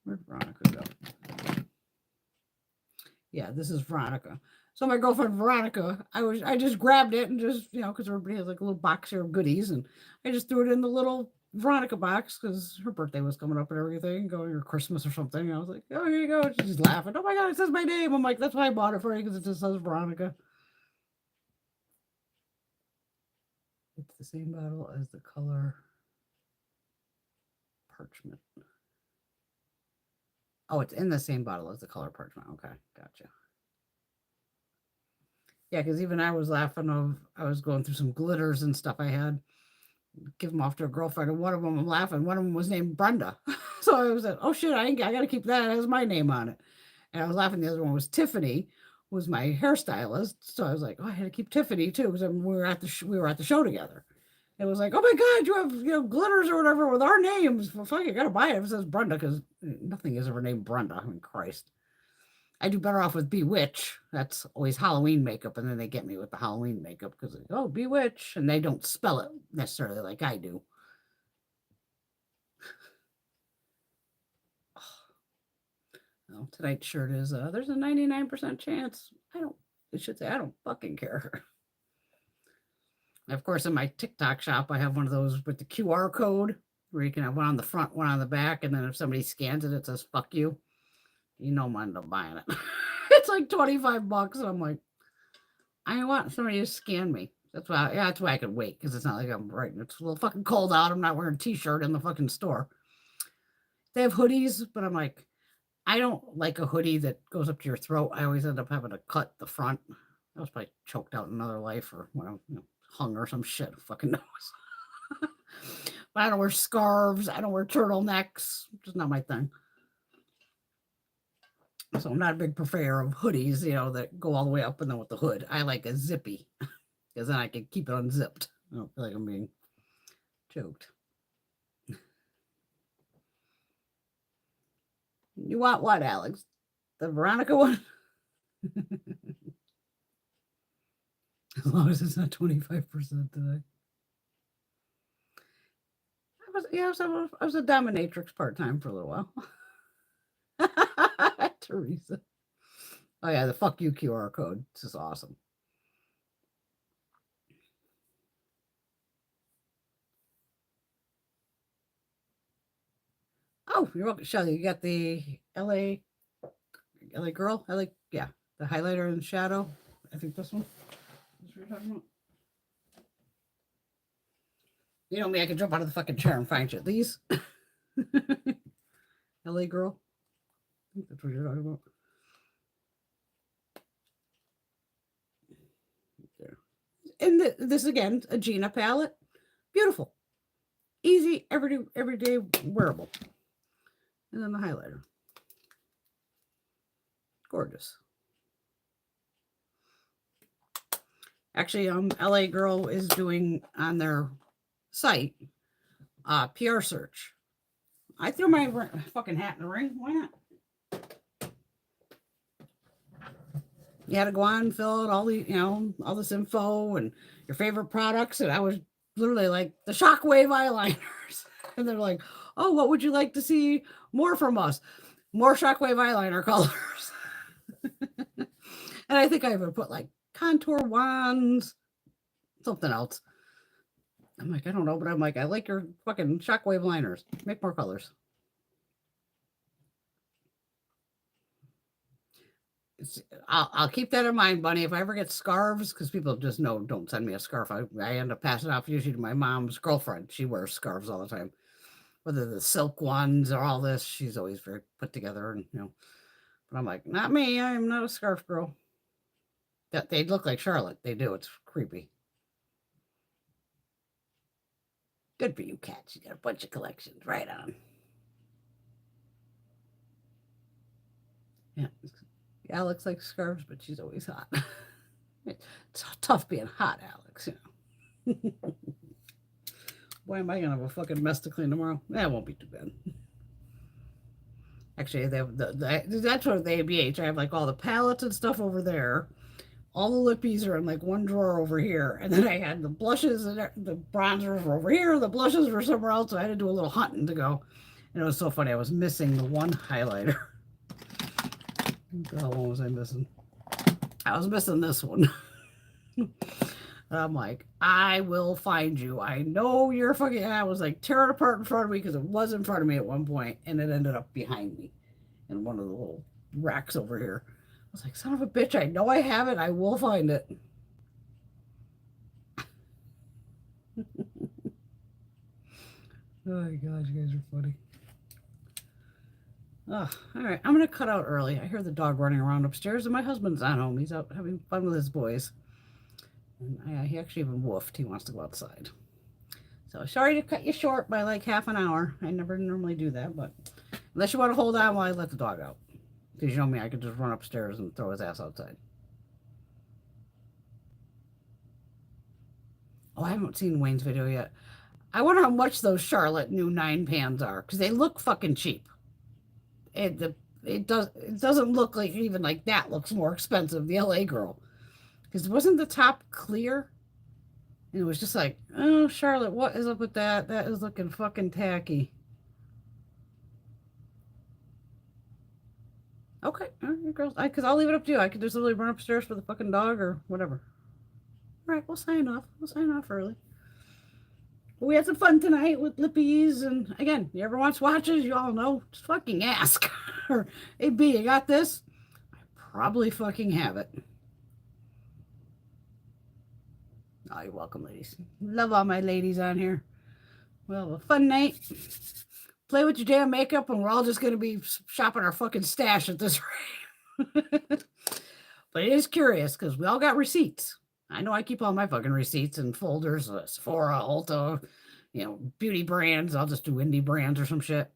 Where'd Veronica go? Yeah, this is Veronica. So my girlfriend Veronica, I just grabbed it and just, you know, because everybody has like a little box here of goodies, and I just threw it in the little Veronica box because her birthday was coming up and everything, going or Christmas or something. And I was like, oh, here you go. She's laughing. Oh my God, it says my name. I'm like, that's why I bought it for you, because it just says Veronica. It's the same bottle as the color parchment. Oh, it's in the same bottle as the color parchment. Okay, gotcha. Yeah, because even I was laughing I was going through some glitters and stuff I had. Give them off to a girlfriend, and one of them I'm laughing. One of them was named Brenda. So I was like, oh shit, I got to keep that. It has my name on it. And I was laughing. The other one was Tiffany, was my hairstylist. So I was like, oh, I had to keep Tiffany too, because we were at the show together. It was like, oh my God, you have glitters or whatever with our names. Well, fuck, you got to buy it if it says Brenda, because nothing is ever named Brenda. I mean, Christ. I do better off with Bewitch. That's always Halloween makeup, and then they get me with the Halloween makeup because, oh, Bewitch, and they don't spell it necessarily like I do. Oh, tonight's shirt is, there's a 99% chance. It should say, I don't fucking care. Of course, in my TikTok shop, I have one of those with the QR code where you can have one on the front, one on the back, and then if somebody scans it, it says, fuck you. You know I'm gonna end up buying it. It's like $25. And I'm like, I want somebody to scan me. That's why I could wait, because it's not like I'm writing. It's a little fucking cold out. I'm not wearing a t-shirt in the fucking store. They have hoodies, but I'm like, I don't like a hoodie that goes up to your throat. I always end up having to cut the front. I was probably choked out in another life, or when I'm hung or some shit. Who fucking knows? But I don't wear scarves. I don't wear turtlenecks. Just not my thing. So I'm not a big purveyor of hoodies, that go all the way up and then with the hood. I like a zippy, because then I can keep it unzipped. I don't feel like I'm being choked. You want what, Alex? The Veronica one? As long as it's not 25% today. I was a dominatrix part-time for a little while. Teresa. Oh yeah, the fuck you QR code. This is awesome. Oh, you're welcome, Shelly. You got the LA girl? The highlighter and shadow. I think this one. That's what you're talking about. You know me, I can jump out of the fucking chair and find you. These. LA girl. I think that's what you're talking about. There. And this again, a Gina palette. Beautiful. Easy, everyday wearable. And then the highlighter. Gorgeous. Actually, LA Girl is doing on their site PR search. I threw my fucking hat in the ring. Why not? You had to go on and fill out all this info and your favorite products, and I was literally like the Shockwave eyeliners, and they're like, Oh, what would you like to see more from us? More shockwave eyeliner colors. And I think I even put like contour wands, something else. I'm like, I don't know, but I'm like, I like your fucking shockwave liners. Make more colors. I'll keep that in mind, Bunny. If I ever get scarves, because people just know don't send me a scarf. I end up passing off usually to my mom's girlfriend. She wears scarves all the time, whether the silk ones or all this. She's always very put together, and But I'm like, not me. I am not a scarf girl. That they look like Charlotte. They do. It's creepy. Good for you, cats. You got a bunch of collections. Right on. Yeah. Alex likes scarves, but she's always hot. It's tough being hot, Alex. Why am I gonna have a fucking mess to clean tomorrow? That won't be too bad. Actually, they have that's what the ABH. I have like all the palettes and stuff over there. All the lippies are in like one drawer over here, and then I had the blushes and the bronzers were over here. The blushes were somewhere else, so I had to do a little hunting to go. And it was so funny. I was missing the one highlighter. What the hell was I missing? I was missing this one. I'm like, I will find you. I know you're fucking. I was like tearing apart in front of me because it was in front of me at one point, and it ended up behind me in one of the little racks over here. I was like, son of a bitch, I know I have it. I will find it. Oh my God, you guys are funny. Oh, all right. I'm going to cut out early. I hear the dog running around upstairs, and my husband's not home. He's out having fun with his boys. And he actually even woofed. He wants to go outside. So sorry to cut you short by like half an hour. I never normally do that, but unless you want to hold on while I let the dog out. Because you know me, I could just run upstairs and throw his ass outside. Oh, I haven't seen Wayne's video yet. I wonder how much those Charlotte new 9 pans are because they look fucking cheap. It doesn't look like even like that looks more expensive. The LA girl, because wasn't the top clear? And it was just like, oh, Charlotte, what is up with that? That is looking fucking tacky. Okay, all right, girls, because I'll leave it up to you. I could just literally run upstairs for the fucking dog or whatever. All right, we'll sign off. We'll sign off early. But we had some fun tonight with lippies, and again, you ever want swatches? You all know, just fucking ask. Or, hey B, you got this? I probably fucking have it. Oh, you're welcome, ladies. Love all my ladies on here. Well, a fun night. Play with your damn makeup, and we're all just going to be shopping our fucking stash at this rate. But it is curious because we all got receipts. I know I keep all my fucking receipts and folders, Sephora, Ulta, beauty brands. I'll just do indie brands or some shit.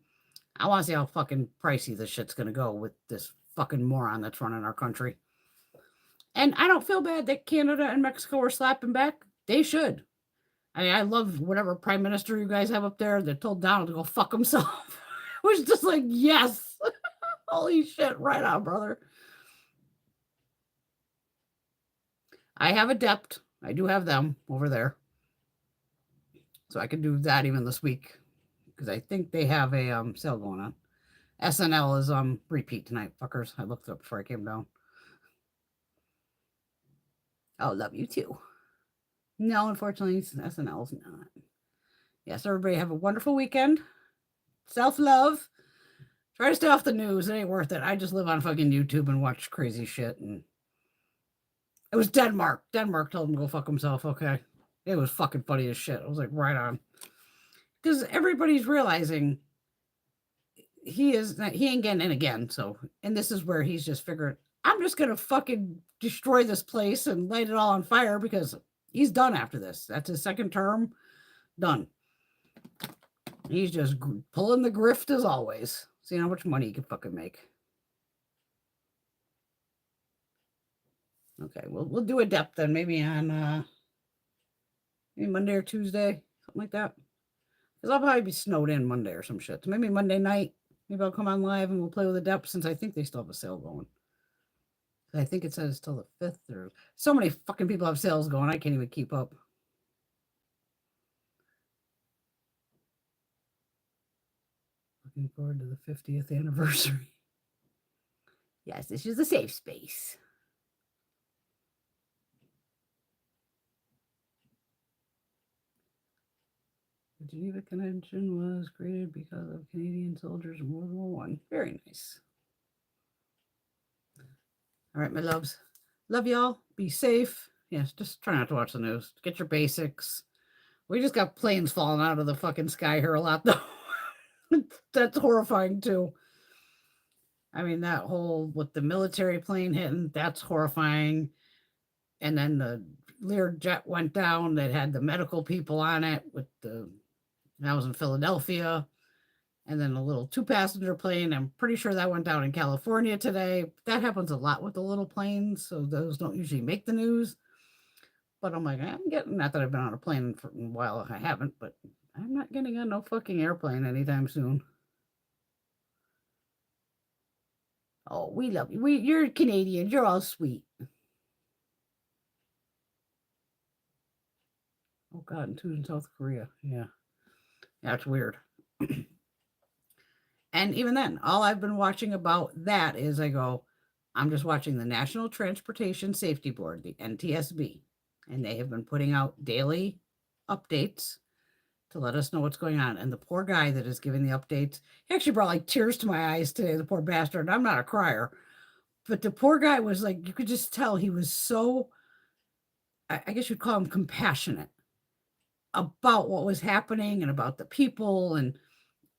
I want to see how fucking pricey this shit's going to go with this fucking moron that's running our country. And I don't feel bad that Canada and Mexico are slapping back. They should. I mean, I love whatever prime minister you guys have up there that told Donald to go fuck himself. It was just like, yes. Holy shit, right on, brother. I have Adept. I do have them over there. So I can do that even this week. Because I think they have a sale going on. SNL is repeat tonight, fuckers. I looked it up before I came down. Oh, love you too. No, unfortunately, SNL's not. Yes, everybody have a wonderful weekend. Self-love. Try to stay off the news. It ain't worth it. I just live on fucking YouTube and watch crazy shit. And it was Denmark. Denmark told him to go fuck himself. Okay. It was fucking funny as shit. I was like, right on. Because everybody's realizing he ain't getting in again. So, and this is where he's just figured, I'm just going to fucking destroy this place and light it all on fire because he's done after this. That's his second term. Done. He's just pulling the grift as always. See how much money he can fucking make. Okay, we'll do Adept then, maybe on maybe Monday or Tuesday, something like that. Because I'll probably be snowed in Monday or some shit. So maybe Monday night, maybe I'll come on live and we'll play with Adept since I think they still have a sale going. I think it says it's till the 5th or so many fucking people have sales going. I can't even keep up. looking forward to the 50th anniversary. Yes, this is a safe space. The Geneva Convention was created because of Canadian soldiers in World War I. Very nice. All right, my loves. Love y'all. Be safe. Yes, just try not to watch the news. Get your basics. We just got planes falling out of the fucking sky here a lot, though. That's horrifying, too. I mean, that whole with the military plane hitting, that's horrifying. And then the Learjet went down that had the medical people on it that was in Philadelphia. And then a little 2-passenger plane. I'm pretty sure that went down in California today. That happens a lot with the little planes, so those don't usually make the news. But I'm like, not that I've been on a plane for a while, I haven't, but I'm not getting on no fucking airplane anytime soon. Oh, we love you. You're Canadians. You're all sweet. Oh, God, and 2 in South Korea. Yeah. That's weird. And even then, all I've been watching about that is I'm just watching the National Transportation Safety Board, the NTSB, and they have been putting out daily updates to let us know what's going on. And the poor guy that is giving the updates, he actually brought like tears to my eyes today, the poor bastard. I'm not a crier, but the poor guy was like, you could just tell he was so, I guess you'd call him compassionate about what was happening and about the people. And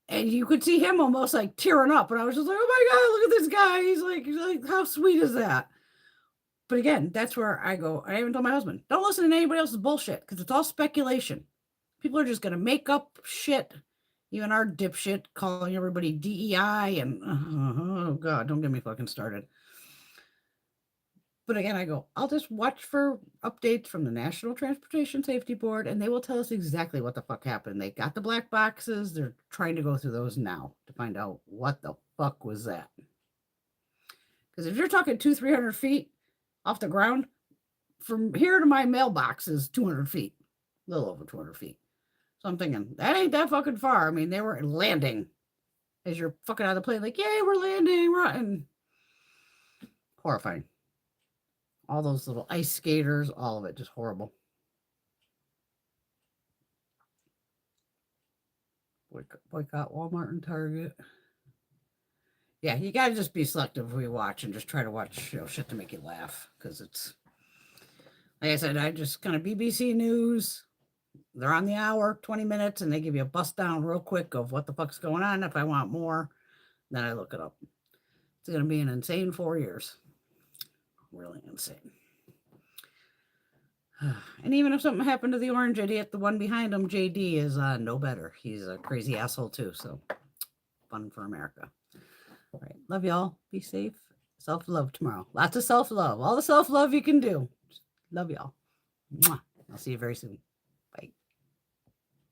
you could see him almost like tearing up. And I was just like, oh my God, look at this guy. He's like, how sweet is that? But again, that's where I go. I even told my husband, don't listen to anybody else's bullshit because it's all speculation. People are just going to make up shit. Even our dipshit calling everybody DEI and, oh God, don't get me fucking started. But again, I go, I'll just watch for updates from the National Transportation Safety Board, and they will tell us exactly what the fuck happened. They got the black boxes. They're trying to go through those now to find out what the fuck was that. Because if you're talking 200-300 feet off the ground, from here to my mailbox is 200 feet, a little over 200 feet. So I'm thinking, that ain't that fucking far. I mean, they were landing as you're fucking out of the plane, like, yay, we're landing, and horrifying. All those little ice skaters, all of it, just horrible. Boycott Walmart and Target. Yeah, you got to just be selective when you watch and just try to watch shit to make you laugh. Because it's, like I said, I just kind of BBC News. They're on the hour, 20 minutes, and they give you a bust down real quick of what the fuck's going on. If I want more, then I look it up. It's going to be an insane 4 years. Really insane. And even if something happened to the orange idiot, the one behind him, JD, is no better. He's a crazy asshole too. So fun for America. All right. Love y'all. Be safe. Self-love tomorrow. Lots of self-love. All the self-love you can do. Love y'all. Mwah. I'll see you very soon.